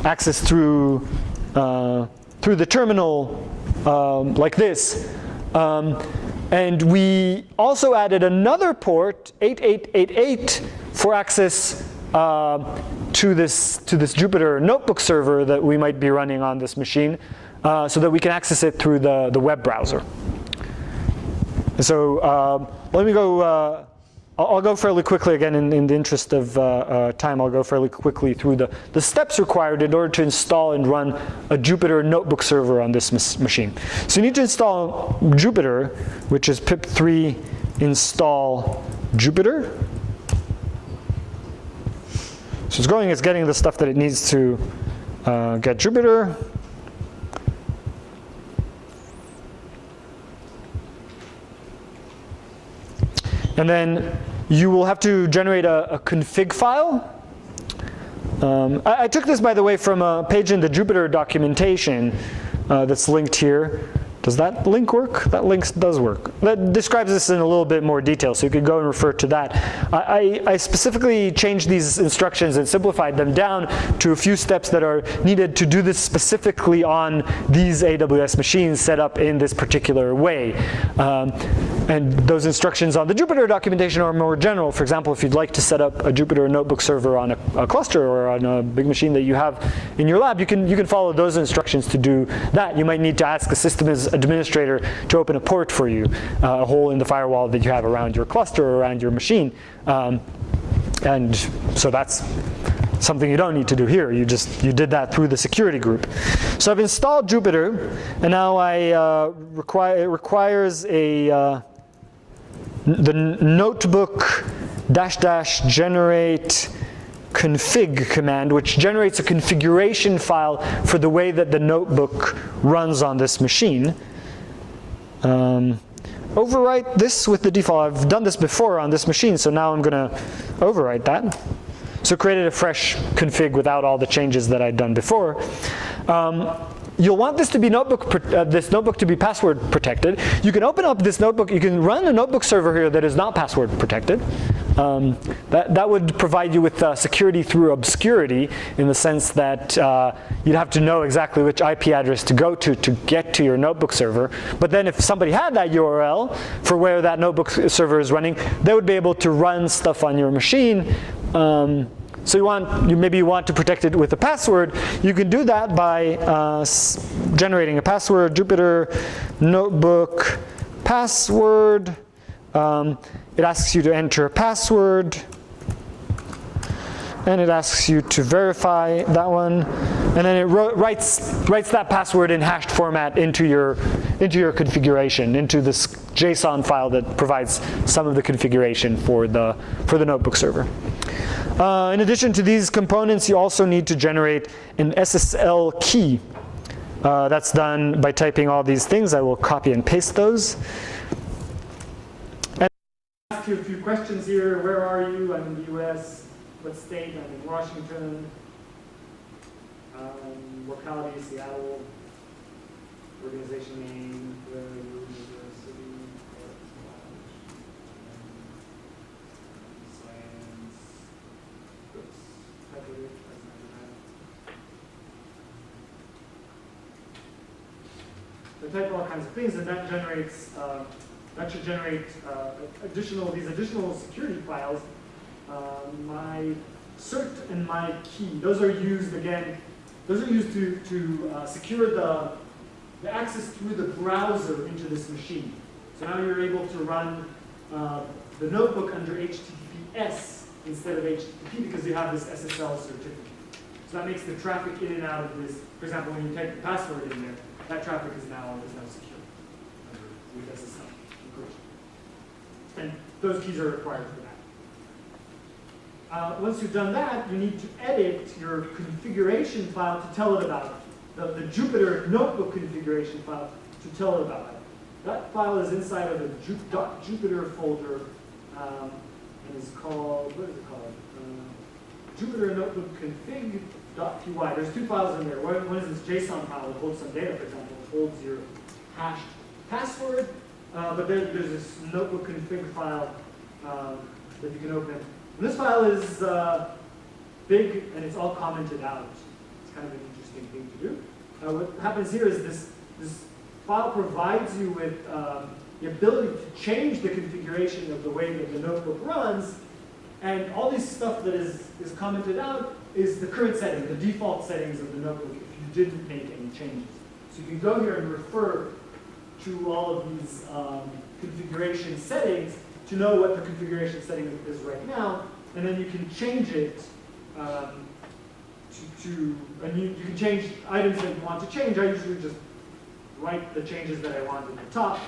access through the terminal like this. And we also added another port, 8888, for access to this Jupyter notebook server that we might be running on this machine, so that we can access it through the web browser. So let me go. I'll go fairly quickly again in the interest of time. I'll go fairly quickly through the steps required in order to install and run a Jupyter notebook server on this machine. So you need to install Jupyter, which is pip3 install Jupyter. So it's getting the stuff that it needs to get Jupyter. And then you will have to generate a config file. I took this, by the way, from a page in the Jupyter documentation that's linked here. Does that link work? That link does work. That describes this in a little bit more detail, so you could go and refer to that. I specifically changed these instructions and simplified them down to a few steps that are needed to do this specifically on these AWS machines set up in this particular way. And those instructions on the Jupyter documentation are more general. For example, if you'd like to set up a Jupyter notebook server on a cluster or on a big machine that you have in your lab, you can follow those instructions to do that. You might need to ask a system administrator to open a port for you, a hole in the firewall that you have around your cluster or around your machine. And so that's something you don't need to do here. You did that through the security group. So I've installed Jupyter, and now it requires the notebook -- generate config command, which generates a configuration file for the way that the notebook runs on this machine. Overwrite this with the default. I've done this before on this machine, so now I'm going to overwrite that. So created a fresh config without all the changes that I'd done before. You'll want this to be this notebook to be password protected. You can open up this notebook. You can run a notebook server here that is not password protected. That would provide you with security through obscurity, in the sense that you'd have to know exactly which IP address to go to get to your notebook server. But then if somebody had that URL for where that notebook server is running, they would be able to run stuff on your machine. So maybe you want to protect it with a password. You can do that by generating a password, Jupyter notebook password. It asks you to enter a password, and it asks you to verify that one, and then it writes that password in hashed format into your configuration, into this JSON file that provides some of the configuration for the notebook server. In addition to these components, you also need to generate an Ssl key. That's done by typing all these things. I will copy and paste those. And I'll ask you a few questions here. Where are you? I'm in the US. What state? I'm in Washington. Locality, Seattle. Organization name, university. They type all kinds of things, and that generates should generate these additional security files. My cert and my key. Those are used again. Those are used to secure the access through the browser into this machine. So now you're able to run the notebook under HTTPS instead of HTTP because you have this SSL certificate. So that makes the traffic in and out of this. For example, when you type the password in there, that traffic is now secure with SSL encryption. And those keys are required for that. Once you've done that, you need to edit your configuration file to tell it about it. The Jupyter notebook configuration file to tell it about it. That file is inside of a .jupyter folder and is called, what is it called? Jupyter notebook config.py. There's two files in there. One is this JSON file that holds some data, for example. It holds your hashed password. But there's this notebook config file that you can open. And this file is big and it's all commented out. It's kind of an interesting thing to do. What happens here is this file provides you with the ability to change the configuration of the way that the notebook runs. And all this stuff that is commented out is the current setting, the default settings of the notebook if you didn't make any changes. So you can go here and refer to all of these configuration settings to know what the configuration setting is right now, and then you can change it and you can change items that you want to change. I usually just write the changes that I want at the top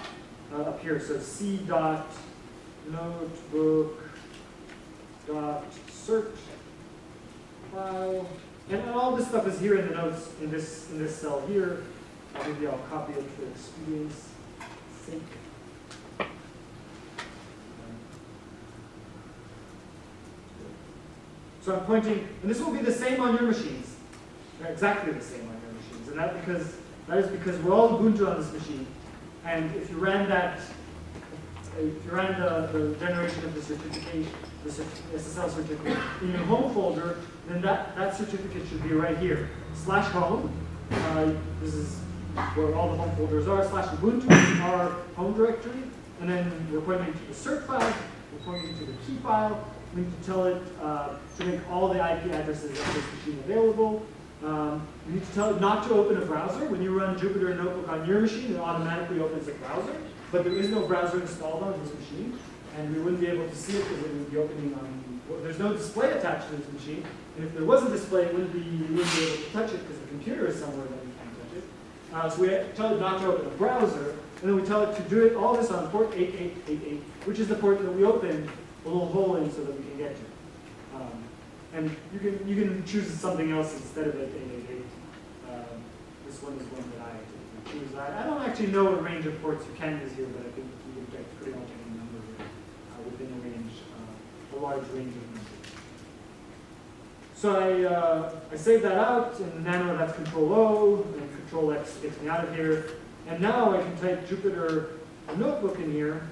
up here. So c.notebook.search file, and all this stuff is here in the notes in this cell here. Maybe I'll copy it for expedience sake. So I'm pointing, and this will be the same on your machines. They're exactly the same on your machines, and that is because we're all Ubuntu on this machine. And if you ran the generation of the certificate, the SSL certificate in your home folder, then that certificate should be right here. /home. This is where all the home folders are. /Ubuntu is our home directory, and then we're pointing to the cert file. We're pointing to the key file. We need to tell it to make all the IP addresses of this machine available. We need to tell it not to open a browser. When you run Jupyter Notebook on your machine, it automatically opens a browser. But there is no browser installed on this machine, and we wouldn't be able to see it because it would be opening on. Well, there's no display attached to this machine, and if there was a display, we wouldn't be able to touch it because the computer is somewhere that we can't touch it. So we tell it not to open a browser, and then we tell it to do all this on port 8888, which is the port that we opened a little hole in so that we can get to. And you can choose something else instead of 8888. This one is one that I choose. I don't actually know what range of ports you can use here, but I think you can get pretty much any number here within a range, a large range of numbers. So I save that out, and Nano, that's Control O, and Control X gets me out of here. And now I can type Jupyter Notebook in here,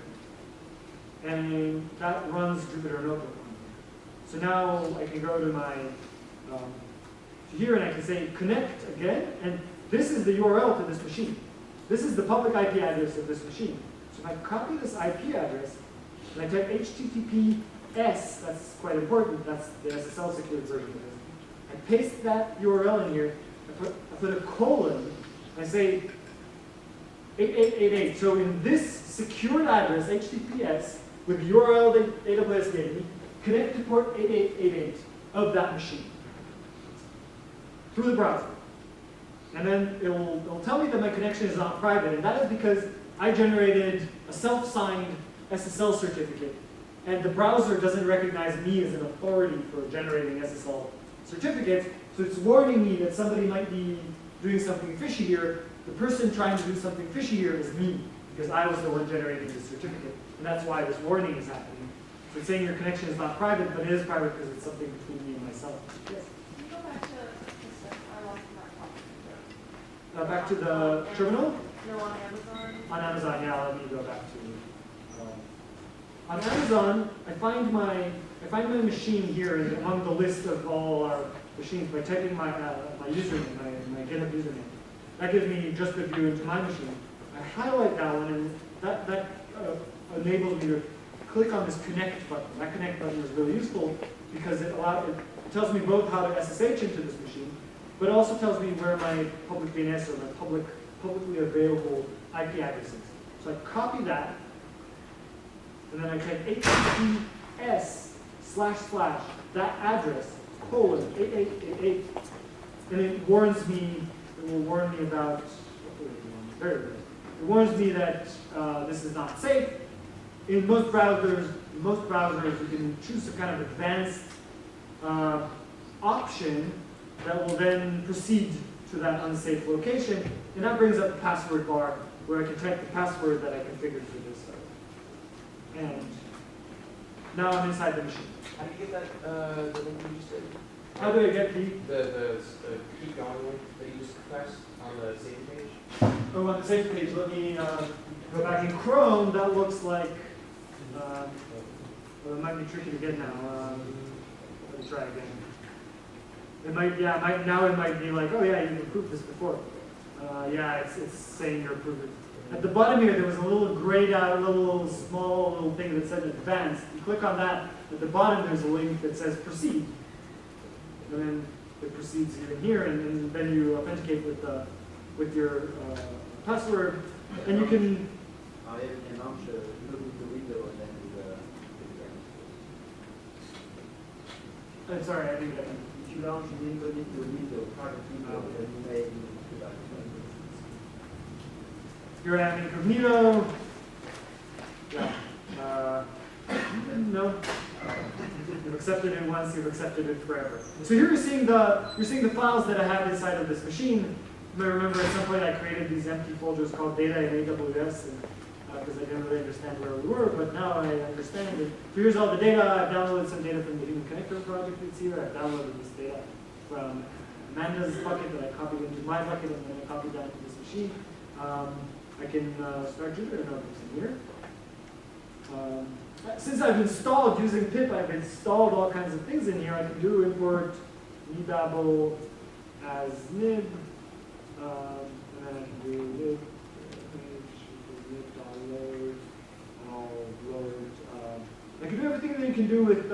and that runs Jupyter Notebook. So now I can go to my to here, and I can say connect again, and this is the URL to this machine. This is the public IP address of this machine. So if I copy this IP address, and I type HTTPS, that's quite important, that's the SSL secured version of this. I paste that URL in here, I put a colon, and I say 8888. So in this secured address, HTTPS, with URL that AWS gave me, connect to port 8888 of that machine through the browser. And then it'll tell me that my connection is not private, and that is because I generated a self-signed SSL certificate, and the browser doesn't recognize me as an authority for generating SSL certificates, so it's warning me that somebody might be doing something fishy here. The person trying to do something fishy here is me, because I was the one generating the certificate, and that's why this warning is happening. So it's saying your connection is not private, but it is private because it's something between me and myself. Yes? Can you go back to I lost that topic. Back to the terminal? No, on Amazon. On Amazon, yeah, let me go back to on Amazon, I find my machine here among the list of all our machines by typing my username, my GitHub username. That gives me just the view into my machine. I highlight that one, and that enables me to click on this connect button. That connect button is really useful because it tells me both how to SSH into this machine, but it also tells me where my public DNS or my publicly available IP address is. So I copy that, and then I type HTTPS / that address, colon 8888, and it warns me, it will warn me about, very good. It warns me that this is not safe, in most browsers, you can choose a kind of advanced option that will then proceed to that unsafe location, and that brings up the password bar where I can type the password that I configured for this. And now I'm inside the machine. How do you get that, the link you just did? How do I get the keep going link that you just pressed on the save page? Oh, on the save page, let me go back in Chrome. That looks like, well, it might be tricky to get now. Let me try again. It might, yeah, now it might be like, oh yeah, you've approved this before. Yeah, it's saying you're approved it. At the bottom here, there was a little grayed out, small little thing that said advanced. You click on that. At the bottom, there's a link that says proceed. And then it proceeds here, and then you authenticate with your password, and you can. You can launch the window and then I'm sorry, I didn't get that. if you launch the window, private window, then you may do that. You're at incognito. Yeah. No. You've accepted it once. You've accepted it forever. So here you're seeing the files that I have inside of this machine. You may remember at some point I created these empty folders called data in AWS, because I didn't really understand where we were, but now I understand it. So here's all the data. I've downloaded some data from the Human Connector project that's here. I've downloaded this data from Amanda's bucket that I copied into my bucket, and then I copied down to this machine. I can start Jupyter notebooks in here. Since I've installed using pip, I've installed all kinds of things in here. I can do import nebabel as nib, and then I can do nib nib.load, and I'll load. I can do everything that you can do with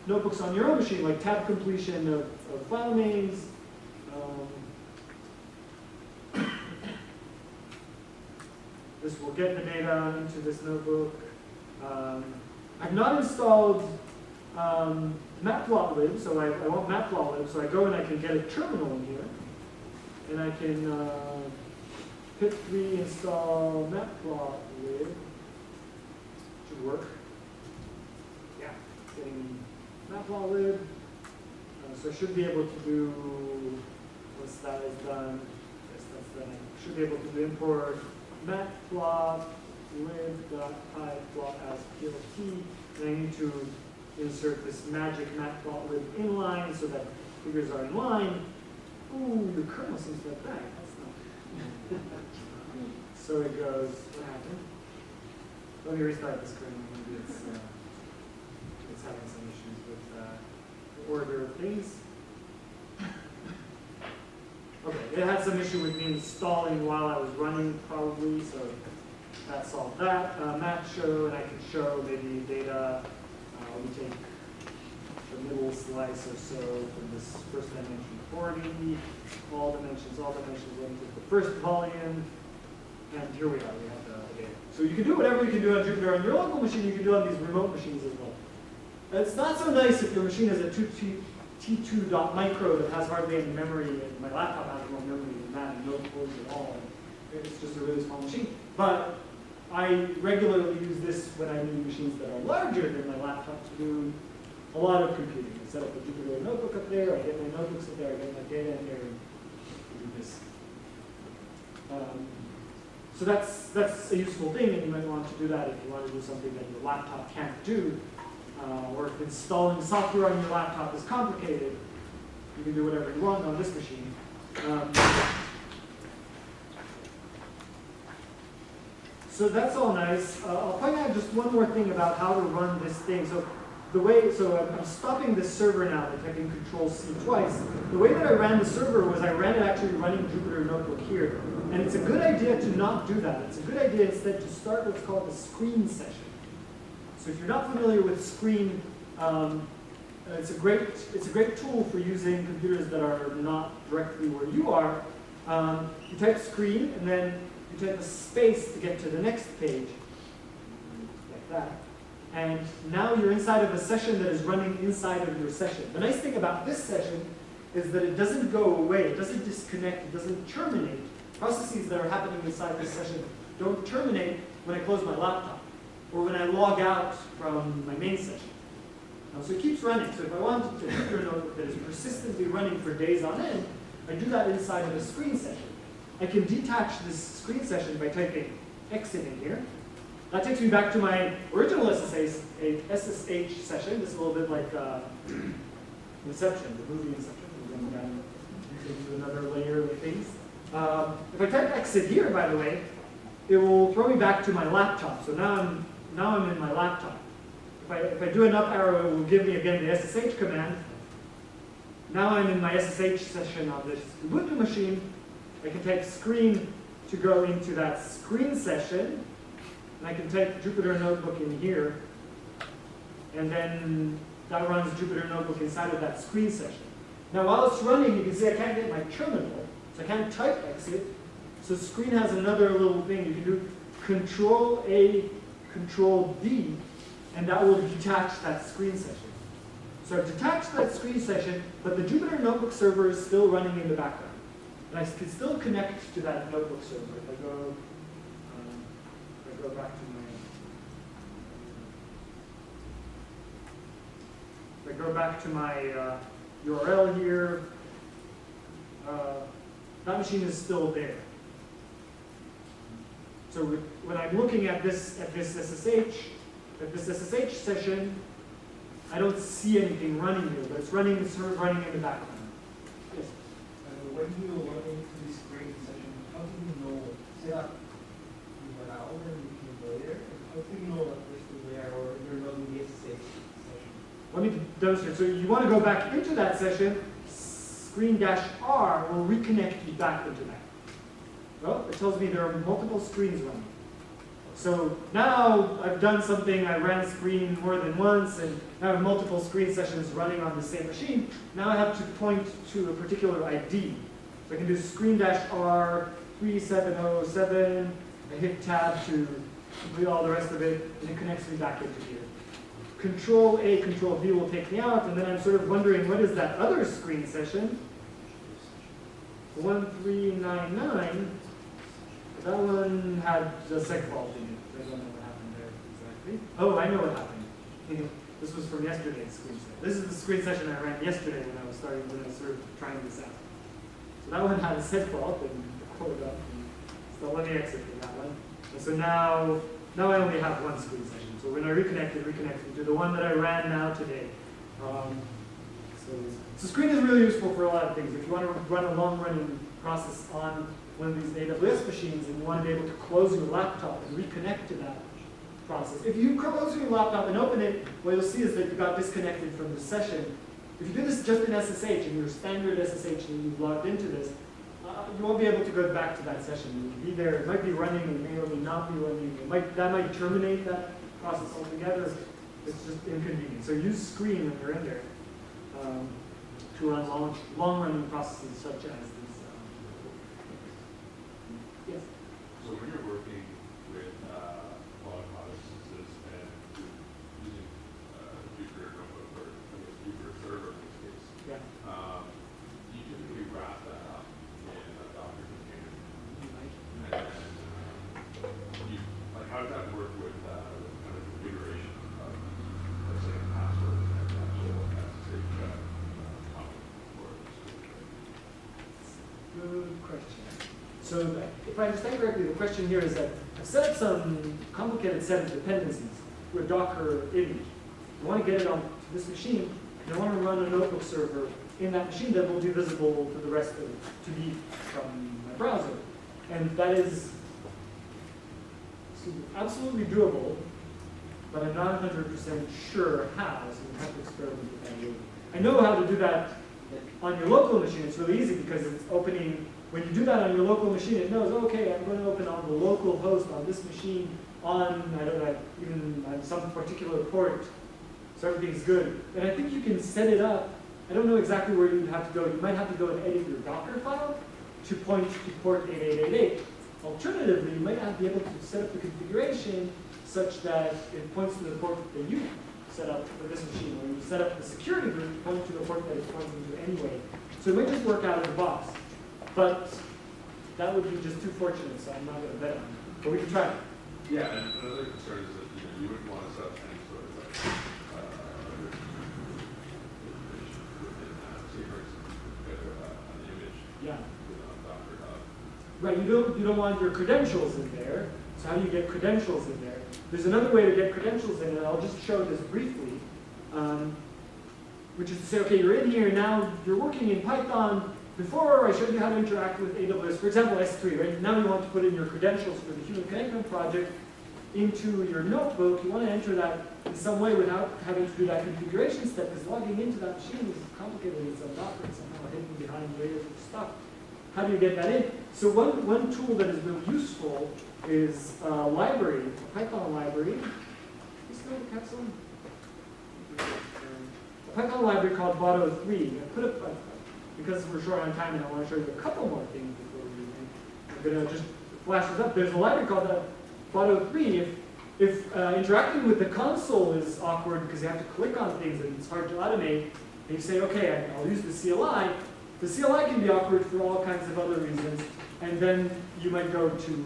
notebooks on your own machine, like tab completion of file names. This will get the data into this notebook. I've not installed matplotlib, so I want matplotlib, so I go and I can get a terminal in here, and I can pip3 install matplotlib. Should work. Yeah, getting matplotlib. So I should be able to do, once that is done, yes, that's done. I should be able to do import matplotlib.pyplot as PLT, and I need to insert this magic matplotlib inline so that figures are in line. Ooh, the kernel seems to have died. That's not. So it goes. What happened? Let me restart this kernel. Maybe it's having some issues with the order of things. Okay, it had some issue with me installing while I was running, probably, so that solved that. Mat show, and I can show maybe data. We take the middle slice or so from this first dimension 40, all dimensions linked to the first volume, and here we are, we have the data. So you can do whatever you can do on Jupyter on your local machine, you can do on these remote machines as well. It's not so nice if your machine has a T2.micro that has hardly any memory, and my laptop has more memory than that, and no cores at all. It's just a really small machine. But I regularly use this when I need machines that are larger than my laptop to do a lot of computing. I set up a Jupyter notebook up there, I get my notebooks up there, I get my data in there, and do this. So that's a useful thing, and you might want to do that if you want to do something that your laptop can't do. Or if installing software on your laptop is complicated, you can do whatever you want on this machine. So that's all nice. I'll point out just one more thing about how to run this thing. So I'm stopping this server now by typing Control-C twice. The way that I ran the server was I ran it actually running Jupyter Notebook here. And it's a good idea to not do that. It's a good idea instead to start what's called a screen session. So if you're not familiar with Screen, it's a great tool for using computers that are not directly where you are. You type Screen, and then you type a space to get to the next page, like that. And now you're inside of a session that is running inside of your session. The nice thing about this session is that it doesn't go away, it doesn't disconnect, it doesn't terminate. Processes that are happening inside this session don't terminate when I close my laptop. or when I log out from my main session. So it keeps running. So if I want a Jupyter notebook that is persistently running for days on end, I do that inside of a screen session. I can detach this screen session by typing exit in here. That takes me back to my original SSH session. This is a little bit like Inception, the movie Inception. We're going down into another layer of things. If I type exit here, by the way, it will throw me back to my laptop. So now I'm in my laptop. If I do an up arrow, it will give me again the SSH command. Now I'm in my SSH session on this Ubuntu machine. I can type screen to go into that screen session. And I can type Jupyter Notebook in here. And then that runs Jupyter Notebook inside of that screen session. Now while it's running, you can see I can't get my terminal. So I can't type exit. So screen has another little thing. You can do Control-A, Control-D, and that will detach that screen session. So I've detached that screen session, but the Jupyter Notebook server is still running in the background. And I can still connect to that notebook server. If I go back to my, if I go back to my URL here, that machine is still there. So when I'm looking at this SSH session, I don't see anything running here, but it's running, it's sort of running in the background. Yes? When you log into this screen session, how do you know, say that you went out and you came later, how do you know that you're still there or you're not in the SSH session? Let me demonstrate. So you want to go back into that session, screen-R will reconnect you back into that. Well, it tells me there are multiple screens running. So now I've done something, I ran screen more than once, and now I have multiple screen sessions running on the same machine. Now I have to point to a particular ID. So I can do screen-R 3707, I hit tab to complete all the rest of it, and it connects me back into here. Control-A, Control-V will take me out, and then I'm sort of wondering what is that other screen session? 1399. That one had the seg fault in it. I don't know what happened there exactly. Oh, I know what happened. This was from yesterday's screen session. This is the screen session I ran yesterday when I was sort of trying this out. So that one had a seg fault and quoted up. So let me exit from that one. And so now I only have one screen session. So when I reconnect it to the one that I ran now today. So screen is really useful for a lot of things. If you want to run a long-running process on one of these AWS machines and you want to be able to close your laptop and reconnect to that process. If you close your laptop and open it, what you'll see is that you got disconnected from the session. If you do this just in SSH, in your standard SSH, and you've logged into this, you won't be able to go back to that session. You'll be there. It might be running, it may or may not be running. That might terminate that process altogether. It's just inconvenient. So use screen when you're in there to run long-running processes such as this. Yes? So when you're working with monolithic instances and using Jupyter Notebook or Jupyter Server in this case, yeah. You typically wrap that up in a Docker container. And how does that work with kind of configuration of, let's say, a password and an actual SSH comment for Good question. So if I understand correctly, the question here is that I've set up some complicated set of dependencies to a Docker image. I want to get it onto this machine, and I want to run a notebook server in that machine that will be visible to the rest of it, to be from my browser. And that is absolutely doable, but I'm not 100% sure how, so we have to experiment with that a little. I know how to do that on your local machine. It's really easy because it's opening. When you do that on your local machine, it knows, okay, I'm going to open on the local host on this machine on, I don't know, even on some particular port, so everything's good. And I think you can set it up. I don't know exactly where you'd have to go. You might have to go and edit your Docker file to point to port 8888. Alternatively, you might not be able to set up the configuration such that it points to the port that you set up for this machine, or you set up the security group to point to the port that it's pointing to anyway. So it might just work out of the box. But that would be just too fortunate, so I'm not going to bet on it. But we can try it. Yeah, and another concern is that you right? You don't want your credentials in there. So how do you get credentials in there? There's another way to get credentials in, and I'll just show this briefly, which is to say, okay, you're in here now. You're working in Python. Before I showed you how to interact with AWS, for example, S3, right? Now you want to put in your credentials for the Human Connectome project into your notebook. You want to enter that in some way without having to do that configuration step, because logging into that machine is complicated. It's a Docker somehow hidden behind layers of stuff. How do you get that in? So one tool that is really useful is a library, a Python library. Is there a capsule? A Python library called Botto3. I put up because we're short on time, and I want to show you a couple more things before we end. I'm going to just flash this up. There's a library called Botto3. If interacting with the console is awkward because you have to click on things and it's hard to automate, and you say, okay, I'll use the CLI. The CLI can be awkward for all kinds of other reasons, and then you might go to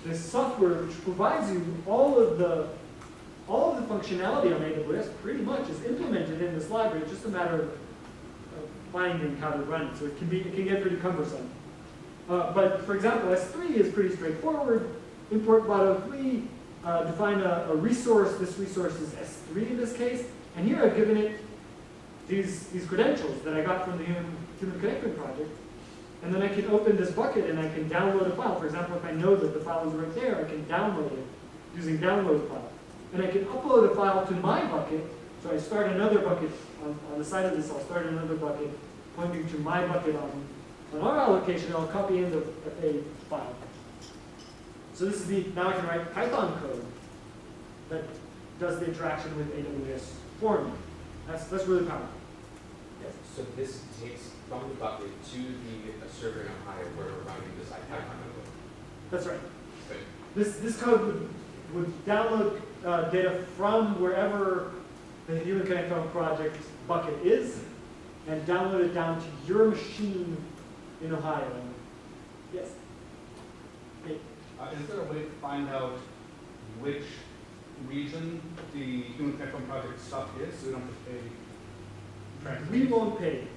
this software which provides you all of the functionality on AWS pretty much is implemented in this library. It's just a matter of finding how to run it. So it can get pretty cumbersome. But for example, S3 is pretty straightforward. Import Botto3, define a resource. This resource is S3 in this case. And here I've given it these credentials that I got from the Human Connectome project. And then I can open this bucket and I can download a file. For example, if I know that the file is right there, I can download it using download file. And I can upload a file to my bucket. So I start another bucket on the side of this. I'll start another bucket pointing to my bucket on our allocation. I'll copy in the FA file. So this is now I can write Python code that does the interaction with AWS for me. That's really powerful. Yes. So this takes from the bucket to the server in Ohio where we're running this Python notebook. That's right. Good. This code would download data from wherever the Human Connectome project bucket is and download it down to your machine in Ohio. Yes? Hey. Is there a way to find out which region the Human Connectome project stuff is so we don't have to pay transport? We won't pay.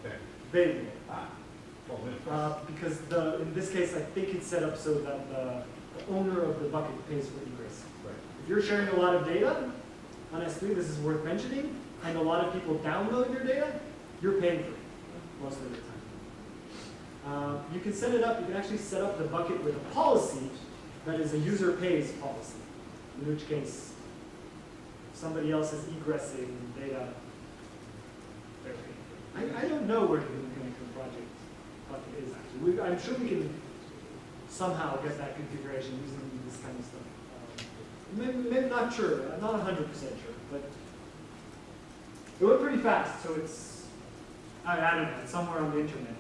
Okay. They will. Well, because in this case, I think it's set up so that the owner of the bucket pays for egress. Right. If you're sharing a lot of data on S3, this is worth mentioning, and a lot of people download your data, you're paying for it most of the time. You can set it up, you can actually set up the bucket with a policy that is a user pays policy, in which case if somebody else is egressing data, they're paying for it. I don't know where the Human Connectome project bucket is actually. I'm sure we can somehow get that configuration using this kind of stuff. Maybe not sure, I'm not 100% sure, but it went pretty fast, so it's, I don't know, it's somewhere on the internet.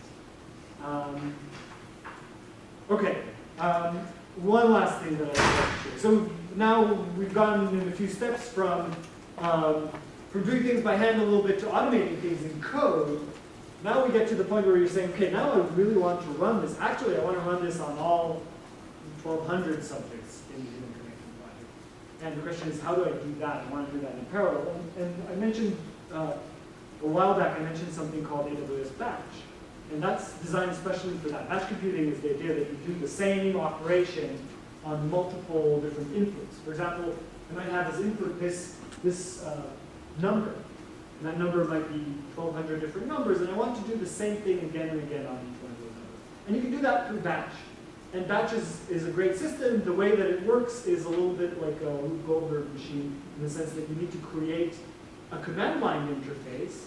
Okay, one last thing that I want to share. So now we've gone in a few steps from doing things by hand a little bit to automating things in code. Now we get to the point where you're saying, okay, now I really want to run this. Actually, I want to run this on all 1,200 subjects in the Human Connectome project. And the question is, how do I do that? I want to do that in parallel. And I mentioned, a while back, I mentioned something called AWS Batch. And that's designed especially for that. Batch computing is the idea that you do the same operation on multiple different inputs. For example, I might have as input this number. And that number might be 1,200 different numbers, and I want to do the same thing again and again on each one of those numbers. And you can do that through Batch. And Batch is a great system. The way that it works is a little bit like a Rube Goldberg machine in the sense that you need to create a command line interface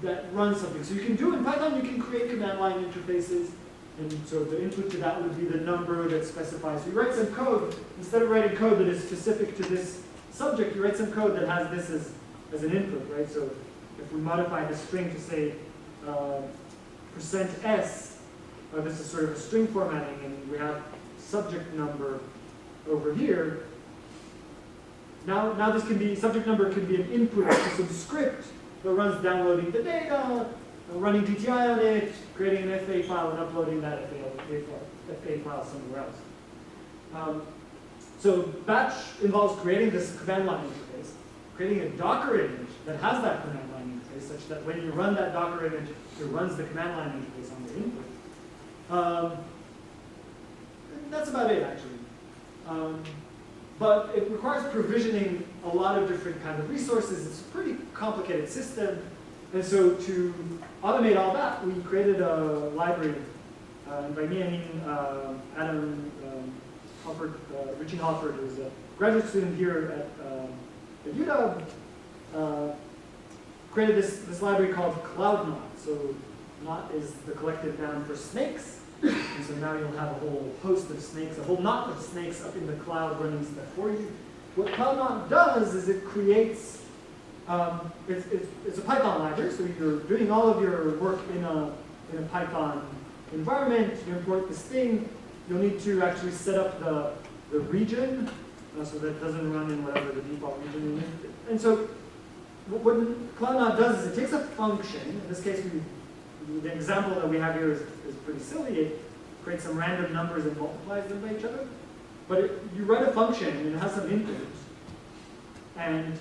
that runs something. So you can do in Python, you can create command line interfaces. And so the input to that would be the number that specifies. So you write some code, instead of writing code that is specific to this subject, you write some code that has this as an input, right? So if we modify the string to say %s, this is sort of a string formatting, and we have subject number over here. Now this can be, subject number can be an input to some script that runs downloading the data, running DTI on it, creating an FA file, and uploading that FA file somewhere else. So Batch involves creating this command line interface, creating a Docker image that has that command line interface, such that when you run that Docker image, it runs the command line interface on the input. That's about it, actually. But it requires provisioning a lot of different kinds of resources. It's a pretty complicated system. And so to automate all that, we created a library. And by me, I mean Adam Halford, Richie Halford, who's a graduate student here at UW, created this library called CloudKnot. So knot is the collective noun for snakes. And so now you'll have a whole host of snakes, a whole knot of snakes up in the cloud running stuff for you. What CloudKnot does is it creates, it's a Python library, so you're doing all of your work in a Python environment. You import this thing. You'll need to actually set up the region so that it doesn't run in whatever the default region is. And so what CloudKnot does is it takes a function. In this case, the example that we have here is pretty silly. It creates some random numbers and multiplies them by each other. But you write a function and it has some input. And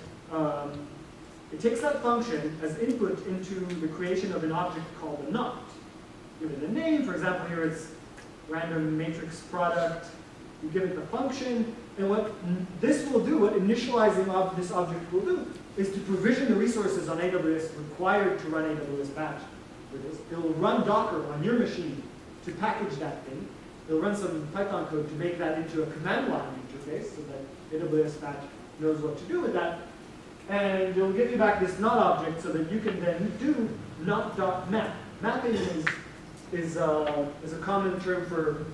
it takes that function as input into the creation of an object called a knot. Give it a name. For example, here it's random matrix product. You give it the function. And what this will do, what initializing of this object will do, is to provision the resources on AWS required to run AWS batch. It'll run Docker on your machine to package that thing. It'll run some Python code to make that into a command line interface so that AWS batch knows what to do with that. And it'll give you back this not object so that you can then do not.map. Mapping is a common term for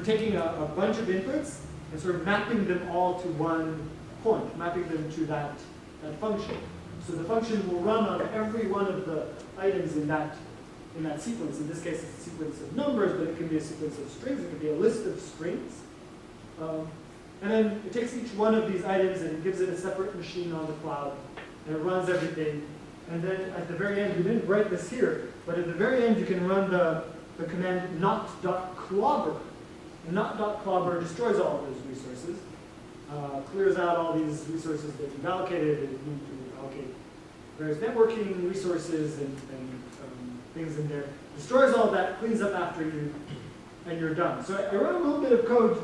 taking a bunch of inputs and sort of mapping them all to one point, mapping them to that function. So the function will run on every one of the items in that sequence. In this case, it's a sequence of numbers, but it can be a sequence of strings. It can be a list of strings. And then it takes each one of these items and it gives it a separate machine on the cloud. And it runs everything. And then at the very end, we didn't write this here, but at the very end, you can run the command not.clobber. And not.clobber destroys all of those resources, clears out all these resources that you've allocated, and you need to allocate various networking resources and things in there. Destroys all that, cleans up after you, and you're done. So I wrote a little bit of code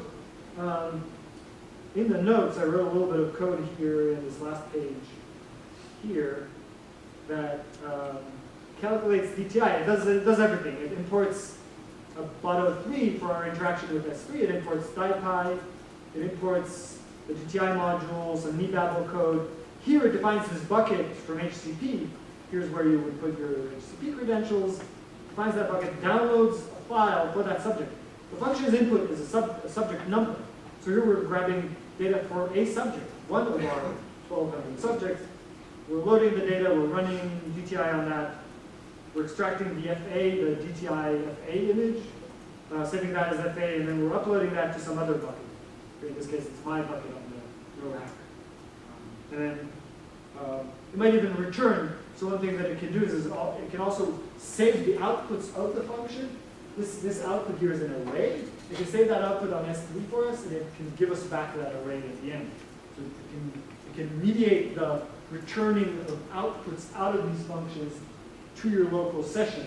in the notes. I wrote a little bit of code here in this last page here that calculates DTI. It does everything. It imports a Botto3 for our interaction with S3. It imports DiPy. It imports the DTI module, some NeBabel code. Here it defines this bucket from HCP. Here's where you would put your HCP credentials. Defines that bucket, downloads a file for that subject. The function's input is a subject number. So here we're grabbing data for a subject, one of our 1,200 subjects. We're loading the data, we're running DTI on that. We're extracting the FA, the DTI FA image, saving that as FA, and then we're uploading that to some other bucket. In this case, it's my bucket on the NeuroHack. And then it might even return. So one thing that it can do is it can also save the outputs of the function. This output here is an array. It can save that output on S3 for us, and it can give us back that array at the end. So it can mediate the returning of outputs out of these functions to your local session.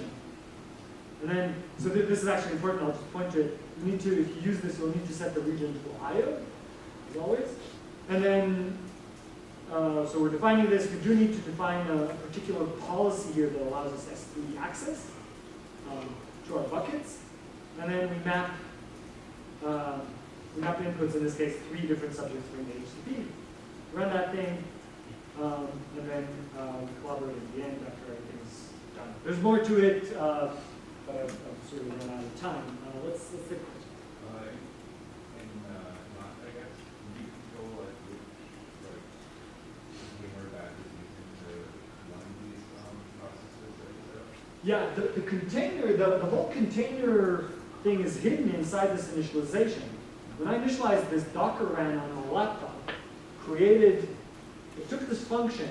And then, so this is actually important. I'll just point to it. You need to, if you use this, you'll need to set the region to IO, as always. And then, so we're defining this. We do need to define a particular policy here that allows us S3 access to our buckets. And then we map inputs, in this case, 3 different subjects for the HTTP. Run that thing, and then collaborate at the end after everything's done. There's more to it, but I've sort of run out of time. Let's take a question. In not, I guess, do you control like which container that is using to run these processes that you set up? Yeah, the container, the whole container thing is hidden inside this initialization. When I initialized this, Docker ran on a laptop, it took this function,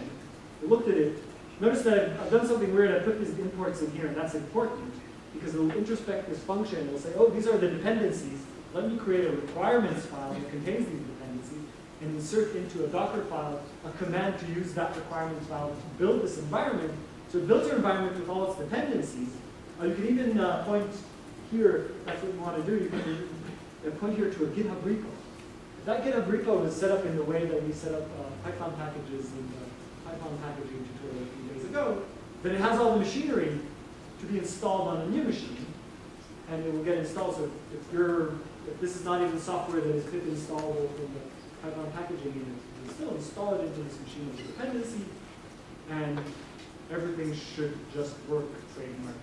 it looked at it. Notice that I've done something weird. I put these imports in here, and that's important because it'll introspect this function. It'll say, oh, these are the dependencies. Let me create a requirements file that contains these dependencies and insert into a Docker file a command to use that requirements file to build this environment. So it builds your environment with all its dependencies, You can even point here, if that's what you want to do, you can point here to a GitHub repo. If that GitHub repo is set up in the way that we set up Python packages in the Python packaging tutorial a few days ago, then it has all the machinery to be installed on a new machine, and it will get installed. So if this is not even software that is pip installable from the Python packaging unit, you can still install it into this machine as a dependency, and everything should just work trademark,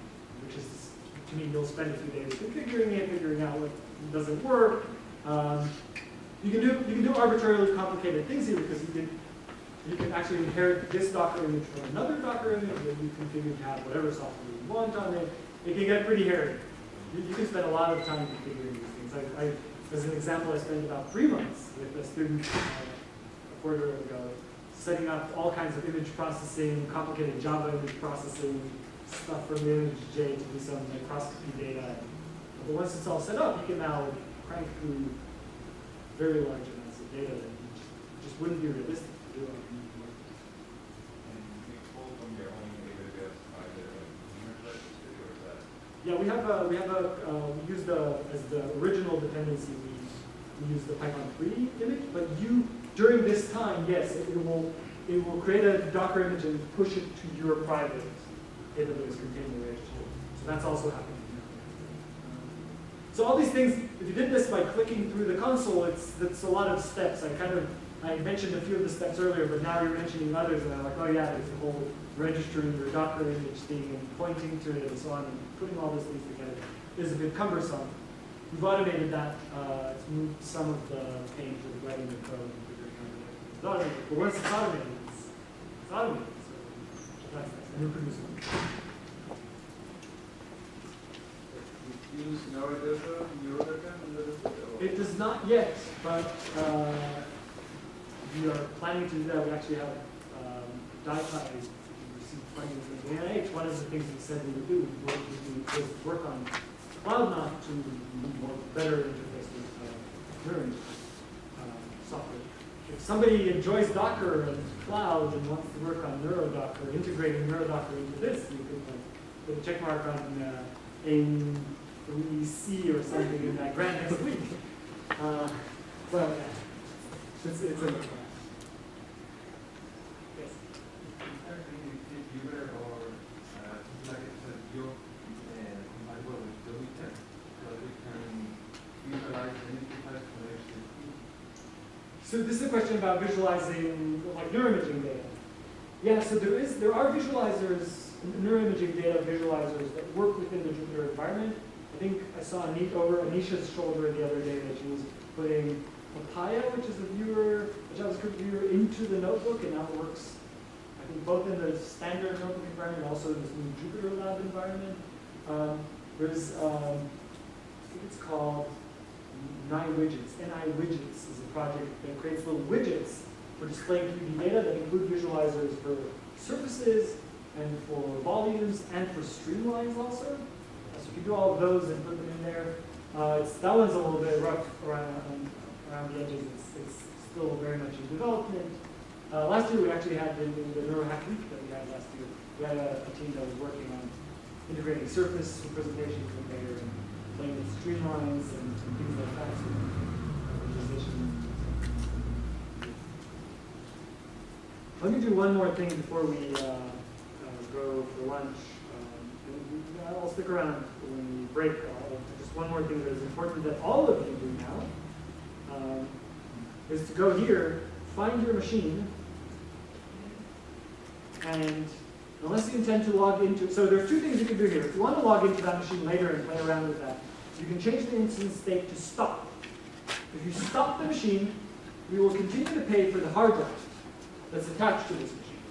which is, to me, you'll spend a few days configuring it, figuring out what doesn't work. You can do arbitrarily complicated things here because you can actually inherit this Docker image from another Docker image that you configure to have whatever software you want on it. It can get pretty hairy. You can spend a lot of time configuring these things. As an example, I spent about 3 months with a student a quarter ago, setting up all kinds of image processing, complicated Java image processing, stuff from ImageJ to do some microscopy data. But once it's all set up, you can now crank through very large amounts of data that just wouldn't be realistic to do on a computer. And we pull from your own AWS either image registry or is that? Yeah, we use as the original dependency, we use the Python 3 image, but during this time, yes, it will create a Docker image and push it to your private AWS container registry. So that's also happening. So all these things, if you did this by clicking through the console, it's a lot of steps. I mentioned a few of the steps earlier, but now you're mentioning others, and I'm like, oh yeah, there's a whole registering your Docker image thing and pointing to it and so on, and putting all those things together is a bit cumbersome. We've automated that. It's moved some of the pain to writing the code and figuring out it's automated. But once it's automated, it's automated. So that's nice. And reproducible. Use NeuroHackademy? It does not yet, but we are planning to do that. We actually have DIPI received funding from the NIH. One of the things we said we would do was work on CloudNock to better interface with Neuroimaging software. If somebody enjoys Docker and Cloud and wants to work on NeuroDocker, integrating NeuroDocker into this, you could put a check mark on AIM 3C or something in that grant next week. Well, yeah, it's a yes. If you were or like it's a job compatible with the weekend, so we can visualize any type of. So this is a question about visualizing like neuroimaging data. Yeah, so there are visualizers, neuroimaging data visualizers that work within the Jupyter environment. I think I saw a neat over Anisha's shoulder the other day that she was putting Papaya, which is a JavaScript viewer, into the notebook, and now it works, I think, both in the standard notebook environment and also in this new Jupyter Lab environment. There's, I think it's called NiWidgets. NiWidgets is a project that creates little widgets for displaying 3D data that include visualizers for surfaces and for volumes and for streamlines also. So you can do all of those and put them in there. That one's a little bit rough around the edges. It's still very much in development. Last year we actually had the NeuroHack week that we had last year. We had a team that was working on integrating surface representation from there and playing with streamlines and things like that. So visualization. Let me do one more thing before we go for lunch. I'll stick around when we break. Just one more thing that is important that all of you do now is to go here, find your machine, and unless you intend to log into, so there are two things you can do here. If you want to log into that machine later and play around with that, you can change the instance state to stop. If you stop the machine, we will continue to pay for the hard drive that's attached to this machine.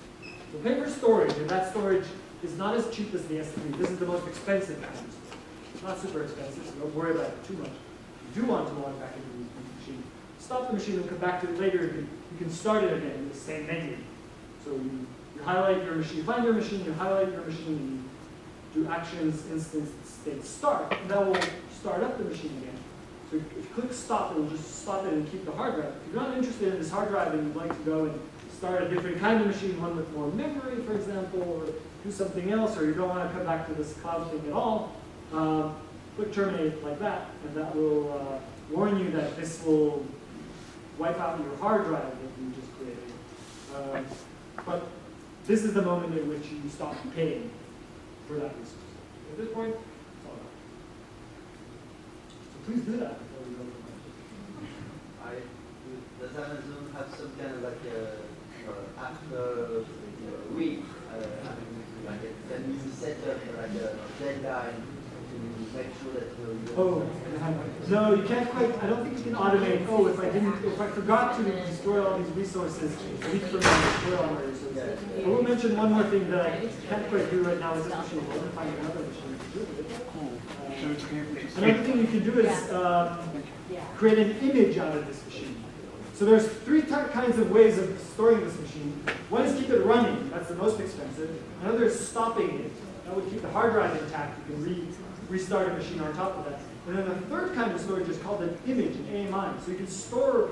So pay for storage, and that storage is not as cheap as the S3. This is the most expensive kind of storage. It's not super expensive, so don't worry about it too much. If you do want to log back into the machine, stop the machine and come back to it later. You can start it again in the same menu. So you highlight your machine, find your machine, you highlight your machine, and you do actions, instance, state, start, and that will start up the machine again. So if you click stop, it will just stop it and keep the hard drive. If you're not interested in this hard drive and you'd like to go and start a different kind of machine, one with more memory, for example, or do something else, or you don't want to come back to this cloud thing at all, click terminate like that, and that will warn you that this will wipe out your hard drive that you just created. But this is the moment in which you stop paying for that resource. At this point, it's all right. So please do that before we go to Does Amazon have some kind of like after a week, then you set up like a deadline to make sure that no, you can't quite. I don't think you can automate. Oh, if I forgot to destroy all these resources, a week from now, destroy all my resources. I will mention one more thing that I can't quite do right now with this machine. I'm going to find another machine to do it. Another thing you can do is create an image out of this machine. So there's three kinds of ways of storing this machine. One is keep it running. That's the most expensive. Another is stopping it. That would keep the hard drive intact. You can restart a machine on top of that. And then the third kind of storage is called an image, an AMI. So you can store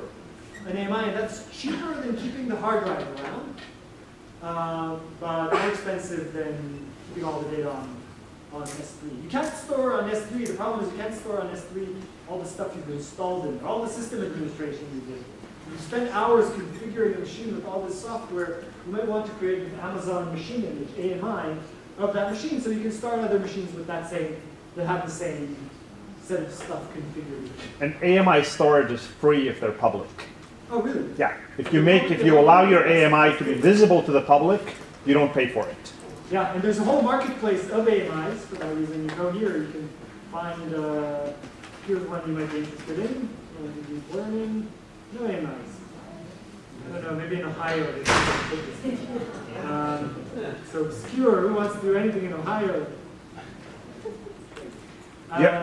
an AMI, and that's cheaper than keeping the hard drive around, but more expensive than keeping all the data on S3. You can't store on S3. The problem is you can't store on S3 all the stuff you've installed in there, all the system administration you did. You spend hours configuring a machine with all this software. You might want to create an Amazon machine image, AMI, of that machine, so you can start other machines with that have the same set of stuff configured. And AMI storage is free if they're public. Oh, really? Yeah. If you allow your AMI to be visible to the public, you don't pay for it. Yeah, and there's a whole marketplace of AMIs for that reason. You go here, you can find here's one you might be interested in. Deep learning. No AMIs. I don't know, maybe in Ohio they so obscure, who wants to do anything in Ohio?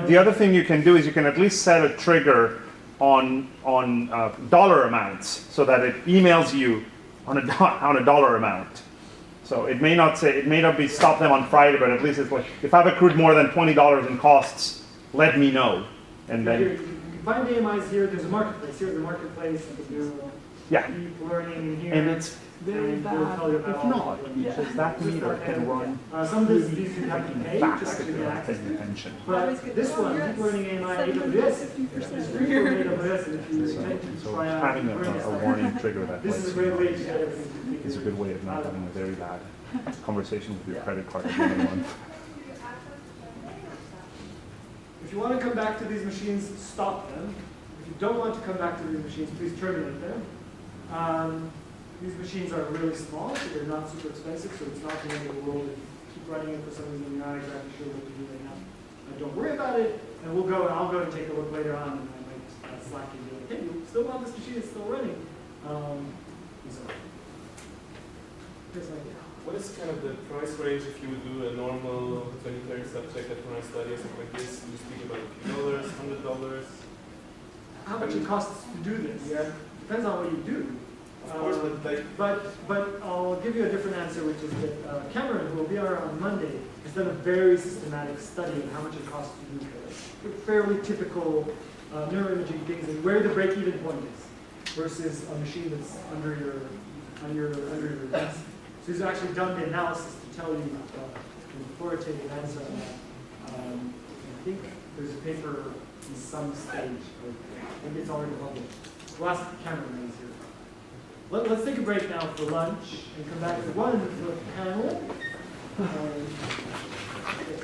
The other thing you can do is you can at least set a trigger on dollar amounts so that it emails you on a dollar amount. So it may not be stop them on Friday, but at least it's like, if I've accrued more than $20 in costs, let me know. And then you can find AMIs here. There's a marketplace. Here's the marketplace. You can do deep learning here. And it's very bad if not, because that meter can run. Some of these you have to pay to actually get access to. But this one, deep learning AMI AWS, is free from AWS, and if you intend to try out having a warning trigger that this is a great way to get everything. is a good way of not having a very bad conversation with your credit card every month. If you want to come back to these machines, stop them. If you don't want to come back to these machines, please terminate them. These machines are really small, so they're not super expensive, so it's not the end of the world if you keep running it for some reason you're not exactly sure what to do right now. Don't worry about it, and I'll go and take a look later on, and I might Slack you and be like, hey, you still want this machine? It's still running. What is kind of the price range if you would do a normal 20-30 subject at study or something like this? You speak about a few dollars, $100? How much it costs to do this? Yeah, depends on what you do. Of course, but I'll give you a different answer, which is that Cameron, who will be on Monday, has done a very systematic study of how much it costs to do fairly typical neuroimaging things and where the break-even point is versus a machine that's under your desk. So he's actually done the analysis to tell you an authoritative answer on that. I think there's a paper in some stage. Maybe it's already published. We'll ask Cameron when he's here. Let's take a break now for lunch and come back to one for the panel. Yes.